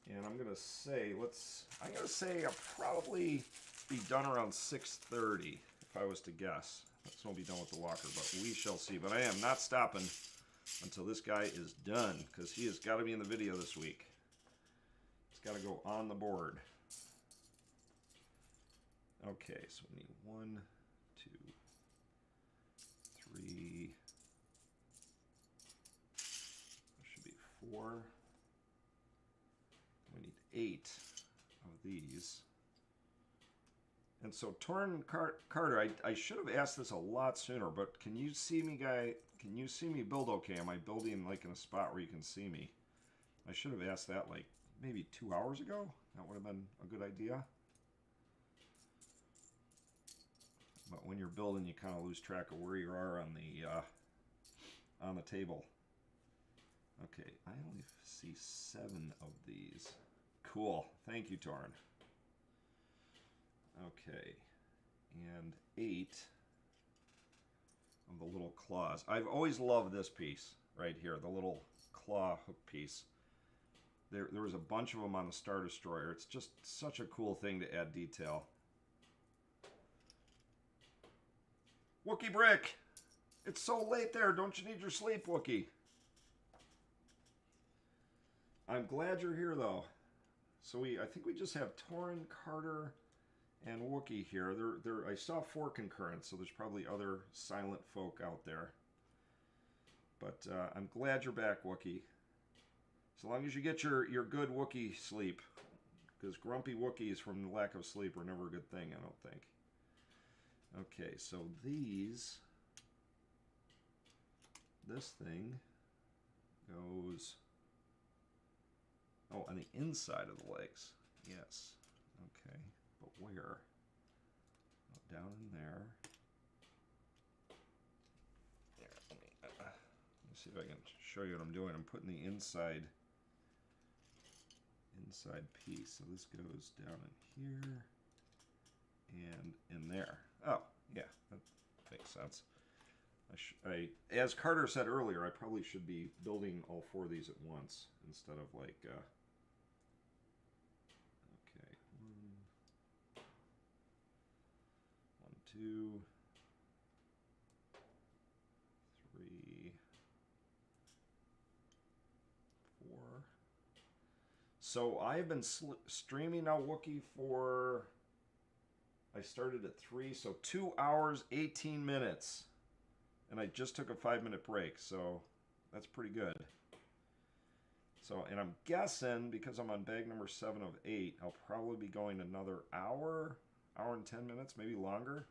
And I'm gonna say, I'll probably be done around 6:30 if I was to guess. That's when I'll be done with the locker, but we shall see. But I am not stopping until this guy is done, because he has got to be in the video this week. It's got to go on the board. Okay, so we need 1, 2, 3. There should be 4. We need 8 of these. And so, Torrin Carter, I should have asked this a lot sooner, but can you see me, can you see me build okay? Am I building like in a spot where you can see me? I should have asked that like maybe 2 hours ago. That would have been a good idea. But when you're building, you kind of lose track of where you are on the table. Okay, I only see 7 of these. Cool. Thank you, Torrin. Okay, and 8 of the little claws. I've always loved this piece right here, the little claw hook piece. There was a bunch of them on the Star Destroyer. It's just such a cool thing to add detail. Wookie Brick! It's so late there. Don't you need your sleep, Wookie? I'm glad you're here, though. So I think we just have Torrin, Carter, and Wookie here. I saw 4 concurrents, so there's probably other silent folk out there. But I'm glad you're back, Wookie. So long as you get your good Wookie sleep. Because grumpy Wookiees from lack of sleep are never a good thing, I don't think. Okay, so this thing goes, oh, on the inside of the legs. Yes. Okay, but where? Oh, down in there. Here, let me see if I can show you what I'm doing. I'm putting the inside piece. So this goes down in here and in there. Oh, yeah, that makes sense. As Carter said earlier, I probably should be building all 4 of these at once instead of like, okay, 1, 2, 3, 4. So I've been streaming now, Wookie, for, I started at 3, so 2 hours, 18 minutes. And I just took a 5-minute break, so that's pretty good. So, and I'm guessing, because I'm on bag number 7 of 8, I'll probably be going another hour and 10 minutes, maybe longer.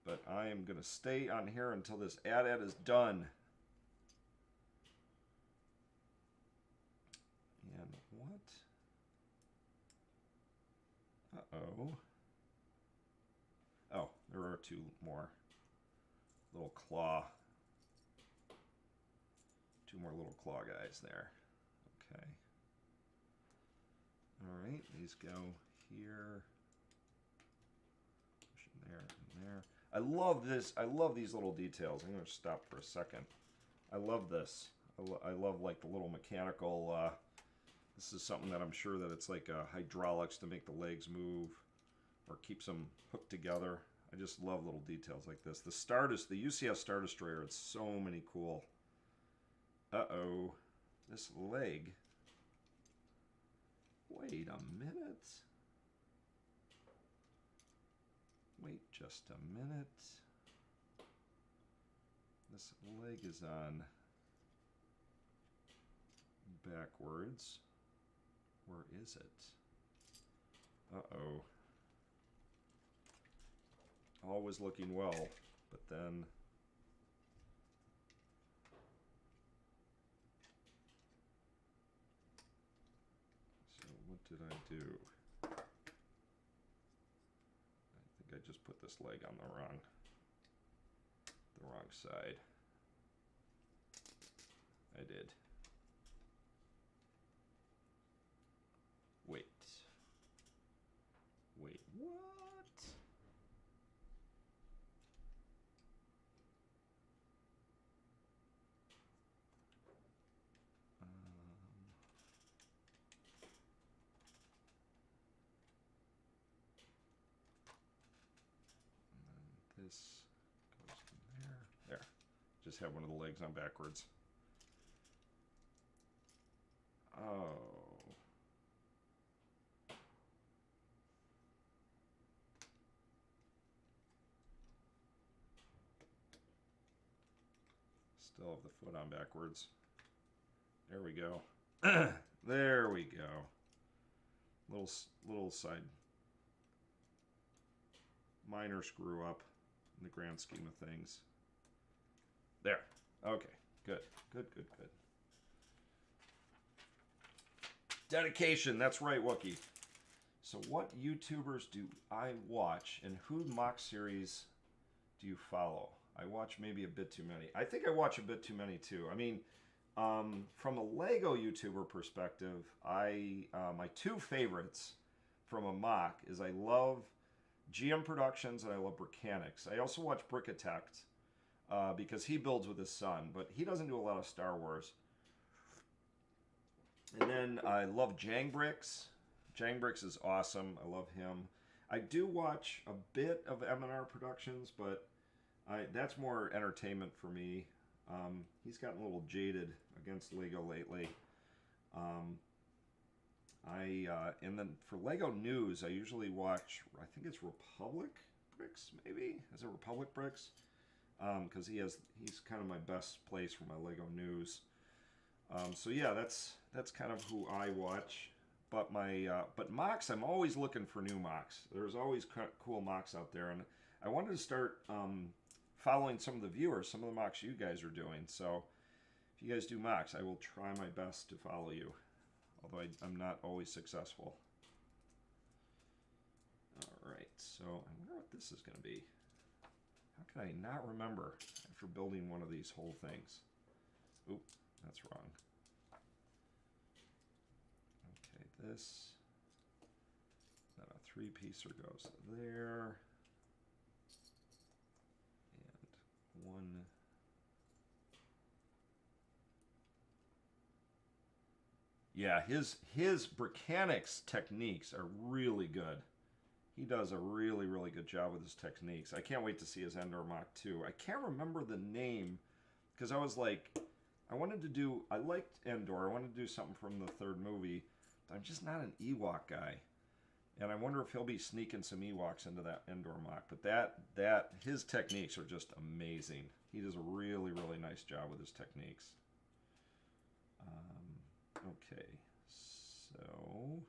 But I am going to stay on here until this ad is done. And what? Uh-oh. Oh, there are 2 more. Little claw. 2 more little claw guys there. Okay. Alright, these go here. Push in there and there. I love this. I love these little details. I'm going to stop for a second. I love this. I love like the little mechanical, this is something that I'm sure that it's like hydraulics to make the legs move or keeps them hooked together. I just love little details like this. The UCS Star Destroyer, it's so many cool. Uh-oh. this leg. Wait a minute. Wait just a minute. This leg is on backwards. Where is it? Uh-oh. All was looking well, but then... So what did I do? I think I just put this leg on the wrong side. I did. Wait. Wait, what? And then this goes in there. There. Just have one of the legs on backwards. Oh. Still have the foot on backwards. There we go. There we go. Little side minor screw up in the grand scheme of things. There. Okay. Good. Good, good, good. Dedication. That's right, Wookie. So what YouTubers do I watch, and who mock series do you follow? I watch maybe a bit too many. I think I watch a bit too many too. I mean, from a Lego YouTuber perspective, my two favorites from a mock is I love GM Productions and I love Brickanics. I also watch Brickatect because he builds with his son, but he doesn't do a lot of Star Wars. And then I love Bricks. Bricks is awesome. I love him. I do watch a bit of M&R Productions, but that's more entertainment for me. He's gotten a little jaded against Lego lately. And then for Lego News, I usually watch, I think it's Republic Bricks, maybe? Is it Republic Bricks? Because he's kind of my best place for my Lego News. So yeah, that's kind of who I watch. But but mocks, I'm always looking for new mocks. There's always cool mocks out there, and I wanted to start following some of the viewers, some of the mocks you guys are doing. So if you guys do mocks, I will try my best to follow you, although I'm not always successful. All right, so I wonder what this is going to be. How can I not remember after building one of these whole things? Oop, that's wrong. Okay, this, then a three-piecer goes there, and one. Yeah, his Brickanics techniques are really good. He does a really, really good job with his techniques. I can't wait to see his Endor mock too. I can't remember the name because I was like, I liked Endor. I wanted to do something from the third movie. But I'm just not an Ewok guy. And I wonder if he'll be sneaking some Ewoks into that Endor mock. But his techniques are just amazing. He does a really, really nice job with his techniques. Okay, so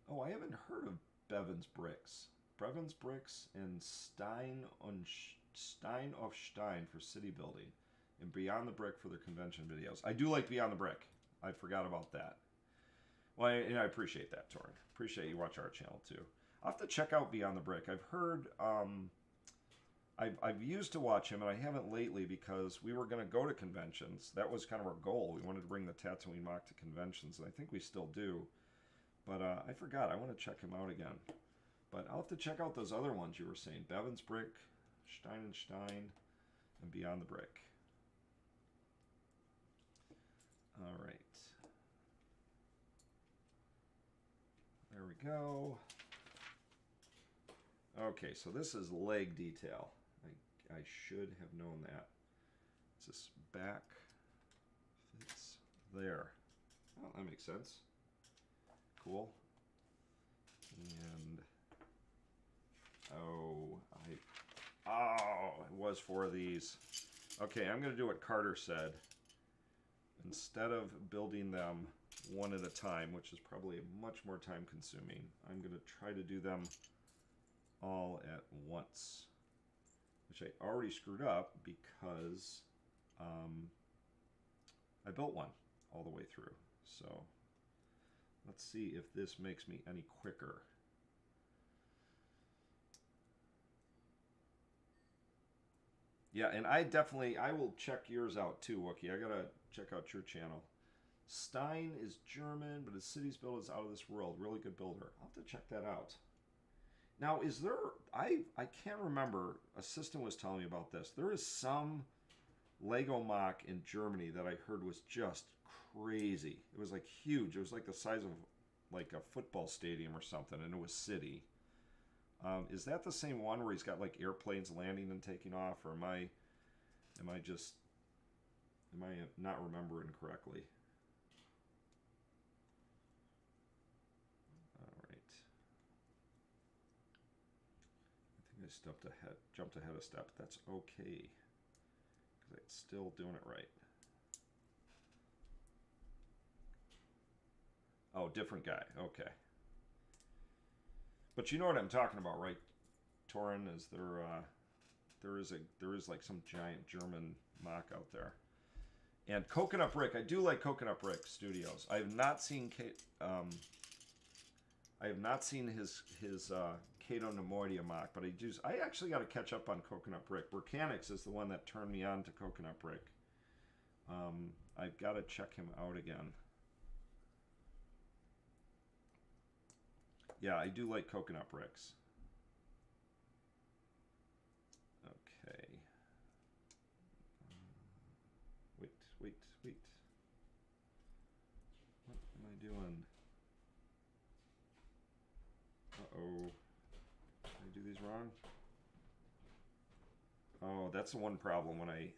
oh, I haven't heard of Bevan's Bricks. Bevan's Bricks and Stein of Stein for city building, and Beyond the Brick for their convention videos. I do like Beyond the Brick. I forgot about that. Well, I appreciate that, Torrin. Appreciate you watch our channel too. I'll have to check out Beyond the Brick. I've heard. I've used to watch him, and I haven't lately because we were going to go to conventions. That was kind of our goal. We wanted to bring the Tatooine mock to conventions, and I think we still do. But I forgot. I want to check him out again. But I'll have to check out those other ones you were saying. Bevan's Brick, Stein and Stein, and Beyond the Brick. All right. There we go. Okay, so this is leg detail. I should have known that. It's this back fits there. Oh, that makes sense. Cool. And it was 4 of these. Okay, I'm gonna do what Carter said. Instead of building them one at a time, which is probably much more time consuming, I'm gonna try to do them all at once, which I already screwed up because I built one all the way through. So let's see if this makes me any quicker. Yeah, and I will check yours out too, Wookie. I gotta check out your channel. Stein is German, but his city's build is out of this world. Really good builder. I'll have to check that out. Now, is there... I can't remember. Assistant was telling me about this. There is some Lego mock in Germany that I heard was just crazy. It was like huge. It was like the size of like a football stadium or something, and it was city. Is that the same one where he's got like airplanes landing and taking off, or am I not remembering correctly? All right. I think I jumped ahead a step. That's okay, because it's still doing it right. Oh, different guy. Okay. But you know what I'm talking about, right, Torin? Is there is like some giant German mock out there. And Coconut Brick, I do like Coconut Brick Studios. I have not seen his Kato Nemoidia mock, but I actually got to catch up on Coconut Brick. Volcanics is the one that turned me on to Coconut Brick. I've got to check him out again. Yeah, I do like Coconut Bricks. Okay. Wait. What am I doing? Uh-oh. Did I do these wrong? Oh, that's the one problem when I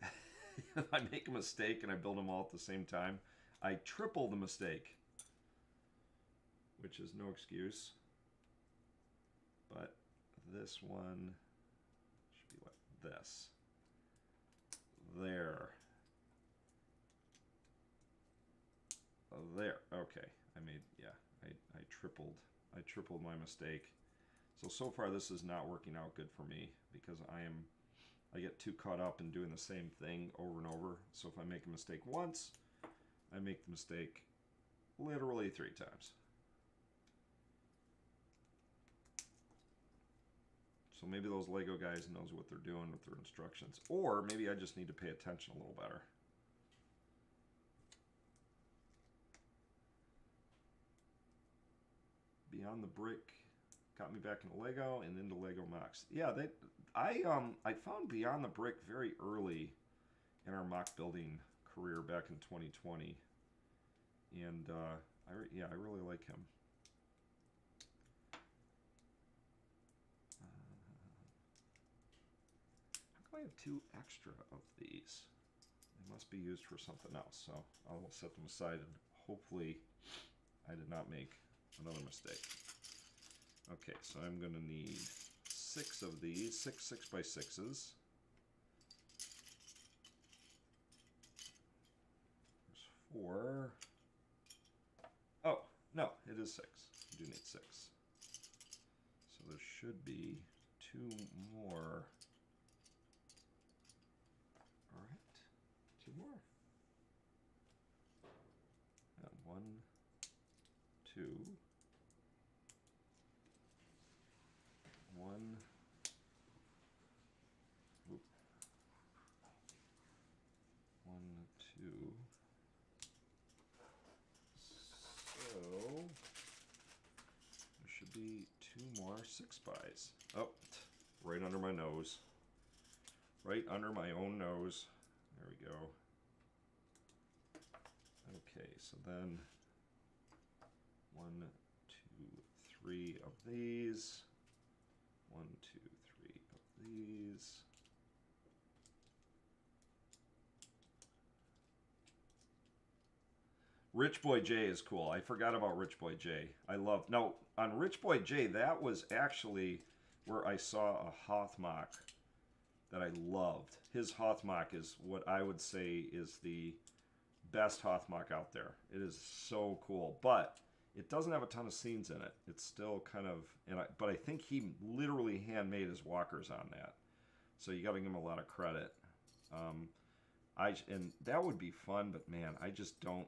I make a mistake and I build them all at the same time. I triple the mistake, which is no excuse. But this one should be like this. There. There. Okay. I tripled my mistake. So far this is not working out good for me because I get too caught up in doing the same thing over and over. So if I make a mistake once, I make the mistake literally 3 times. So maybe those Lego guys knows what they're doing with their instructions. Or maybe I just need to pay attention a little better. Beyond the Brick got me back into Lego and into Lego Mocks. Yeah, I found Beyond the Brick very early in our mock building career back in 2020. And I really like him. I have 2 extra of these. They must be used for something else, so I will set them aside and hopefully I did not make another mistake. Okay, so I'm going to need 6 of these, 6 6x6s. There's 4. Oh, no, it is 6. You do need 6. So there should be 2 more. Alright, 2 more. And 1, 2. 1. Oop. 1, 2. So there should be 2 more 6x. Oh, right under my nose. Right under my own nose. There we go. Okay, so then 1, 2, 3 of these. 1, 2, 3 of these. Rich Boy J is cool. I forgot about Rich Boy J. I love... No, on Rich Boy J, that was actually where I saw a Hothmock that I loved. His Hothmock is what I would say is the best Hothmock out there. It is so cool, but it doesn't have a ton of scenes in it. It's still kind of... but I think he literally handmade his walkers on that. So you got to give him a lot of credit. And that would be fun, but man, I just don't...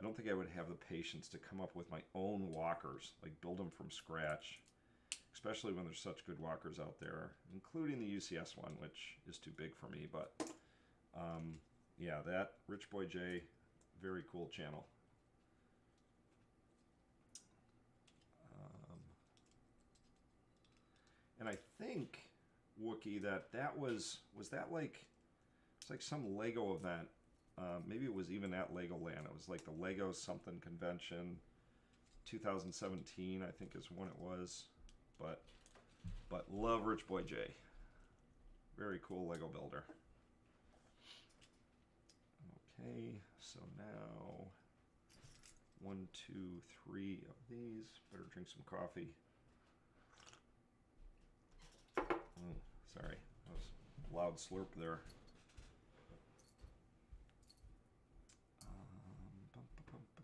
I don't think I would have the patience to come up with my own walkers, like build them from scratch, especially when there's such good walkers out there, including the UCS one, which is too big for me. But yeah, that Rich Boy J, very cool channel. And I think, Wookie, that was that like, it's like some Lego event. Maybe it was even at Legoland. It was like the Lego something convention, 2017, I think is when it was. But love Rich Boy J. Very cool Lego builder. Okay, so now 1, 2, 3 of these. Better drink some coffee. Oh, sorry, that was a loud slurp there.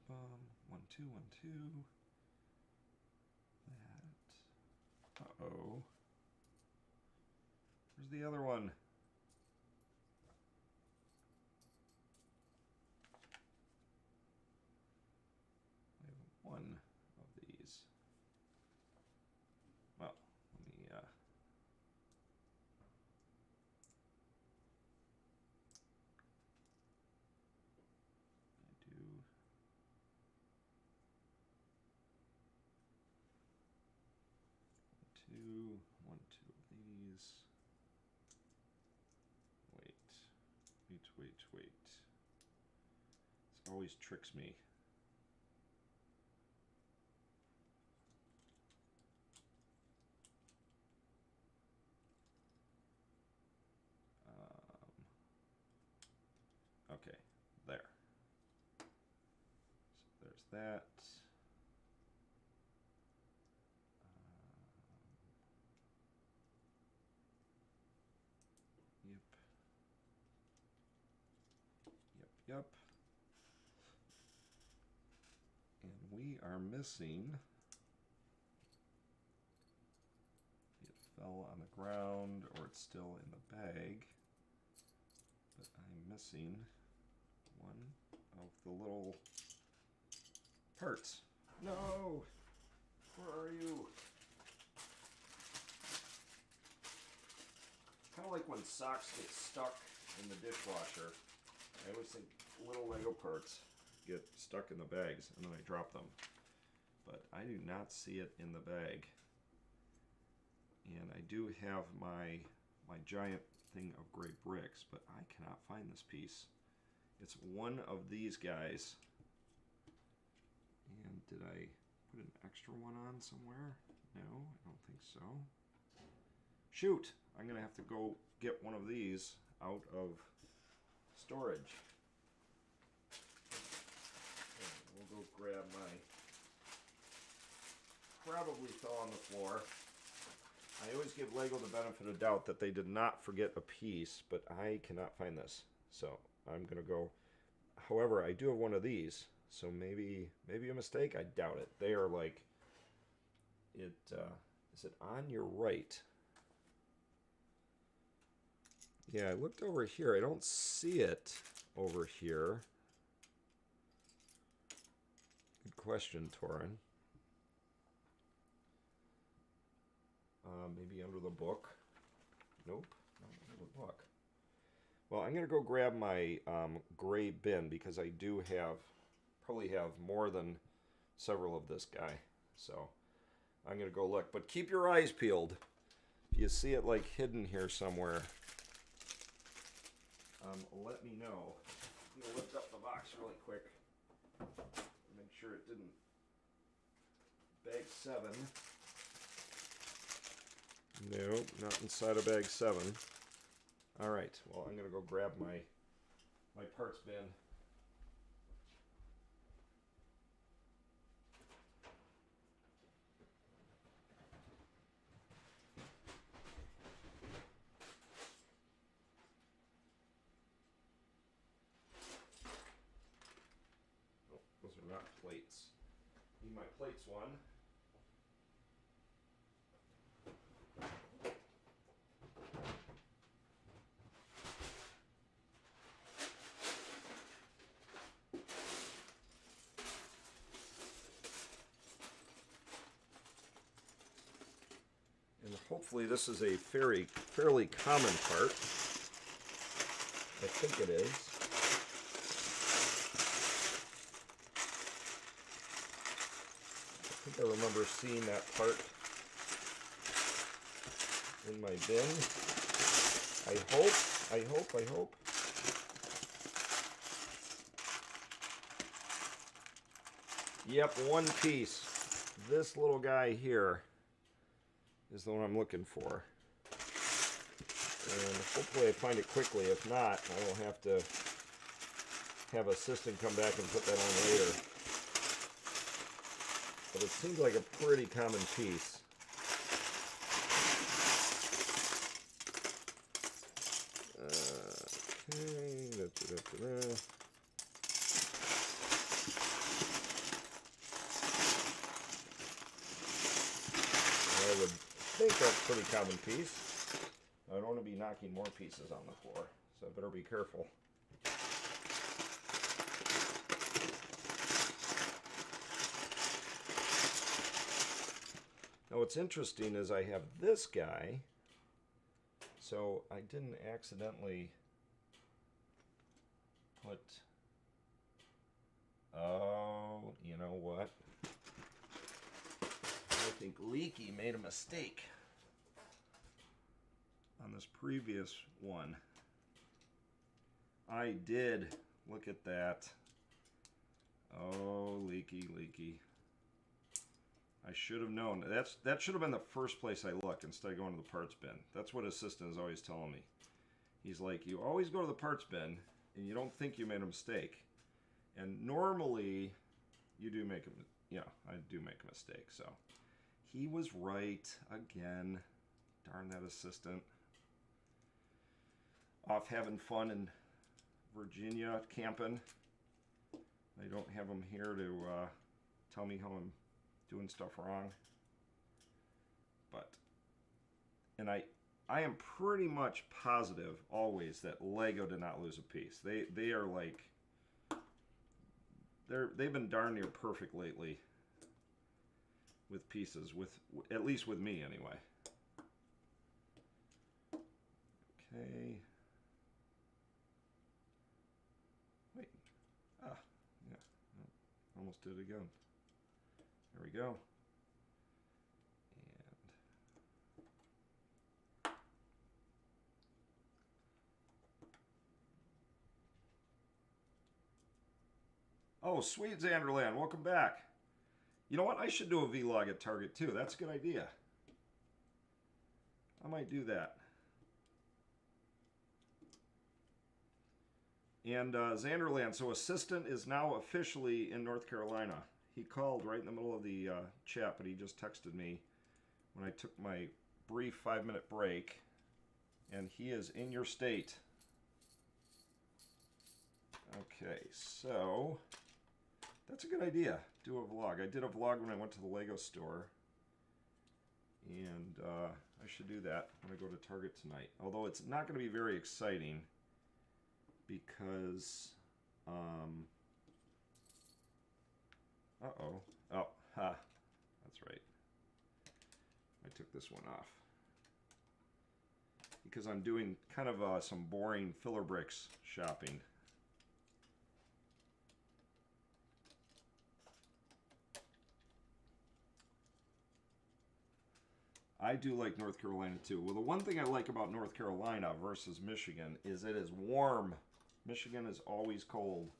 Bum. 1, 2, 1, 2. That. Uh-oh. Where's the other one? I have one of these. Well, let me I do. 1, 2 of these. Wait. This always tricks me. Okay, there. So there's that. Yep. And we are missing... It fell on the ground, or it's still in the bag. But I'm missing one of the little parts. No! Where are you? Kind of like when socks get stuck in the dishwasher. I always think little Lego parts get stuck in the bags and then I drop them. But I do not see it in the bag. And I do have my giant thing of gray bricks, but I cannot find this piece. It's one of these guys. And did I put an extra one on somewhere? No, I don't think so. Shoot! I'm gonna have to go get one of these out of storage. We'll go grab my... Probably fell on the floor. I always give Lego the benefit of doubt that they did not forget a piece, but I cannot find this. So I'm gonna go... However, I do have one of these, so maybe a mistake? I doubt it. They are like... Is it on your right? Yeah, I looked over here. I don't see it over here. Good question, Torin. Maybe under the book. Nope, not under the book. Well, I'm going to go grab my gray bin because I do probably have more than several of this guy. So I'm going to go look. But keep your eyes peeled. If you see it like hidden here somewhere, let me know. I'm going to lift up the box really quick. Make sure it didn't... Bag 7. No, not inside of bag 7. All right, well, I'm going to go grab my parts bin. Oh, those are not plates. Need my plates one. And hopefully this is a fairly common part. I think it is. I think I remember seeing that part in my bin. I hope. Yep, one piece. This little guy here is the one I'm looking for. And hopefully I find it quickly. If not, I will have to have assistant come back and put that on later. But it seems like a pretty common piece. Okay. I would think that's a pretty common piece. I don't want to be knocking more pieces on the floor, so I better be careful. Now what's interesting is I have this guy, so I didn't accidentally put, oh, you know what? I think Leaky made a mistake on this previous one. I did. Look at that. Oh, Leaky. I should have known. That should have been the first place I looked instead of going to the parts bin. That's what assistant is always telling me. He's like, you always go to the parts bin and you don't think you made a mistake. And normally you do make I do make a mistake. So he was right again. Darn that assistant. Off having fun in Virginia camping. They don't have him here to tell me how I'm doing stuff wrong. And I am pretty much positive always that Lego did not lose a piece. They are like, they've been darn near perfect lately with pieces, at least with me anyway. Okay. Wait. Yeah. Almost did it again. There we go. Oh, sweet Xanderland, welcome back. You know what? I should do a vlog at Target too. That's a good idea. I might do that. And Xanderland, so assistant is now officially in North Carolina. He called right in the middle of the chat, but he just texted me when I took my brief 5-minute break, and he is in your state. Okay, so that's a good idea. Do a vlog. I did a vlog when I went to the Lego store, and I should do that when I go to Target tonight. Although it's not going to be very exciting because, uh-oh. Oh, ha. That's right. I took this one off. Because I'm doing kind of some boring LoBricks shopping. I do like North Carolina too. Well, the one thing I like about North Carolina versus Michigan is it is warm. Michigan is always cold.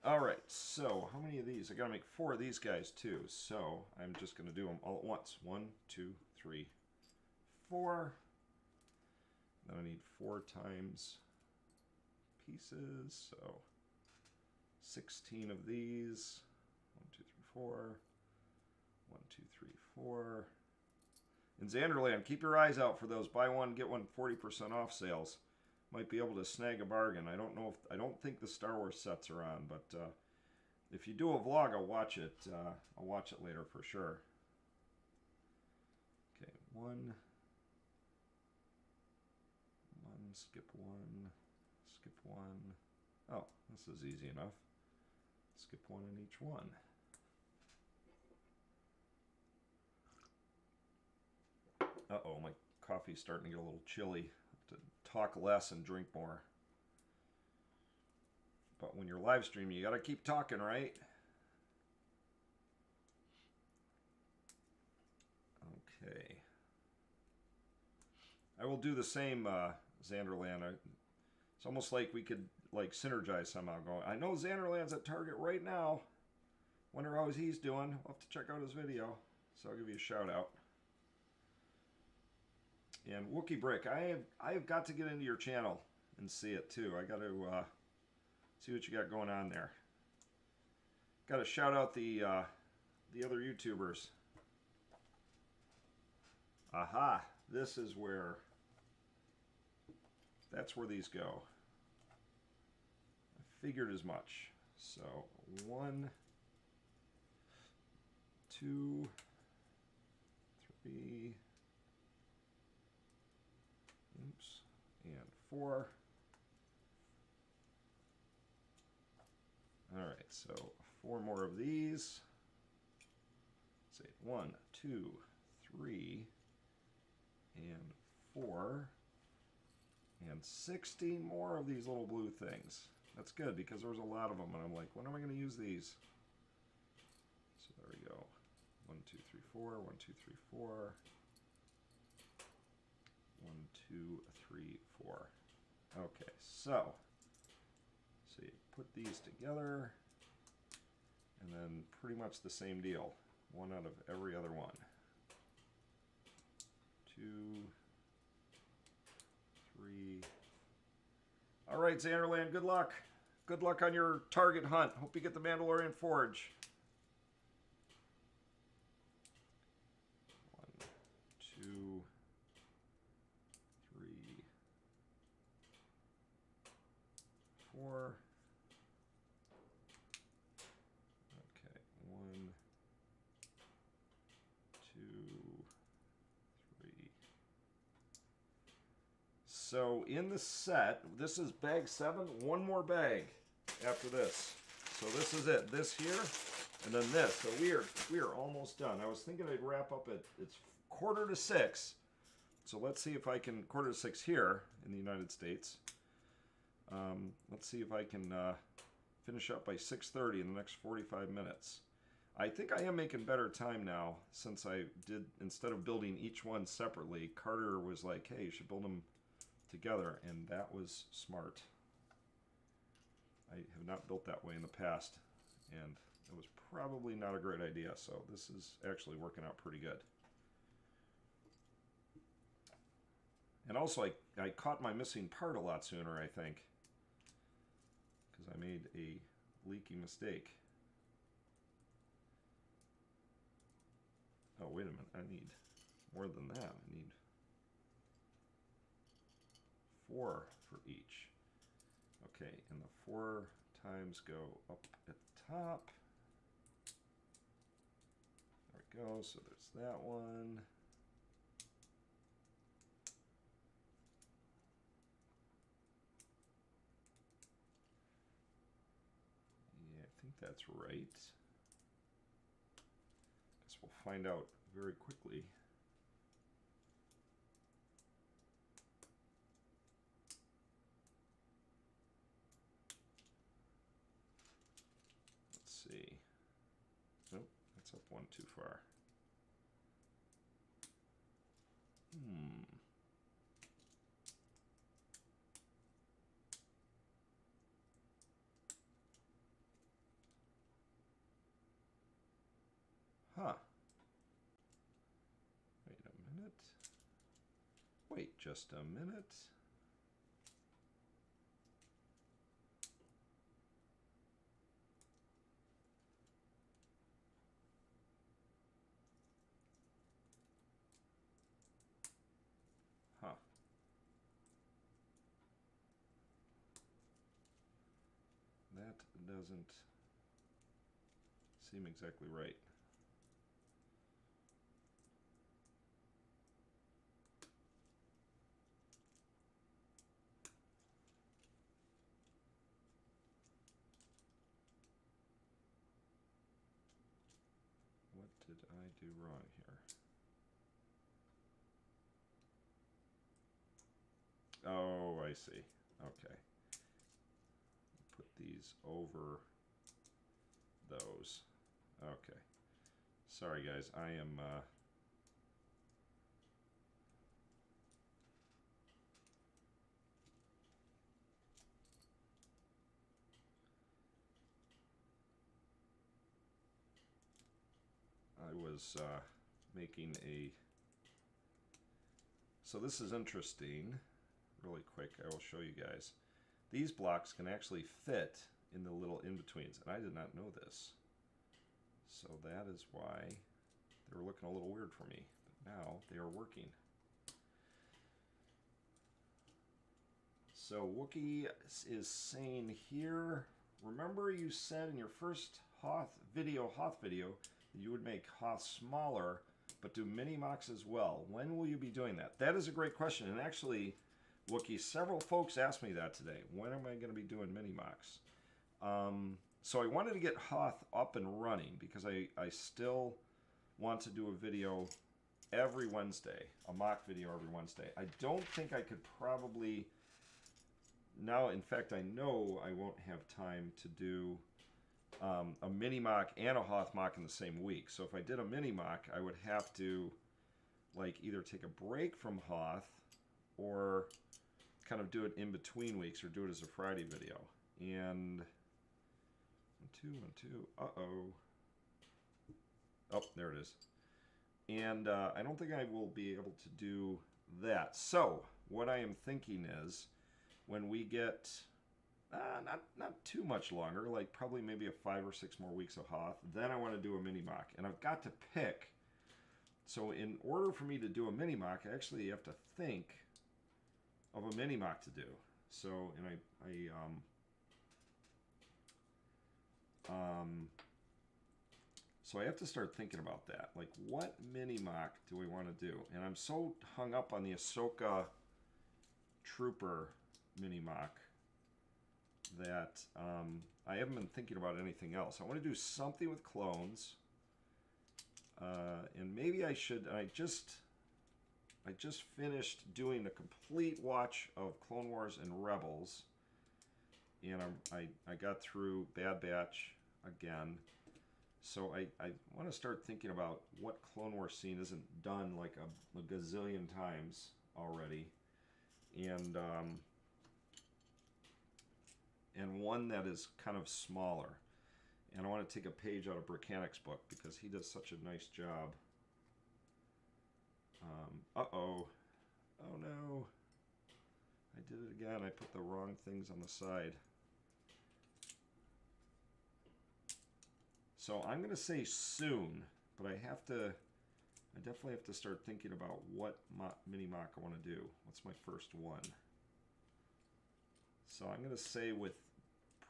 All right, so how many of these? I gotta make 4 of these guys too. So I'm just gonna do them all at once. 1, 2, 3, 4. Then I need 4 times pieces, so 16 of these. 1, 2, 3, 4. 1, 2, 3, 4. In Xanderland, keep your eyes out for those buy one get one 40% off sales. Might be able to snag a bargain. I don't know if I don't think the Star Wars sets are on, but if you do a vlog, I'll watch it. I'll watch it later for sure. Okay, one, skip one, skip one. Oh, this is easy enough. Skip one in each one. Uh-oh, my coffee's starting to get a little chilly. I have to talk less and drink more. But when you're live streaming, you gotta keep talking, right? Okay. I will do the same, Xanderland. It's almost like we could like synergize somehow. Going, I know Xanderland's at Target right now. Wonder how he's doing. I'll have to check out his video. So I'll give you a shout out. And Wookie Brick, I have got to get into your channel and see it too. I got to see what you got going on there. Got to shout out the other YouTubers. Aha! This is where. That's where these go. I figured as much. So 1, 2, 3. Oops, and 4. All right, so 4 more of these. Say 1, 2, 3, and 4, and 16 more of these little blue things. That's good because there was a lot of them, and I'm like, when am I going to use these? So there we go. 1, 2, 3, 4. 1, 2, 3, 4. 1, 2, 3, 4. Okay, so you put these together, and then pretty much the same deal. 1 out of every other one. 2, 3. All right, Xanderland, good luck. Good luck on your target hunt. Hope you get the Mandalorian Forge. 1, 2, 3, 4. Okay, 1, 2, 3. So in the set, this is bag 7. 1 more bag after this. So this is it. This here, and then this. So we are almost done. I was thinking I'd wrap up at it's 5:45. So let's see if I can 5:45 here in the United States. Let's see if I can finish up by 6:30 in the next 45 minutes. I think I am making better time now since I did, instead of building each one separately, Carter was like, hey, you should build them together, and that was smart. I have not built that way in the past, and it was probably not a great idea, so this is actually working out pretty good. And also, I caught my missing part a lot sooner, I think, because I made a leaky mistake. Oh, wait a minute, I need more than that. I need 4 for each. Okay, and the 4 times go up at the top. There we go, so there's that one. Yeah, I think that's right. Guess we'll find out very quickly. See. Nope, that's up 1 too far. Huh. Wait a minute. Wait just a minute. Huh. That doesn't seem exactly right. What did I do wrong here? Oh, I see. Okay. Put these over those. Okay. Sorry, guys. I am... I was making a... So this is interesting. Really quick, I will show you guys. These blocks can actually fit in the little in-betweens, and I did not know this. So that is why they were looking a little weird for me. But now they are working. So Wookie is saying here, remember you said in your first Hoth video that you would make Hoth smaller, but do mini mocks as well. When will you be doing that? That is a great question. And actually, Wookie, several folks asked me that today. When am I going to be doing mini mocks? So I wanted to get Hoth up and running because I still want to do a video every Wednesday, a mock video every Wednesday. I don't think I could probably... Now, in fact, I know I won't have time to do a mini mock and a Hoth mock in the same week. So if I did a mini mock, I would have to like either take a break from Hoth or kind of do it in between weeks or do it as a Friday video. And 1, 2, 1, 2. Uh-oh. Oh, there it is. And I don't think I will be able to do that. So what I am thinking is when we get not too much longer, like probably maybe 5 or 6 more weeks of Hoth, then I want to do a mini mock. And I've got to pick. So in order for me to do a mini mock, I actually have to think of a mini mock to do. So, and so I have to start thinking about that. Like, what mini mock do we want to do? And I'm so hung up on the Ahsoka Trooper mini mock that I haven't been thinking about anything else. I want to do something with clones, and maybe I should. I just finished doing a complete watch of Clone Wars and Rebels, and I got through Bad Batch again. So I want to start thinking about what Clone Wars scene isn't done like a gazillion times already, and one that is kind of smaller. And I want to take a page out of Brickhanic's book because he does such a nice job. Uh-oh. Oh no. I did it again. I put the wrong things on the side. So I'm going to say soon, but I definitely have to start thinking about what mini mock I want to do. What's my first one? So I'm going to say with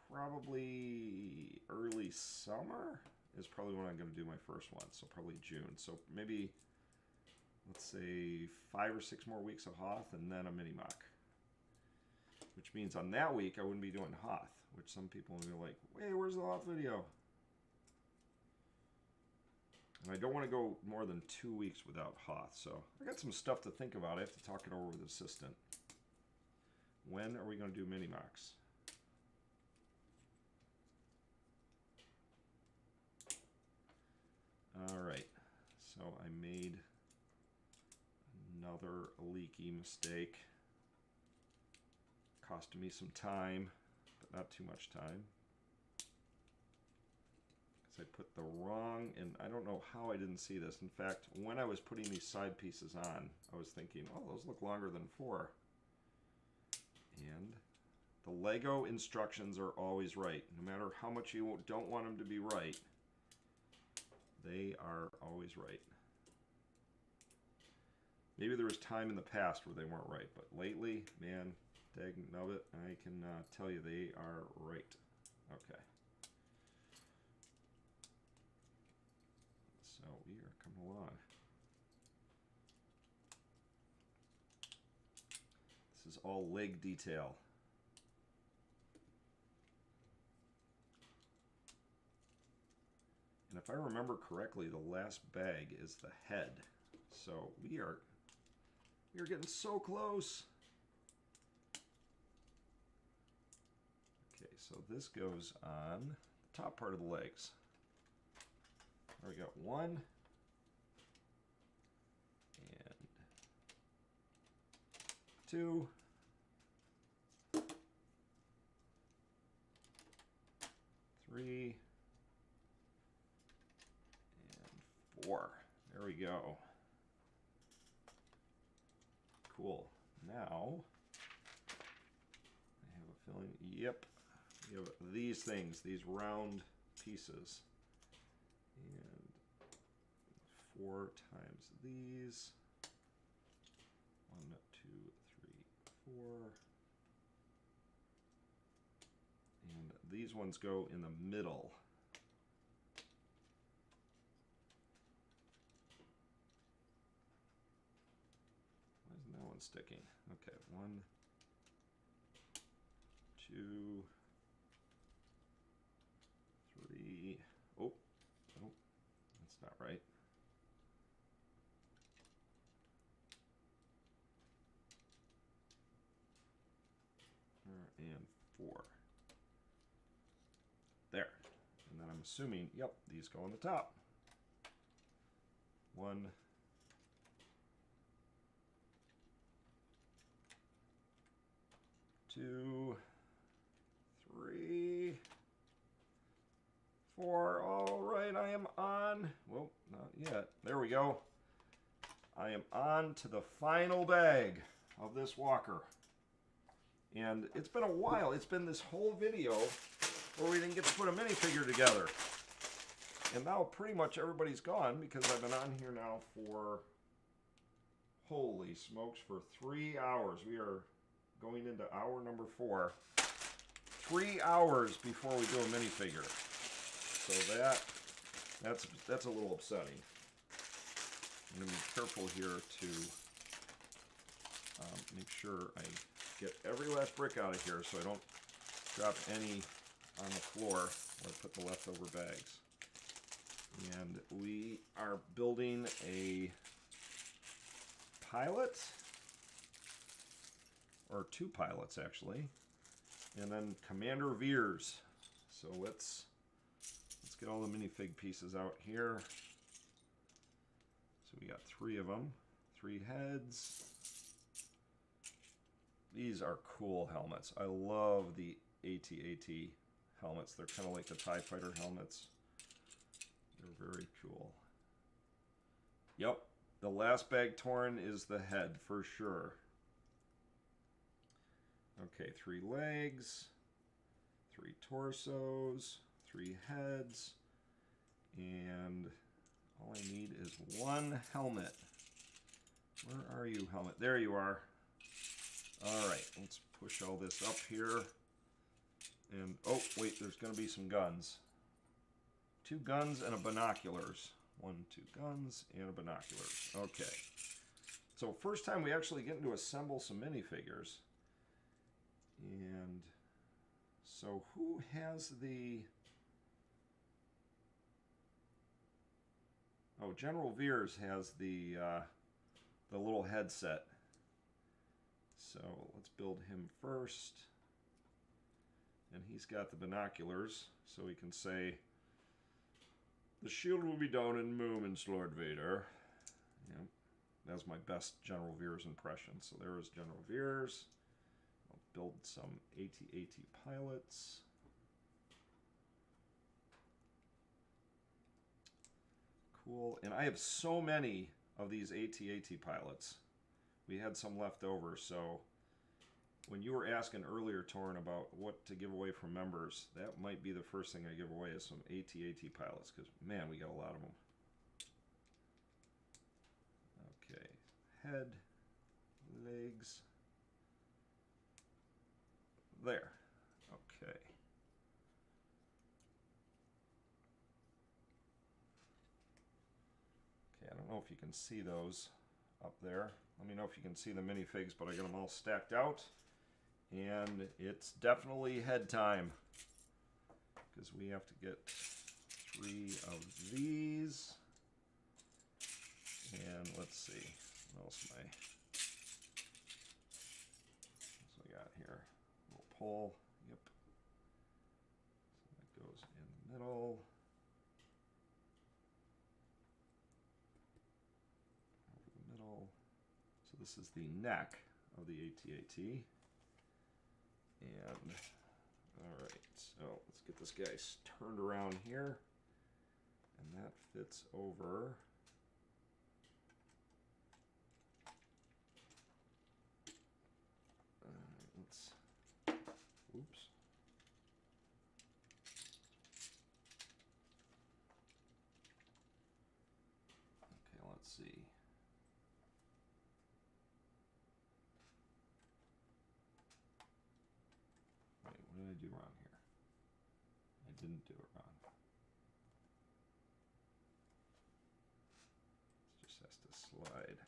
probably early summer is probably when I'm going to do my first one. So probably June. So maybe, let's say 5 or 6 more weeks of Hoth and then a mini mock. Which means on that week I wouldn't be doing Hoth, which some people will be like, hey, where's the Hoth video? And I don't want to go more than 2 weeks without Hoth. So I got some stuff to think about. I have to talk it over with the assistant. When are we going to do mini mocks? All right. So I made another leaky mistake. Costed me some time, but not too much time. I put the wrong, and I don't know how I didn't see this. In fact, when I was putting these side pieces on, I was thinking, oh, those look longer than 4. And the Lego instructions are always right. No matter how much you don't want them to be right, they are always right. Maybe there was time in the past where they weren't right, but lately, man, dag nubbit, I can tell you they are right. Okay. So we are coming along. This is all leg detail. And if I remember correctly, the last bag is the head. So we are getting so close. Okay, so this goes on the top part of the legs. There we go. 1 and 2. 3 and 4. There we go. Cool. Now, I have a feeling, yep, we have these things, these round pieces. And 4 times these. 1, 2, 3, 4. And these ones go in the middle. Why isn't that one sticking? Okay, 1, 2, 3. Oh, oh, that's not right. And 4. There. And then I'm assuming, yep, these go on the top. 1, 2, 3, 4. All right, I am on. Well, not yet. There we go. I am on to the final bag of this walker. And it's been a while. It's been this whole video where we didn't get to put a minifigure together. And now pretty much everybody's gone because I've been on here now for, holy smokes, for 3 hours. We are going into hour number 4. 3 hours before we do a minifigure. So that's a little upsetting. I'm going to be careful here to make sure I get every last brick out of here so I don't drop any on the floor where I put the leftover bags. And we are building a pilot, or 2 pilots actually, and then Commander Veers. So let's get all the minifig pieces out here. So we got 3 of them, 3 heads. These are cool helmets. I love the AT-AT helmets. They're kind of like the TIE Fighter helmets. They're very cool. Yep, the last bag torn is the head for sure. Okay, 3 legs, 3 torsos, 3 heads, and all I need is 1 helmet. Where are you, helmet? There you are. All right, let's push all this up here. And, oh, wait, there's going to be some guns. 2 guns and a binoculars. 1, 2 guns and a binoculars. Okay. So first time we actually get to assemble some minifigures. And so who has the... Oh, General Veers has the little headset. So let's build him first. And he's got the binoculars, so we can say, "The shield will be down in moments, Lord Vader." Yeah, that's my best General Veers impression. So there is General Veers. I'll build some AT-AT pilots. cool. And I have so many of these AT-AT pilots. We had some left over, so when you were asking earlier, Torrin, about what to give away from members, that might be the first thing I give away is some AT-AT pilots, because, man, we got a lot of them. Okay, head, legs, there, okay. Okay, I don't know if you can see those up there. Let me know if you can see the minifigs, but I got them all stacked out. And it's definitely head time, because we have to get 3 of these. And let's see, what else am I? What's we got here? A little pole. Yep. So that goes in the middle. Over the middle. So this is the neck of the AT-AT. And, alright, so let's get this guy turned around here. And that fits over. Let's, oops. Okay, let's see. Wait, what did I do wrong here? I didn't do it wrong. This just has to slide.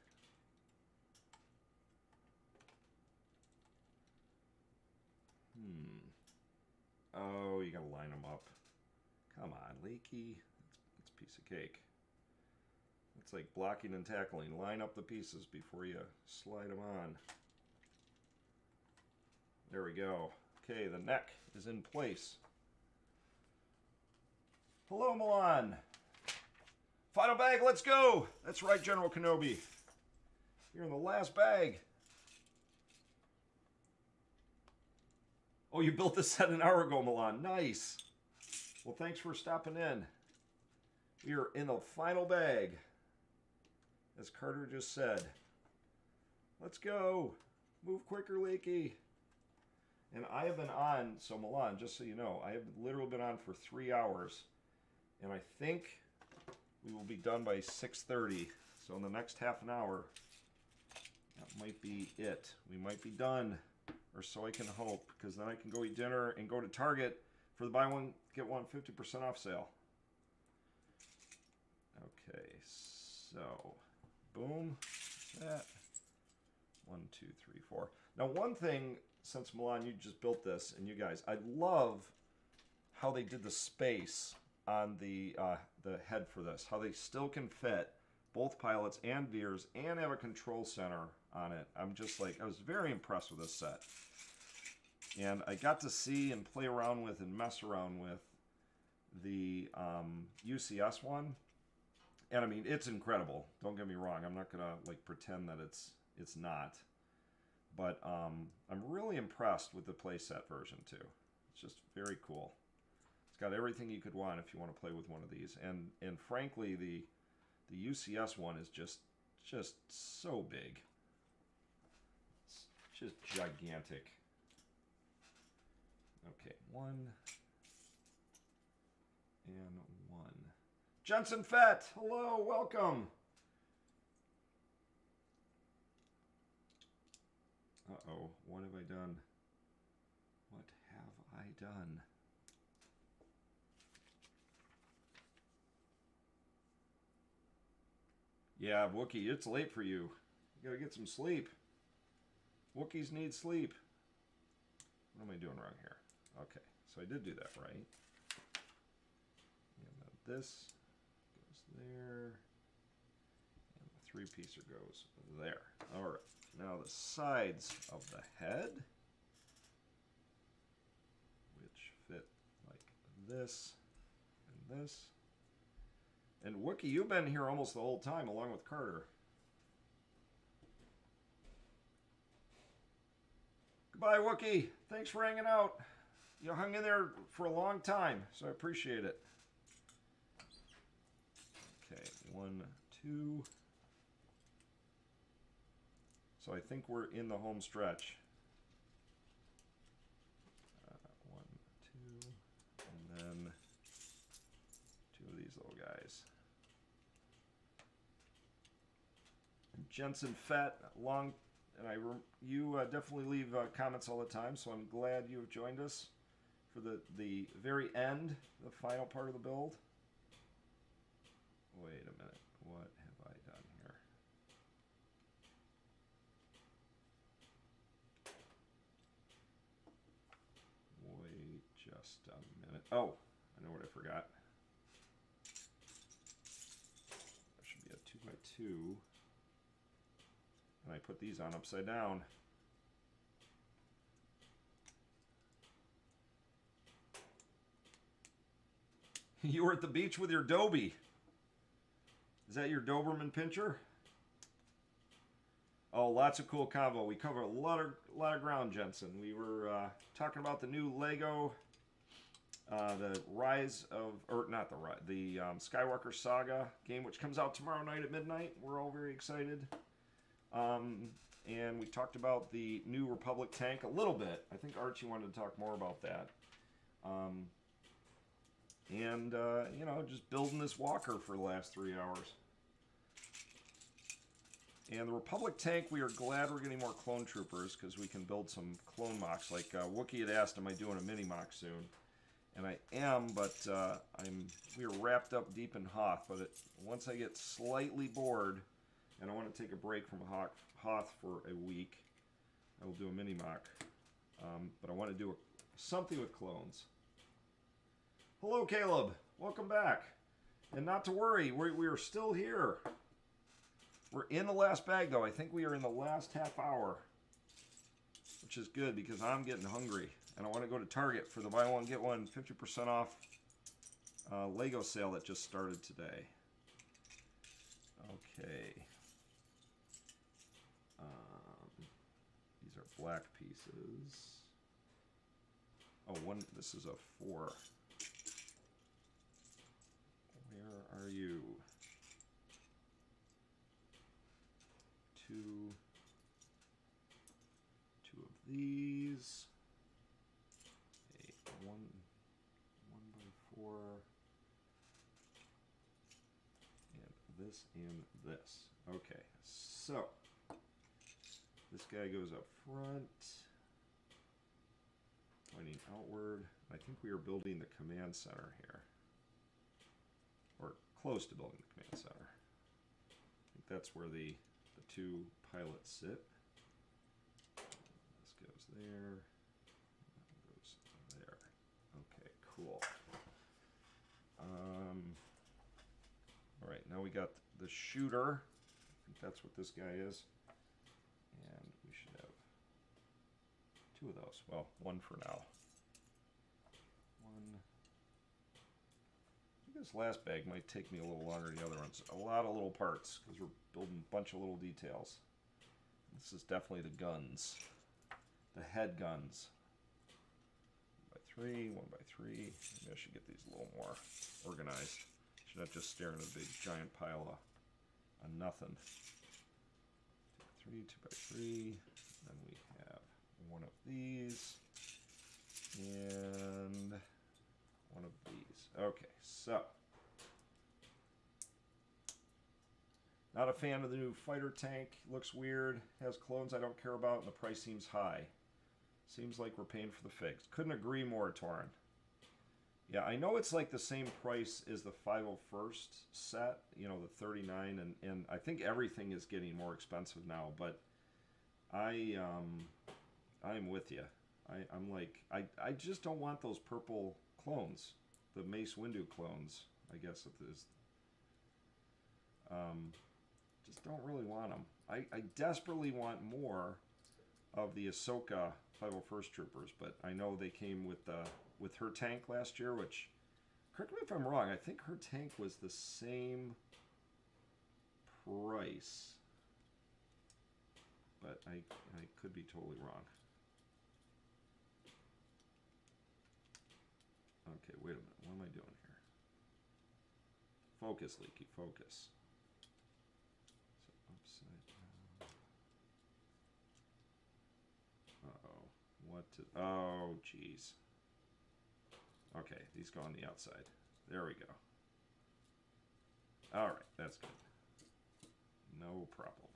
Oh, you gotta line them up. Come on, Leaky. That's a piece of cake. It's like blocking and tackling. Line up the pieces before you slide them on. There we go. Okay, the neck is in place. Hello, Milan. Final bag, let's go. That's right, General Kenobi. You're in the last bag. Oh, you built this set an hour ago, Milan. Nice. Well, thanks for stopping in. We are in the final bag, as Carter just said. Let's go. Move quicker, Leaky. And I have been on, so Milan, just so you know, I have literally been on for 3 hours. And I think we will be done by 6:30. So in the next half an hour, that might be it. We might be done, or so I can hope, because then I can go eat dinner and go to Target for the buy one, get one 50% off sale. Okay, so boom, that. 1, 2, 3, 4. Now, one thing, since Milan, you just built this, and you guys, I love how they did the space on the head for this. How they still can fit both pilots and Veers and have a control center on it. I'm just like, I was very impressed with this set. And I got to see and play around with and mess around with the UCS one. And I mean, it's incredible. Don't get me wrong. I'm not going to like pretend that it's not. But I'm really impressed with the playset version too. It's just very cool. It's got everything you could want if you want to play with one of these. And frankly, the UCS one is just so big. It's just gigantic. Okay, 1 and 1. Jensen Fett, hello, welcome. Uh-oh, what have I done? What have I done? Yeah, Wookie, it's late for you. You gotta get some sleep. Wookiees need sleep. What am I doing wrong here? Okay, so I did do that right. And then this goes there. And the 3-piecer goes there. All right, now the sides of the head, which fit like this and this. And Wookie, you've been here almost the whole time along with Carter. Goodbye, Wookie. Thanks for hanging out. You hung in there for a long time, so I appreciate it. Okay, 1, 2. So I think we're in the home stretch. 1, 2, and then 2 of these little guys. Jensen Fett, long, and you definitely leave comments all the time, so I'm glad you have joined us for the very end, the final part of the build. Wait a minute, what have I done here? Wait just a minute. Oh, I know what I forgot. There should be a 2 by 2. And I put these on upside down. You were at the beach with your Dobie. Is that your Doberman Pinscher? Oh, lots of cool combo. We covered a lot of ground, Jensen. We were talking about the new Lego, the Rise of, or not the Rise, the Skywalker Saga game, which comes out tomorrow night at midnight. We're all very excited. And we talked about the new Republic tank a little bit. I think Archie wanted to talk more about that. You know, just building this walker for the last 3 hours. And the Republic tank, we are glad we're getting more clone troopers because we can build some clone mocks. Like Wookie had asked, am I doing a mini mock soon? And I am, but we are wrapped up deep in Hoth. But once I get slightly bored, and I want to take a break from Hoth for a week, I will do a mini mock. But I want to do something with clones. Hello, Caleb. Welcome back. And not to worry, we are still here. We're in the last bag, though. I think we are in the last half hour, which is good because I'm getting hungry. And I want to go to Target for the buy one, get one 50% off Lego sale that just started today. Okay. These are black pieces. Oh, this is a 4. Where are you? 2 of these. A 1 by 4. And this. Okay, so this guy goes up front, pointing outward. I think we are building the command center here, or close to building the command center. I think that's where the 2 pilots sit. This goes there, that goes there. Okay, cool. All right, now we got the shooter. I think that's what this guy is. And we should have 2 of those. Well, 1 for now. 1. I think this last bag might take me a little longer than the other ones. A lot of little parts because we're building a bunch of little details. This is definitely the guns. The head guns. 1 by 3, 1 by 3. Maybe I should get these a little more organized. Should not just stare at a big giant pile of nothing. 2 by 3. Then we have 1 of these and 1 of these. Okay, so not a fan of the new fighter tank. Looks weird. Has clones I don't care about, and the price seems high. Seems like we're paying for the figs. Couldn't agree more, Torin. Yeah, I know it's like the same price as the 501st set, you know, the 39, and I think everything is getting more expensive now, but I'm with you. I'm like, I just don't want those purple clones, the Mace Windu clones, I guess it is. Just don't really want them. I desperately want more of the Ahsoka 501st Troopers, but I know they came with her tank last year, which, correct me if I'm wrong, I think her tank was the same price, but I could be totally wrong. Okay, wait a minute. What am I doing here? Focus, Leaky, focus. Uh-oh. Oh, jeez. Okay, these go on the outside. There we go. Alright, that's good. No problem.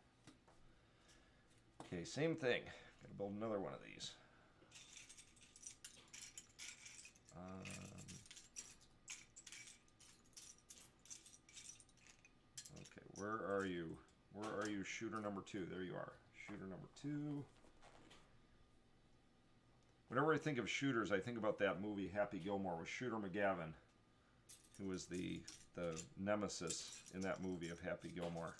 Okay, same thing. Gotta build another one of these. Okay, where are you? Where are you, shooter number 2? There you are. Shooter number 2. Whenever I think of shooters, I think about that movie Happy Gilmore with Shooter McGavin, who was the nemesis in that movie of Happy Gilmore.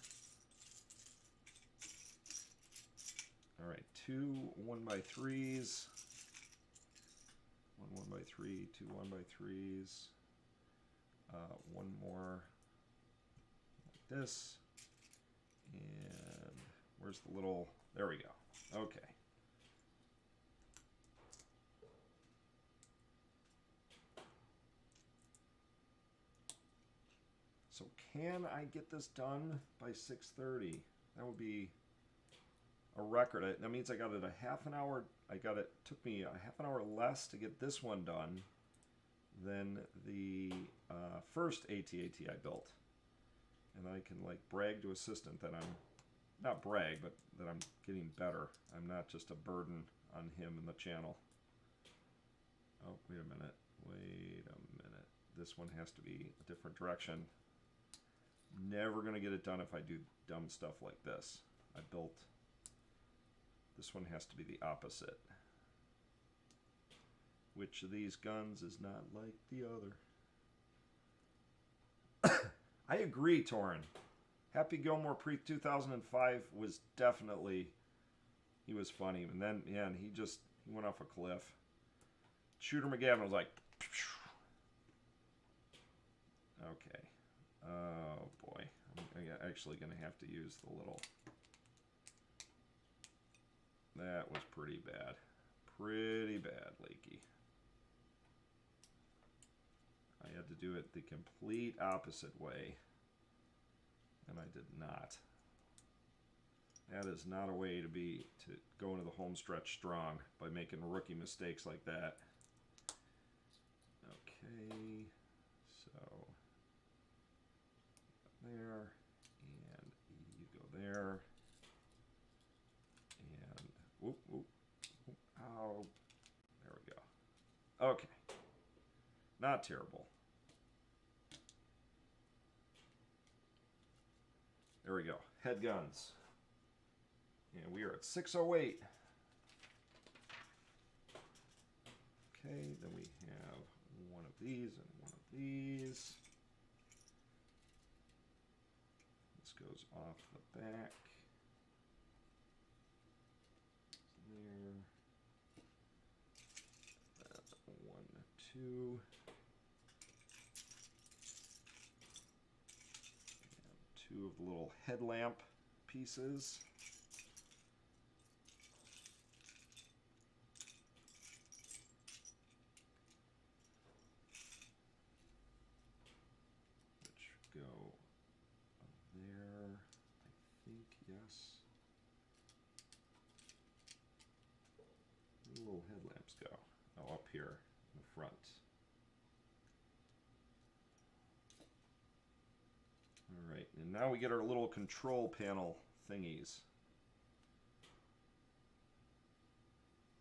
All right, 2 1x3s. 1 1x3, 2 1x3s. One more like this. And where's the little... There we go. Okay. So can I get this done by 6:30? That would be a record. That means I got it a half an hour. Took me a half an hour less to get this one done than the first AT-AT I built. And I can like brag to Assistant that I'm, not brag, but that I'm getting better. I'm not just a burden on him and the channel. Oh, wait a minute. Wait a minute. This one has to be a different direction. Never going to get it done if I do dumb stuff like this. This one has to be the opposite. Which of these guns is not like the other? I agree, Torin. Happy Gilmore pre-2005 was definitely, he was funny. And then, yeah, and he went off a cliff. Shooter McGavin was like, okay. Oh boy, I'm actually going to have to use the little... That was pretty bad. Pretty bad, Lakey. I had to do it the complete opposite way, and I did not. That is not a way to go into the home stretch strong by making rookie mistakes like that. Okay, so there, and you go there, and whoop, whoop, whoop, ow, there we go. Okay, not terrible. There we go, head guns. And we are at 608. Okay, then we have one of these and one of these. This goes off the back. There. 1, 2. And 2 of the little headlamp pieces. Which go there, I think, yes. Where do the little headlamps go? Oh, up here in the front. All right, and now we get our little control panel thingies.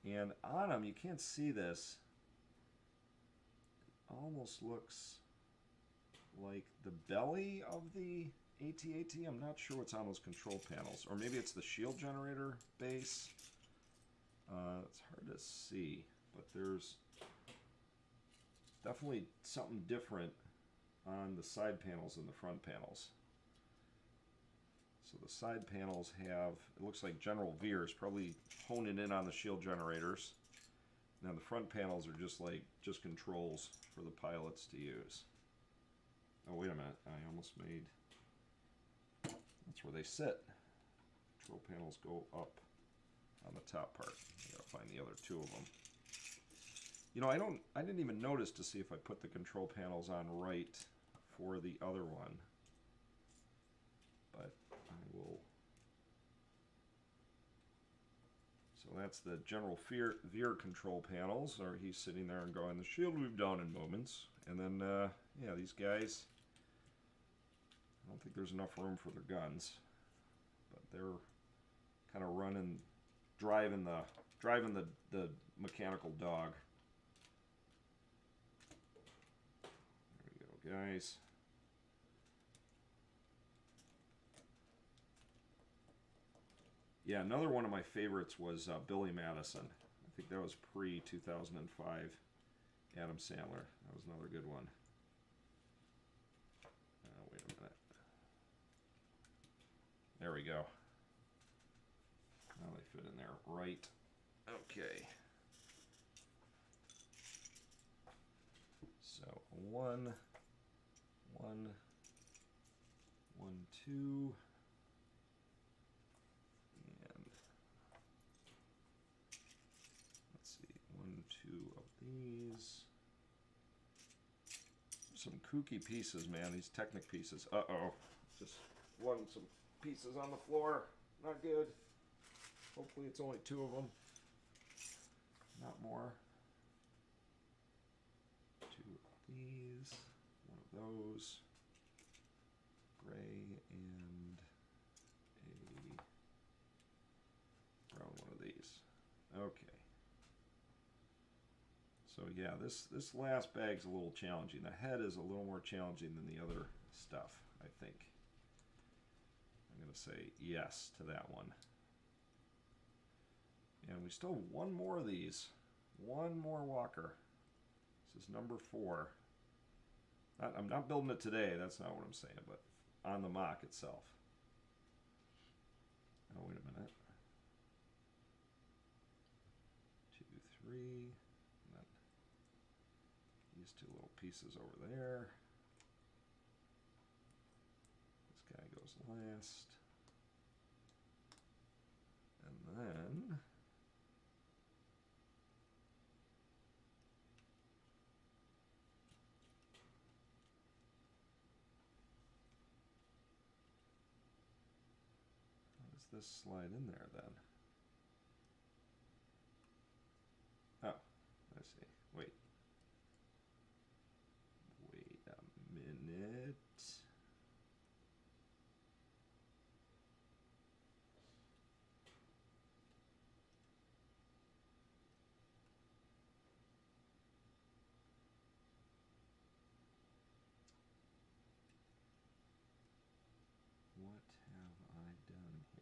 And on them, you can't see this. It almost looks like the belly of the AT-AT. I'm not sure what's on those control panels. Or maybe it's the shield generator base. It's hard to see, but there's definitely something different on the side panels than the front panels. So the side panels have, it looks like General Veers, probably honing in on the shield generators. Now the front panels are just controls for the pilots to use. Oh, wait a minute, I almost made, that's where they sit. Control panels go up on the top part. I gotta find the other 2 of them. You know, I didn't even notice to see if I put the control panels on right for the other one. But I will So that's the general veer control panels, or he's sitting there and going, the shield we've done in moments. And then, yeah, these guys, I don't think there's enough room for their guns, but they're kind of driving the mechanical dog. There we go, guys. Yeah, another one of my favorites was Billy Madison. I think that was pre-2005 Adam Sandler. That was another good one. Wait a minute. There we go. Now they fit in there right. Okay. So 1, 1, 1, 2. Of these. Some kooky pieces, man. These Technic pieces. Uh-oh. Just flung some pieces on the floor. Not good. Hopefully it's only 2 of them. Not more. 2 of these. 1 of those. Gray and a brown one of these. Okay. So yeah, this last bag's a little challenging. The head is a little more challenging than the other stuff, I think. I'm going to say yes to that one. And we still have 1 more of these. 1 more walker. This is number 4. I'm not building it today, that's not what I'm saying, but on the mock itself. Oh, wait a minute. 2, 3... These 2 little pieces over there. This guy goes last. And then how does this slide in there then? Oh, I see. Wait. Wait a minute. What have I done here?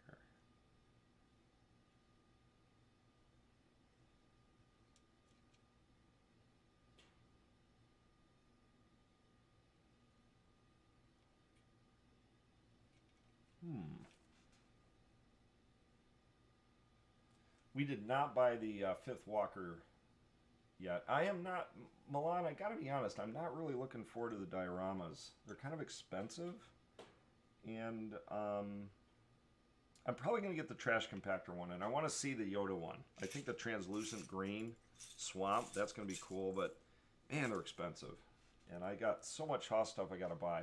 We did not buy the 5th walker yet. I am not, Milan, I gotta be honest, I'm not really looking forward to the dioramas. They're kind of expensive. And I'm probably going to get the trash compactor one. And I want to see the Yoda one. I think the translucent green swamp, that's going to be cool. But, man, they're expensive. And I got so much Haas stuff I got to buy.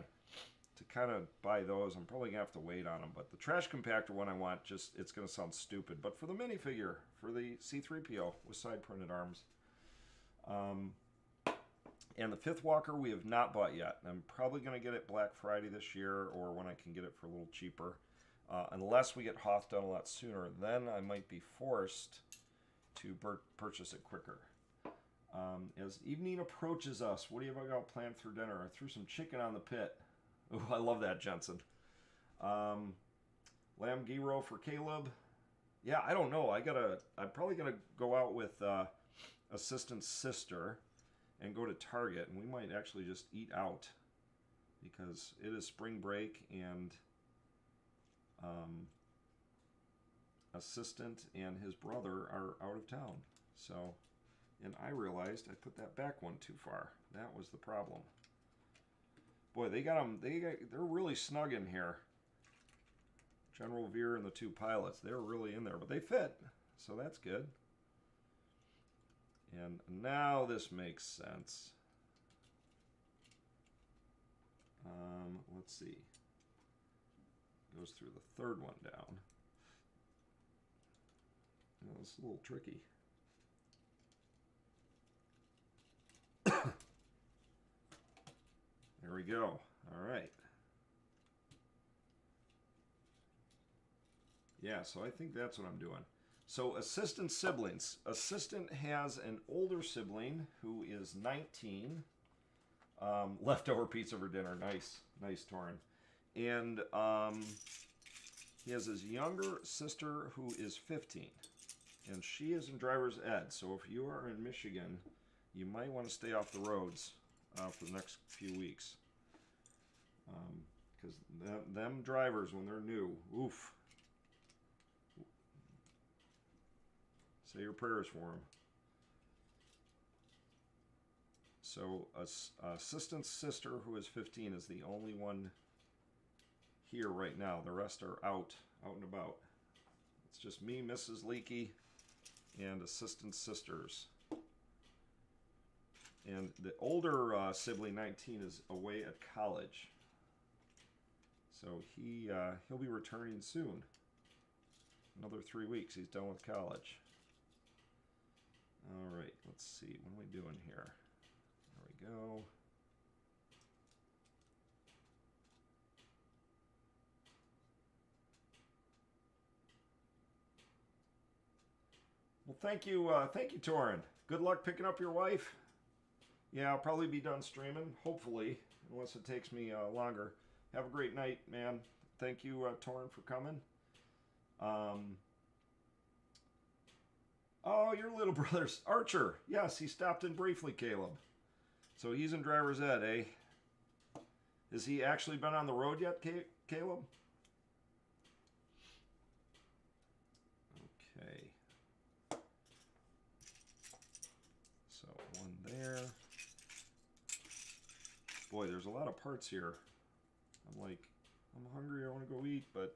To kind of buy those, I'm probably going to have to wait on them. But the trash compactor one I want, just it's going to sound stupid. But for the minifigure, for the C-3PO with side printed arms. And the 5th walker we have not bought yet. I'm probably going to get it Black Friday this year or when I can get it for a little cheaper. Unless we get Hoth done a lot sooner, then I might be forced to purchase it quicker. As evening approaches us, what do you have got planned for dinner? I threw some chicken on the pit. Oh, I love that, Jensen. Lamb gyro for Caleb. Yeah, I don't know. I'm probably gonna go out with assistant's sister and go to Target, and we might actually just eat out because it is spring break and assistant and his brother are out of town. So, and I realized I put that back one too far. That was the problem. Boy, they're really snug in here. General Veer and the 2 pilots, they're really in there, but they fit, so that's good. And now this makes sense. Let's see. Goes through the 3rd one down. Oh, it's a little tricky. There we go. All right. Yeah, so I think that's what I'm doing. So assistant siblings. Assistant has an older sibling who is 19. Leftover pizza for dinner. Nice. Nice, Torin. And he has his younger sister who is 15. And she is in driver's ed. So if you are in Michigan, you might want to stay off the roads for the next few weeks. Because them drivers, when they're new, oof. Say your prayers for them. So, assistant's sister, who is 15, is the only one here right now. The rest are out and about. It's just me, Mrs. Leakey, and assistant's sisters. And the older sibling, 19, is away at college. So he'll be returning soon. Another 3 weeks, he's done with college. All right, let's see. What are we doing here? There we go. Well, thank you, Torin. Good luck picking up your wife. Yeah, I'll probably be done streaming, hopefully, unless it takes me longer. Have a great night, man. Thank you, Torin, for coming. Oh, your little brother's Archer. Yes, he stopped in briefly, Caleb. So he's in driver's ed, eh? Has he actually been on the road yet, Caleb? Okay. So one there. Boy, there's a lot of parts here. I'm hungry, I want to go eat, but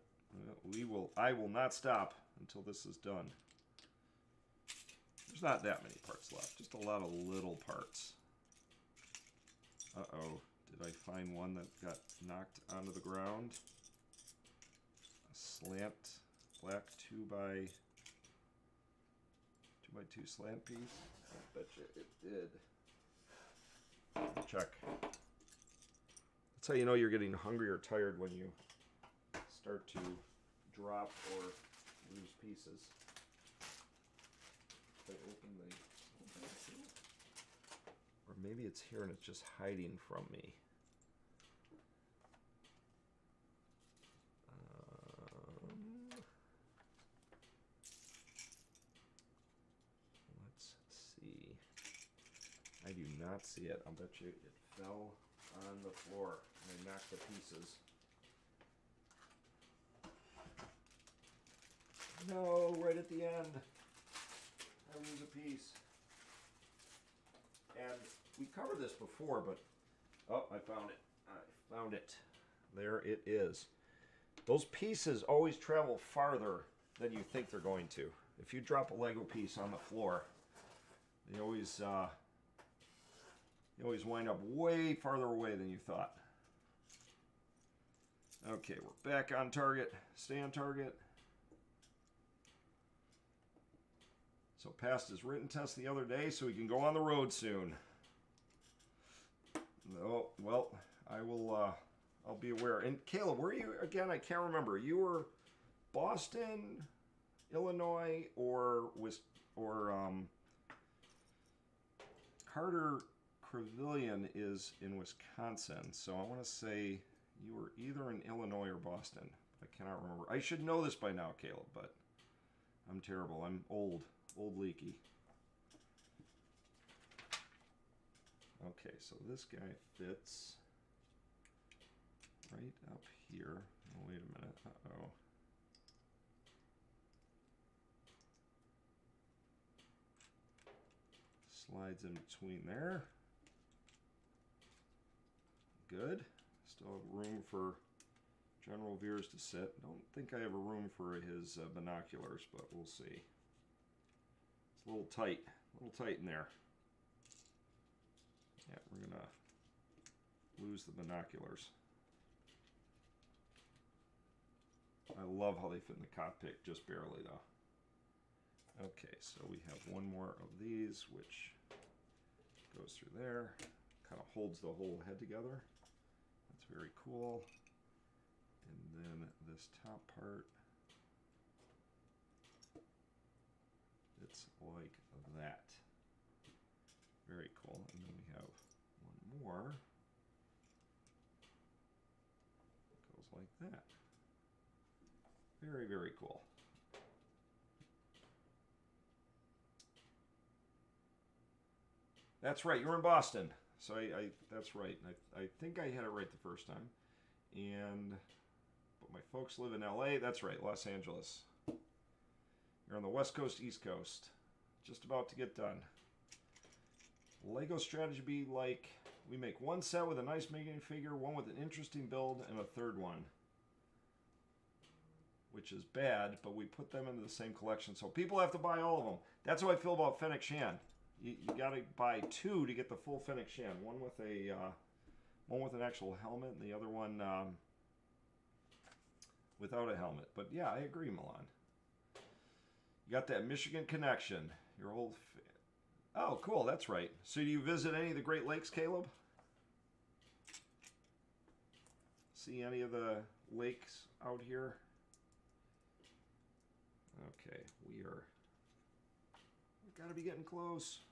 I will not stop until this is done. There's not that many parts left, just a lot of little parts. Uh-oh, did I find one that got knocked onto the ground? A slant, black 2x2 slant piece? I bet you it did. Check. That's how you know you're getting hungry or tired, when you start to drop or lose pieces. If I open or maybe it's here and it's just hiding from me. Let's see. I do not see it. I'll bet you it fell on the floor and I knocked the pieces. No, right at the end. I lose a piece. And we covered this before, but oh, I found it. I found it. There it is. Those pieces always travel farther than you think they're going to. If you drop a Lego piece on the floor, they always wind up way farther away than you thought. Okay, we're back on target. Stay on target. So passed his written test the other day, so he can go on the road soon. Oh, well, I will. I'll be aware. And Caleb, where are you again? I can't remember. You were Boston, Illinois, or Carter Crevilian is in Wisconsin. So I want to say you were either in Illinois or Boston. I cannot remember. I should know this by now, Caleb, but I'm terrible. I'm old leaky. Okay, so this guy fits right up here. Oh, wait a minute. Uh-oh. Slides in between there. Good. Still have room for General Veers to sit. Don't think I have a room for his binoculars, but we'll see. It's a little tight in there. Yeah, we're gonna lose the binoculars. I love how they fit in the cockpit, just barely though. Okay, so we have one more of these, which goes through there, kind of holds the whole head together. That's very cool. And then this top part, it's like that. Very cool. And then we have one more. It goes like that. Very, very cool. That's right, you're in Boston. So that's right. I think I had it right the first time. But my folks live in LA. That's right, Los Angeles. You're on the West Coast, East Coast. Just about to get done. Lego strategy be like, we make one set with a nice minifigure, one with an interesting build, and a third one. Which is bad, but we put them into the same collection, so people have to buy all of them. That's how I feel about Fennec Shan. You got to buy two to get the full Fennec Shan. One with an actual helmet, and the other one without a helmet. But yeah, I agree, Milan. You got that Michigan connection. Your old. Oh, cool. That's right. So, do you visit any of the Great Lakes, Caleb? See any of the lakes out here? Okay, we've got to be getting close.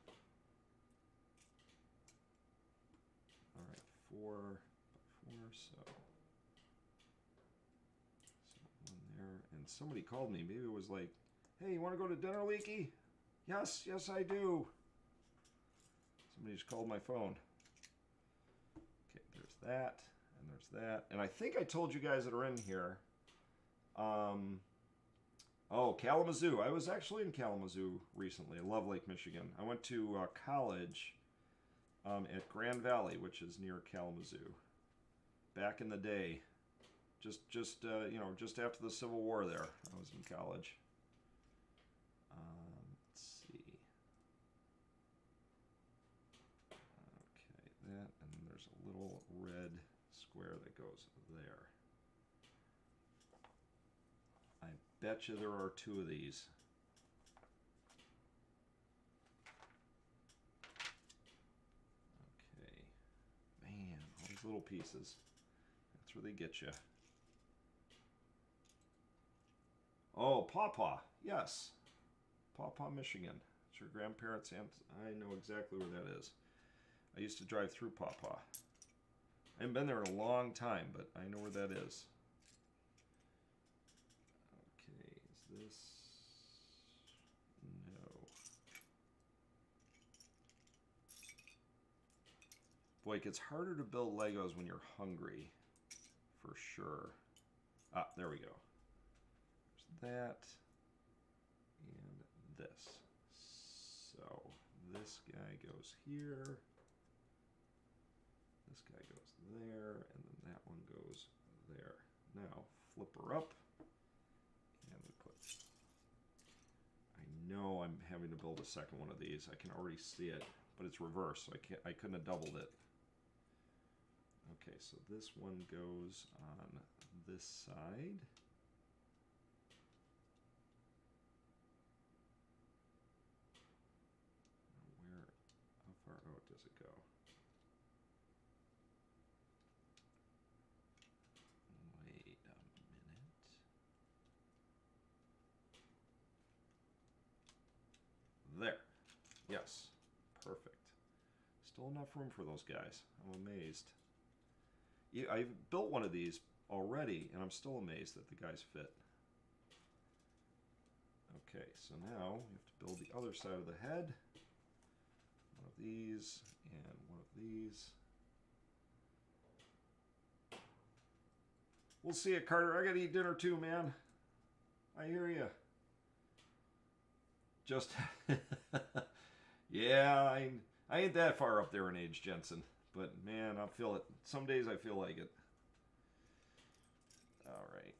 All right, four, so one there. And somebody called me. Maybe it was like, hey, you want to go to dinner, Leaky? Yes, I do. Somebody just called my phone. Okay, there's that, and there's that. And I think I told you guys that are in here. Oh, Kalamazoo. I was actually in Kalamazoo recently, Love Lake, Michigan. I went to college at Grand Valley, which is near Kalamazoo. Back in the day, just after the Civil War there, I was in college. Let's see. Okay, that, and then there's a little red square that goes there. I bet you there are two of these. Okay. Man, all these little pieces. That's where they get you. Oh, Pawpaw. Yes. Pawpaw, Michigan. It's your grandparents' aunt. I know exactly where that is. I used to drive through Pawpaw. I haven't been there in a long time, but I know where that is. This, no. Boy, it gets harder to build Legos when you're hungry, for sure. Ah, there we go. There's that, and this. So, this guy goes here, this guy goes there, and then that one goes there. Now, flip her up. No, I'm having to build a second one of these. I can already see it, but it's reversed, so I couldn't have doubled it. Okay, so this one goes on this side. How far out does it go? Wait a minute. There. Yes. Perfect. Still enough room for those guys. I'm amazed. I've built one of these already, and I'm still amazed that the guys fit. Okay, so now we have to build the other side of the head. One of these, and one of these. We'll see you, Carter. I gotta eat dinner too, man. I hear you. Just, yeah, I ain't that far up there in age, Jensen. But man, I feel it. Some days I feel like it. All right.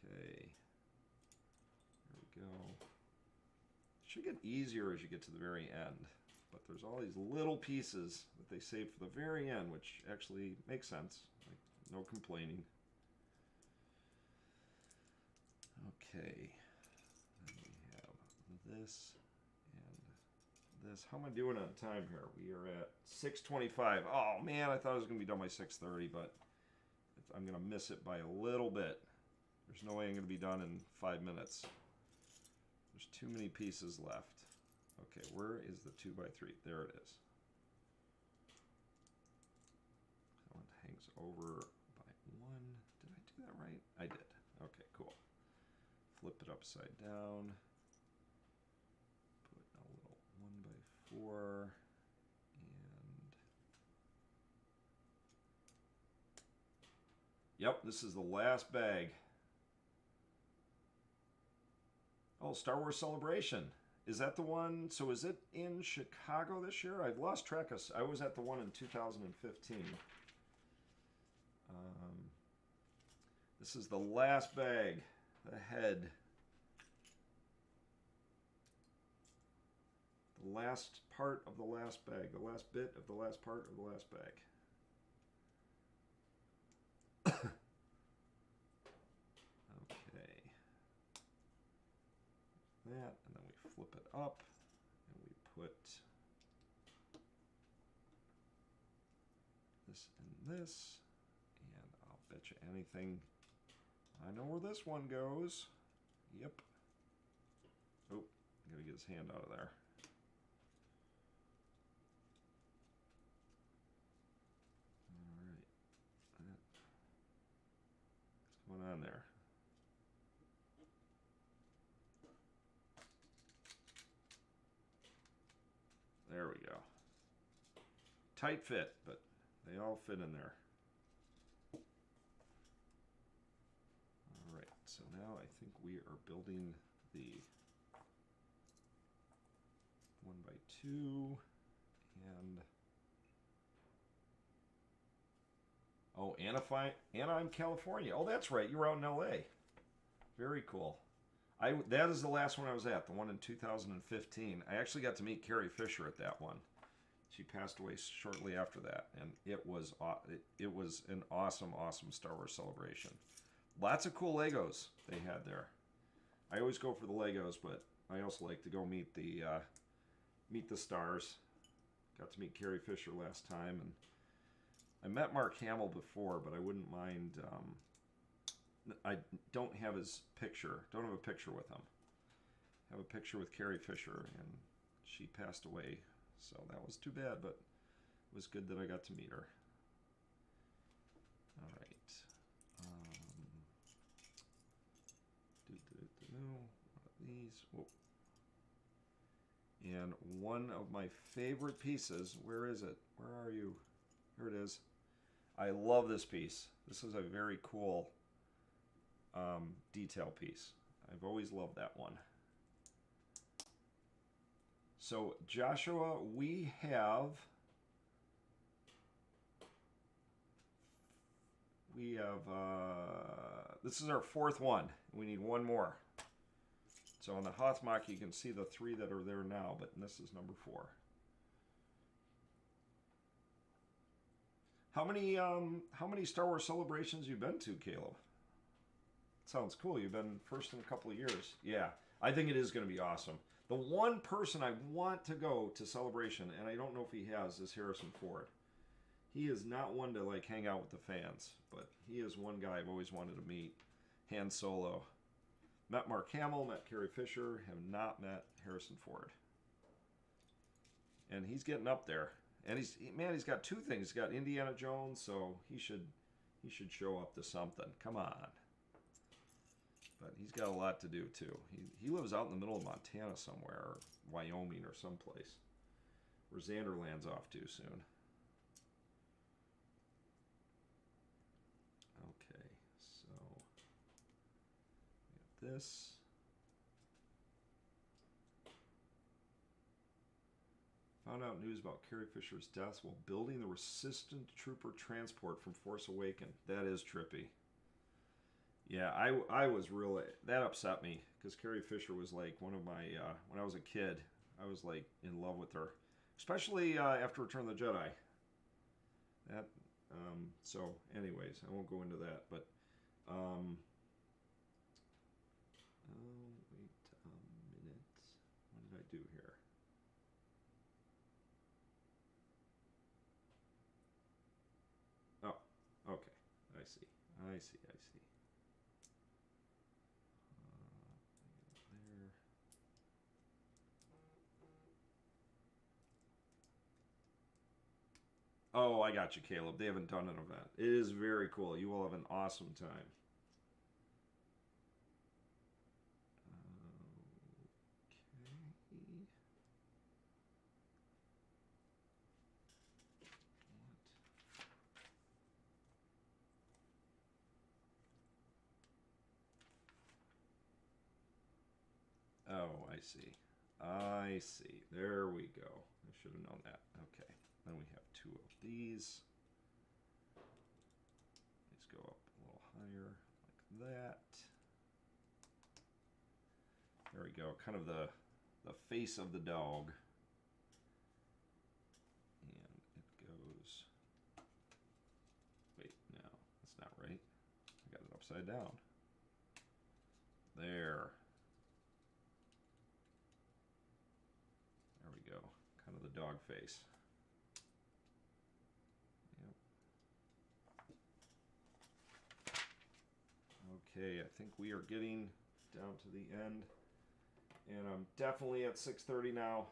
Okay. There we go. It should get easier as you get to the very end. But there's all these little pieces that they save for the very end, which actually makes sense. Like, no complaining. Okay. Then we have this and this. How am I doing on time here? We are at 6:25. Oh man, I thought I was gonna be done by 6:30, but I'm gonna miss it by a little bit. There's no way I'm gonna be done in 5 minutes. There's too many pieces left. Okay, where is the 2x3? There it is. That one hangs over by 1. Did I do that right? I did. Okay, cool. Flip it upside down. Put a little 1x4. And yep, this is the last bag. Oh, Star Wars Celebration. Is that the one? So is it in Chicago this year? I've lost track of. I was at the one in 2015. This is the last bag. The head. The last part of the last bag. The last bit of the last part of the last bag. Okay. That, and then we flip it up, and we put this and this, and I'll bet you anything, I know where this one goes. Yep. Oh, gotta get his hand out of there. Alright. What's going on there? There we go. Tight fit, but they all fit in there. All right, so now I think we are building the 1x2 and oh, Anaheim, California. Oh, that's right. You were out in LA. Very cool. That is the last one I was at, the one in 2015. I actually got to meet Carrie Fisher at that one. She passed away shortly after that, and it was an awesome, awesome Star Wars Celebration. Lots of cool Legos they had there. I always go for the Legos, but I also like to go meet the stars. Got to meet Carrie Fisher last time, and I met Mark Hamill before, but I wouldn't mind. I don't have his picture. Don't have a picture with him. I have a picture with Carrie Fisher, and she passed away, so that was too bad, but it was good that I got to meet her. All right. One of these. Whoa. And one of my favorite pieces. Where is it? Where are you? Here it is. I love this piece. This is a very cool detail piece. I've always loved that one. So Joshua, we have this is our fourth one. We need one more. So on the Hothmach you can see the 3 that are there now, but this is number 4. How many Star Wars celebrations you been to, Caleb? Sounds cool. You've been first in a couple of years. Yeah, I think it is going to be awesome. The one person I want to go to Celebration, and I don't know if he has, is Harrison Ford. He is not one to like hang out with the fans, but he is one guy I've always wanted to meet. Han Solo. Met Mark Hamill, met Carrie Fisher, have not met Harrison Ford. And he's getting up there. And he's got 2 things. He's got Indiana Jones, so he should show up to something. Come on. But he's got a lot to do too. He lives out in the middle of Montana somewhere, or Wyoming or someplace, where Xanderland's off to soon. Okay, so we got this. Found out news about Carrie Fisher's death while building the Resistance Trooper transport from Force Awakens. That is trippy. Yeah, I was really, that upset me, because Carrie Fisher was like one of my, when I was a kid, I was like in love with her. Especially after Return of the Jedi. That, so anyways, I won't go into that, but, wait a minute. What did I do here? Oh, okay. I see. I see. I see. There. Oh, I got you, Caleb. They haven't done an event. It is very cool. You will have an awesome time. Okay. What? Oh, I see. I see. There we go. I should have known that. Okay. Then we have two of these. These go up a little higher, like that. There we go. Kind of the face of the dog. And it goes. Wait, no, that's not right. I got it upside down. There. There we go. Kind of the dog face. Yep. Okay, I think we are getting down to the end. And I'm definitely at 6:30 now.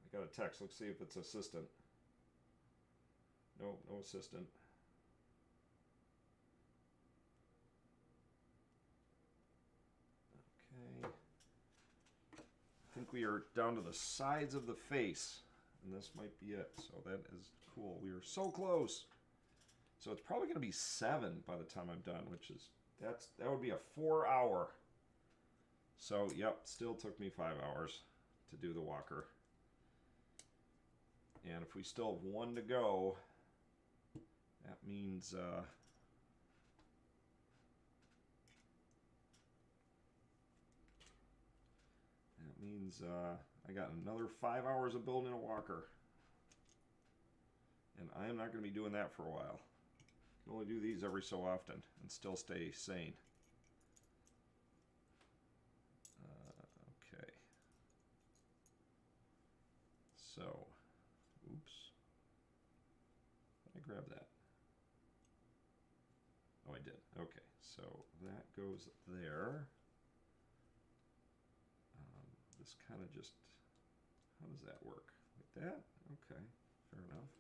I got a text. Let's see if it's assistant. No, no assistant. Okay. I think we are down to the sides of the face. And this might be it. So that is cool. We are so close. So it's probably going to be 7 by the time I'm done, which is, that would be a 4-hour. So, yep, still took me 5 hours to do the walker. And if we still have 1 to go, that means I got another 5 hours of building a walker. And I am not going to be doing that for a while. I can only do these every so often and still stay sane. Okay. So, oops. Did I grab that? Oh, I did. Okay, so that goes there. This kind of just, how does that work? Like that? Okay, fair enough.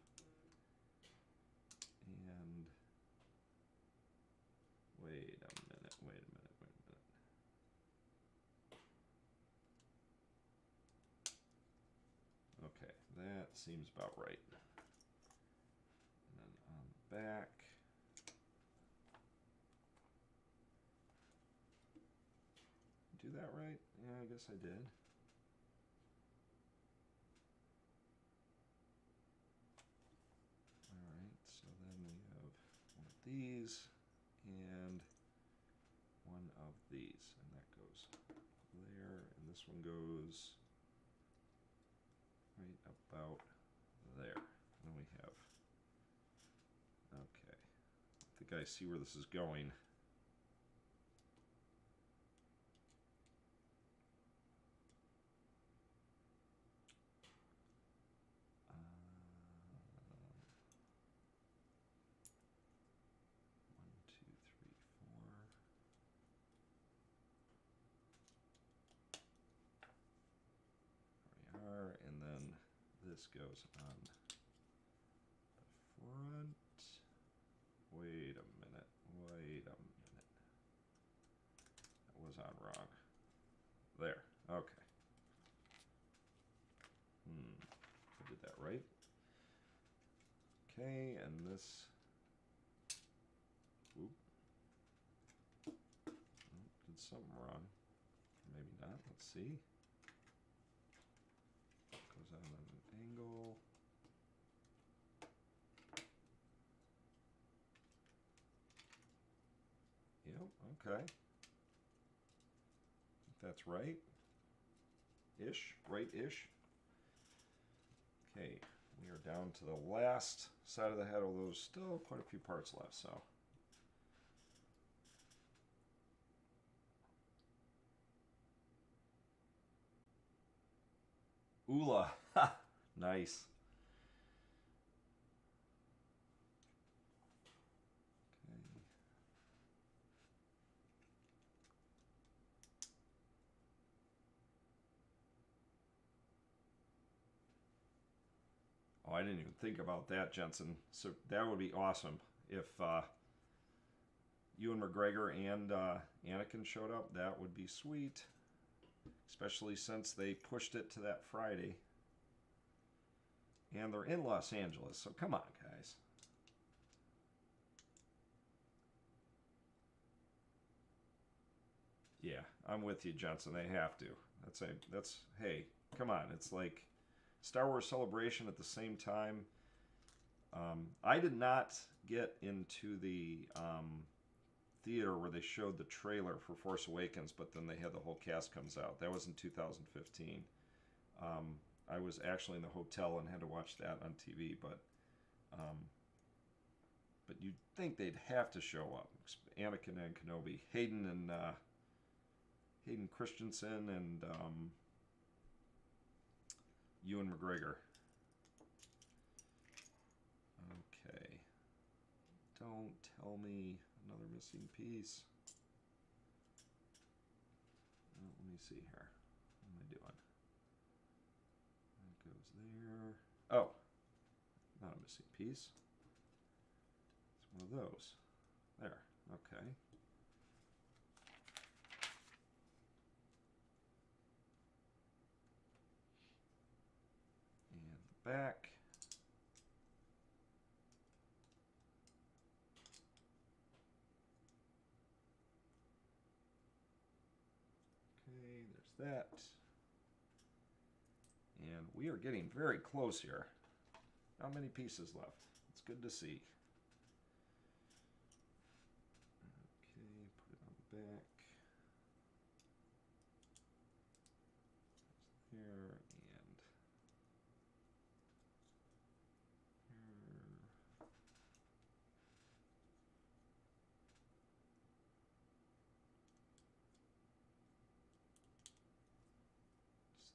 And wait a minute. Okay, that seems about right. And then on the back. Do that right? Yeah, I guess I did. Alright, so then we have one of these and one of these. And that goes there, and this one goes right about there. And then we have, okay, I think I see where this is going. This goes on the front. Wait a minute. That was on wrong. There. Okay. I did that right. Okay, and this. Oop. Oh, did something wrong. Maybe not. Let's see. Goes on an angle. Yep, okay. That's right. Right-ish. Okay, we are down to the last side of the head, although there's still quite a few parts left, so. Ula. Ha! Nice. Okay. Oh, I didn't even think about that, Jensen. So that would be awesome if Ewan McGregor and Anakin showed up. That would be sweet, especially since they pushed it to that Friday. And they're in Los Angeles, so come on, guys. Yeah, I'm with you, Jensen. They have to. That's hey, come on. It's like Star Wars Celebration at the same time. I did not get into the theater where they showed the trailer for Force Awakens, but then they had the whole cast comes out. That was in 2015. I was actually in the hotel and had to watch that on TV, but you'd think they'd have to show up. Anakin and Kenobi, Hayden Christensen, and Ewan McGregor. Okay. Don't tell me another missing piece. Well, let me see here. What am I doing? That goes there. Oh, not a missing piece. It's one of those. There. Okay. And the back. Okay, there's that. And we are getting very close here. Not many pieces left. It's good to see. Okay, put it on the back. There and here.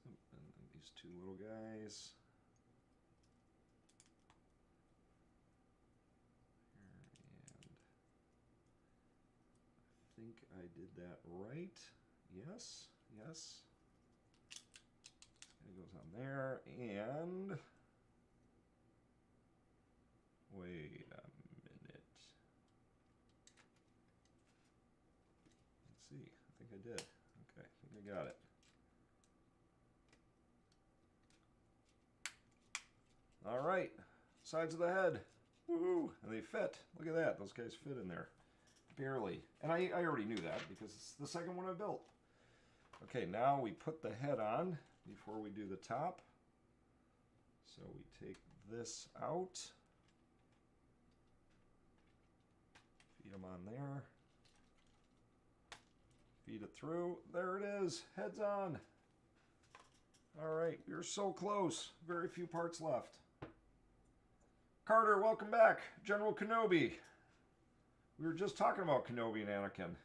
And then these two little guys. And I think I did that right. Yes, yes. It goes on there, and wait a minute. Let's see. I think I did. Okay, I think I got it. All right, sides of the head. Woohoo! And they fit. Look at that. Those guys fit in there. Barely. And I already knew that because it's the second one I built. Okay, now we put the head on before we do the top. So we take this out. Feed them on there. Feed it through. There it is. Head's on. All right, we're so close. Very few parts left. Carter, welcome back. General Kenobi. We were just talking about Kenobi and Anakin.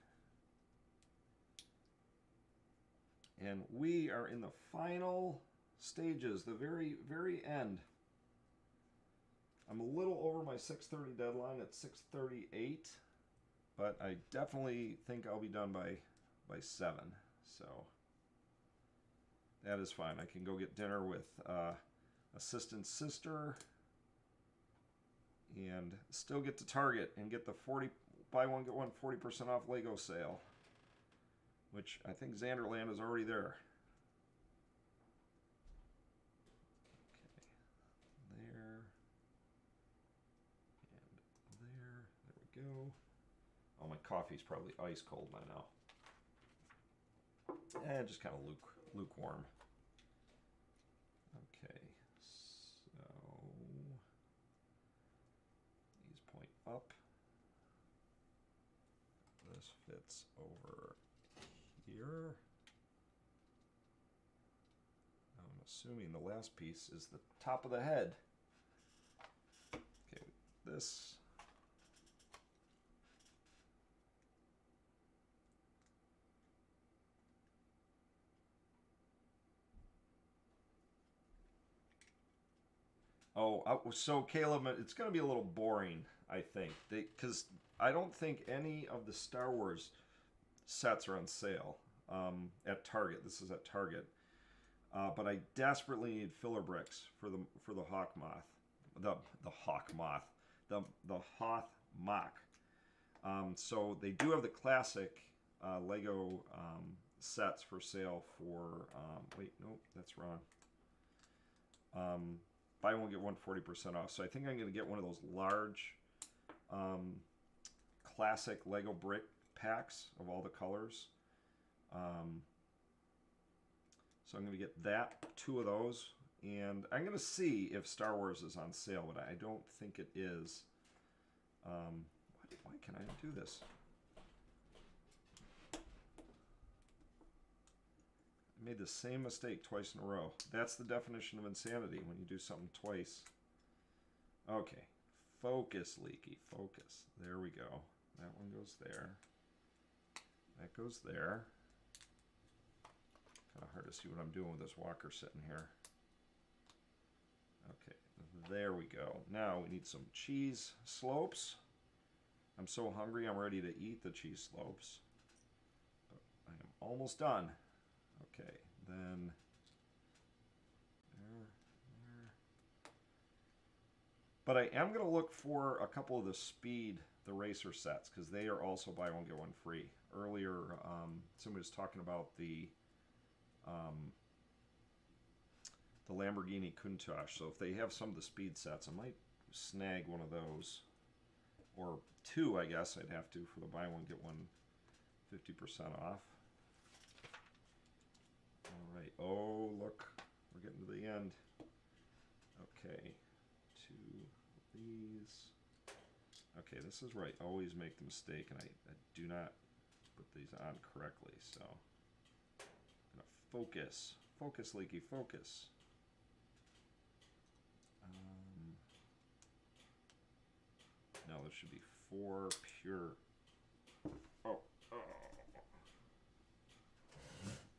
And we are in the final stages, the very, very end. I'm a little over my 6:30 deadline at 6:38, but I definitely think I'll be done by 7. So that is fine. I can go get dinner with assistant sister and still get to Target and get the buy one get one 40% off Lego sale, which I think Xanderland is already there. Okay, there and there. There we go. Oh, my coffee's probably ice cold by now. And just kind of lukewarm. Okay, so these point up. This fits over here. I'm assuming the last piece is the top of the head. Okay, this. So Caleb, it's going to be a little boring, I think, because I don't think any of the Star Wars sets are on sale at Target. This is at Target, but I desperately need filler bricks for the Hawk Moth, the Hawk Moth, the Hoth Mock. So they do have the classic Lego sets for sale for. Wait, nope, that's wrong. Buy one get one 40% off. So I think I'm going to get one of those large classic Lego brick packs of all the colors. So I'm going to get that, 2 of those, and I'm going to see if Star Wars is on sale, but I don't think it is. Why can I do this? I made the same mistake twice in a row. That's the definition of insanity, when you do something twice. Okay, focus, Leaky, focus. There we go. That one goes there. That goes there. Kind of hard to see what I'm doing with this walker sitting here. Okay, there we go. Now we need some cheese slopes. I'm so hungry, I'm ready to eat the cheese slopes. But I am almost done. Okay, then there. But I am going to look for a couple of the racer sets, because they are also buy one get one free. Earlier, somebody was talking about the Lamborghini Countach. So if they have some of the speed sets, I might snag one of those, or 2, I guess I'd have to, for the buy one get one 50% off. All right. Oh, look, we're getting to the end. Okay, 2 of these. Okay, this is right. Always make the mistake, and I do not put these on correctly. So I'm gonna focus, focus, Leaky, focus. No, there should be 4 pure. Oh.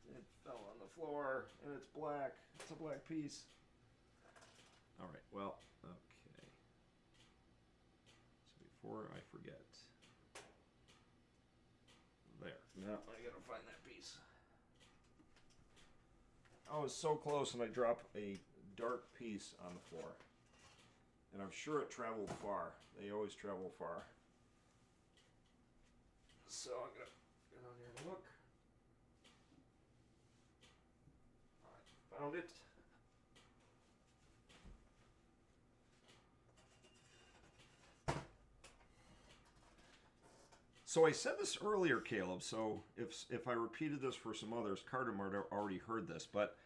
It fell on the floor, and it's black. It's a black piece. All right, well, okay. So before I forget. There. Now I gotta find that piece. I was so close, and I dropped a dark piece on the floor. And I'm sure it traveled far. They always travel far. So I'm gonna get on here and look. I found it. So I said this earlier, Caleb, so if I repeated this for some others, Carter might have already heard this, but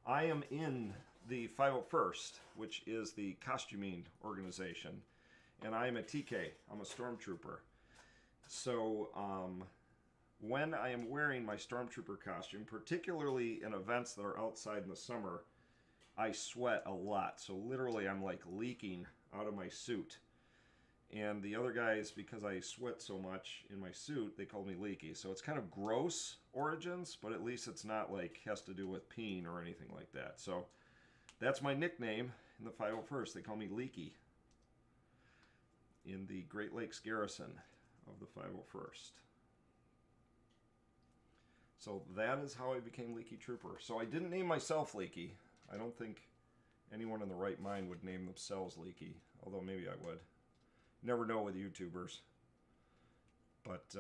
I am in the 501st, which is the costuming organization, and I am a TK. I'm a stormtrooper. So when I am wearing my stormtrooper costume, particularly in events that are outside in the summer, I sweat a lot. So literally I'm like leaking out of my suit. And the other guys, because I sweat so much in my suit, they call me Leaky. So it's kind of gross origins, but at least it's not like has to do with peeing or anything like that. So that's my nickname in the 501st. They call me Leaky in the Great Lakes Garrison of the 501st. So that is how I became Leaky Trooper. So I didn't name myself Leaky. I don't think anyone in the right mind would name themselves Leaky, although maybe I would. Never know with YouTubers. But,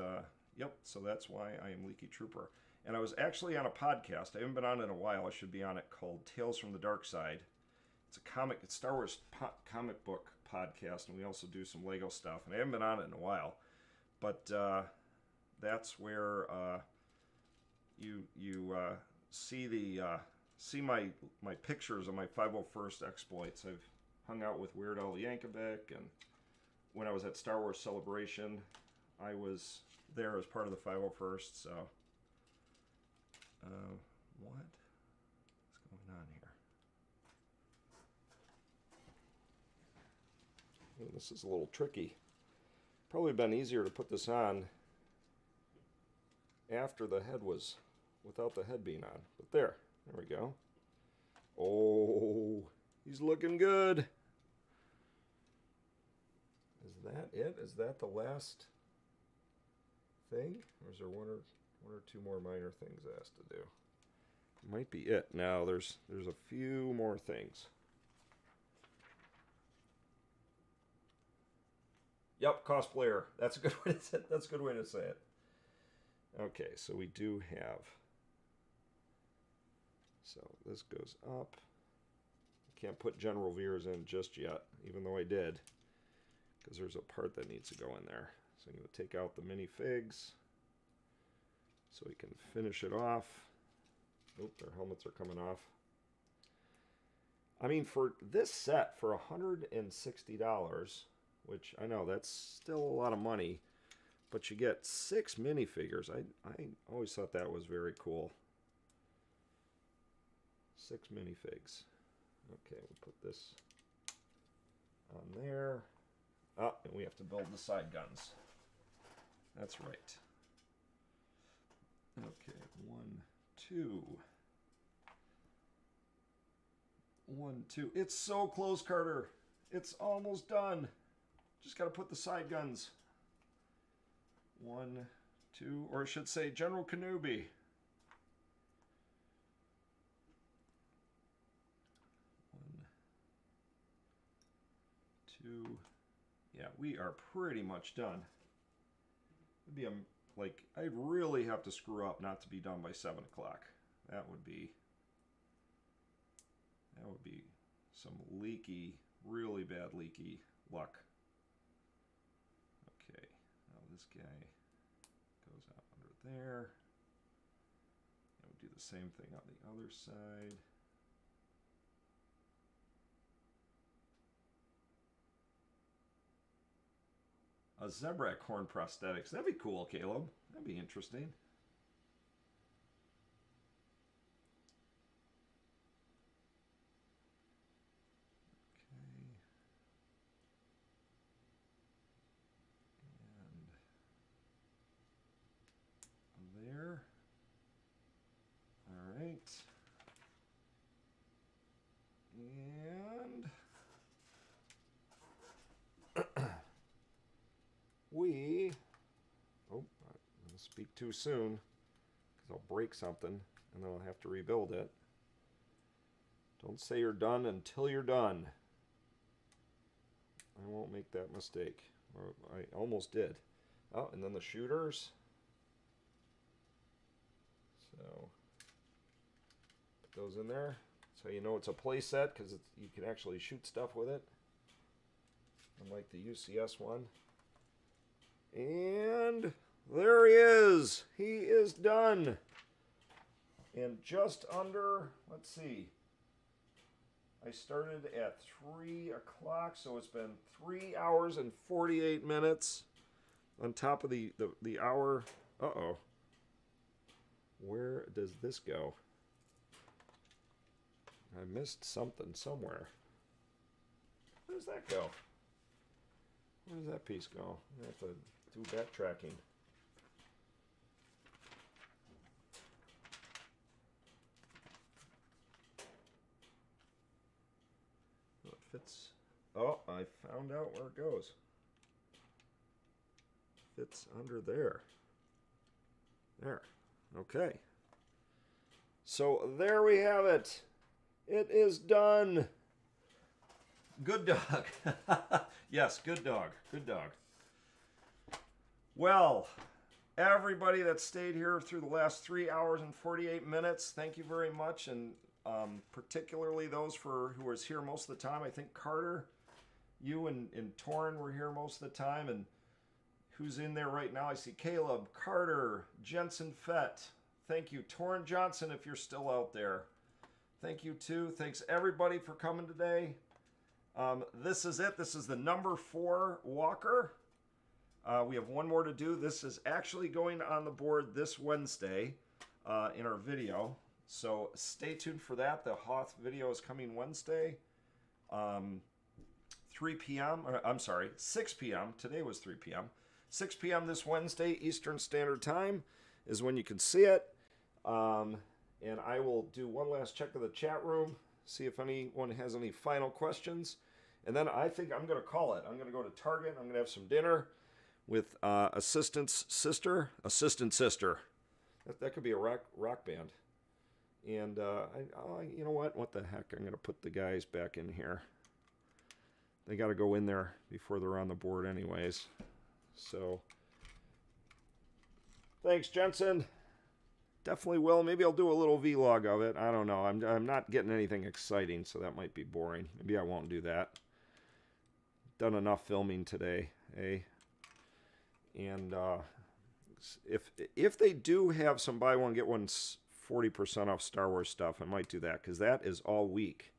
yep, so that's why I am Leaky Trooper. And I was actually on a podcast. I haven't been on it in a while. I should be on it, called Tales from the Dark Side. It's a Star Wars comic book podcast, and we also do some Lego stuff. And I haven't been on it in a while. But that's where you see my pictures of my 501st exploits. I've hung out with Weird Al Yankovic, and when I was at Star Wars Celebration, I was there as part of the 501st, so what is going on here? Oh, this is a little tricky. Probably been easier to put this on after the head was, without the head being on. But there we go. Oh, he's looking good. that it? Is that the last thing? Or is there one or two more minor things it has to do? Might be it. Now there's a few more things. Yep, cosplayer. That's a good way to say it. That's a good way to say it. Okay, so we do have. So this goes up. Can't put general veers in just yet, even though I did, because there's a part that needs to go in there. So I'm going to take out the minifigs so we can finish it off. Oop, their helmets are coming off. I mean, for this set, for $160, which I know that's still a lot of money, but you get 6 minifigures. I always thought that was very cool. 6 minifigs. Okay, we'll put this on there. Oh, and we have to build the side guns. That's right. Okay, 1, 2. 1, 2. It's so close, Carter. It's almost done. Just got to put the side guns. 1, 2, or I should say General Kenobi. 1, 2. Yeah, we are pretty much done. It'd be like, I'd really have to screw up not to be done by 7 o'clock. That would be some leaky, really bad leaky luck. Okay, now this guy goes out under there. And we'll do the same thing on the other side. A Zebrak horn prosthetics. That'd be cool, Caleb. That'd be interesting. Okay. And there. All right. And we, oh, I'm going to speak too soon because I'll break something and then I'll have to rebuild it. Don't say you're done until you're done. I won't make that mistake. Or I almost did. Oh, and then the shooters. So, put those in there. So you know it's a play set because you can actually shoot stuff with it. Unlike the UCS one. And there he is. He is done. And just under, let's see. I started at 3 o'clock, so it's been 3 hours and 48 minutes on top of the hour. Uh-oh. Where does this go? I missed something somewhere. Where does that go? Where does that piece go? I have to do backtracking. Well, it fits. Oh, I found out where it goes. Fits under there. There. Okay. So there we have it. It is done. Good dog. Yes, good dog. Good dog. Well, everybody that stayed here through the last 3 hours and 48 minutes, thank you very much. And particularly those who was here most of the time. I think Carter, you and Torrin were here most of the time. And who's in there right now? I see Caleb, Carter, Jensen Fett. Thank you. Torrin Johnson, if you're still out there. Thank you too. Thanks everybody for coming today. This is it. This is the number 4 walker. We have one more to do. This is actually going on the board this Wednesday in our video. So stay tuned for that. The Hoth video is coming Wednesday. 3 p.m. I'm sorry, 6 p.m. Today was 3 p.m. 6 p.m. this Wednesday, Eastern Standard Time is when you can see it. And I will do one last check of the chat room, see if anyone has any final questions. And then I think I'm going to call it. I'm going to go to Target. I'm going to have some dinner with assistant sister. That could be a rock band. And you know what? What the heck? I'm going to put the guys back in here. They got to go in there before they're on the board anyways. So, thanks, Jensen. Definitely will. Maybe I'll do a little vlog of it. I don't know. I'm not getting anything exciting, so that might be boring. Maybe I won't do that. Done enough filming today, eh? And if they do have some buy one get one 40% off Star Wars stuff, I might do that because that is all week.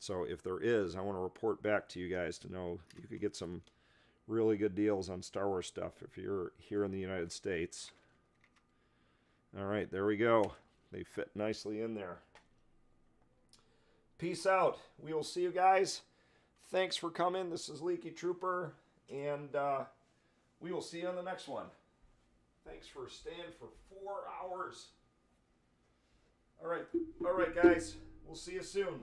So if there is, I want to report back to you guys to know you could get some really good deals on Star Wars stuff if you're here in the United States. All right, there we go. They fit nicely in there. Peace out. We will see you guys. Thanks for coming. This is Leaky Trooper, and we will see you on the next one. Thanks for staying for 4 hours. All right, guys. We'll see you soon.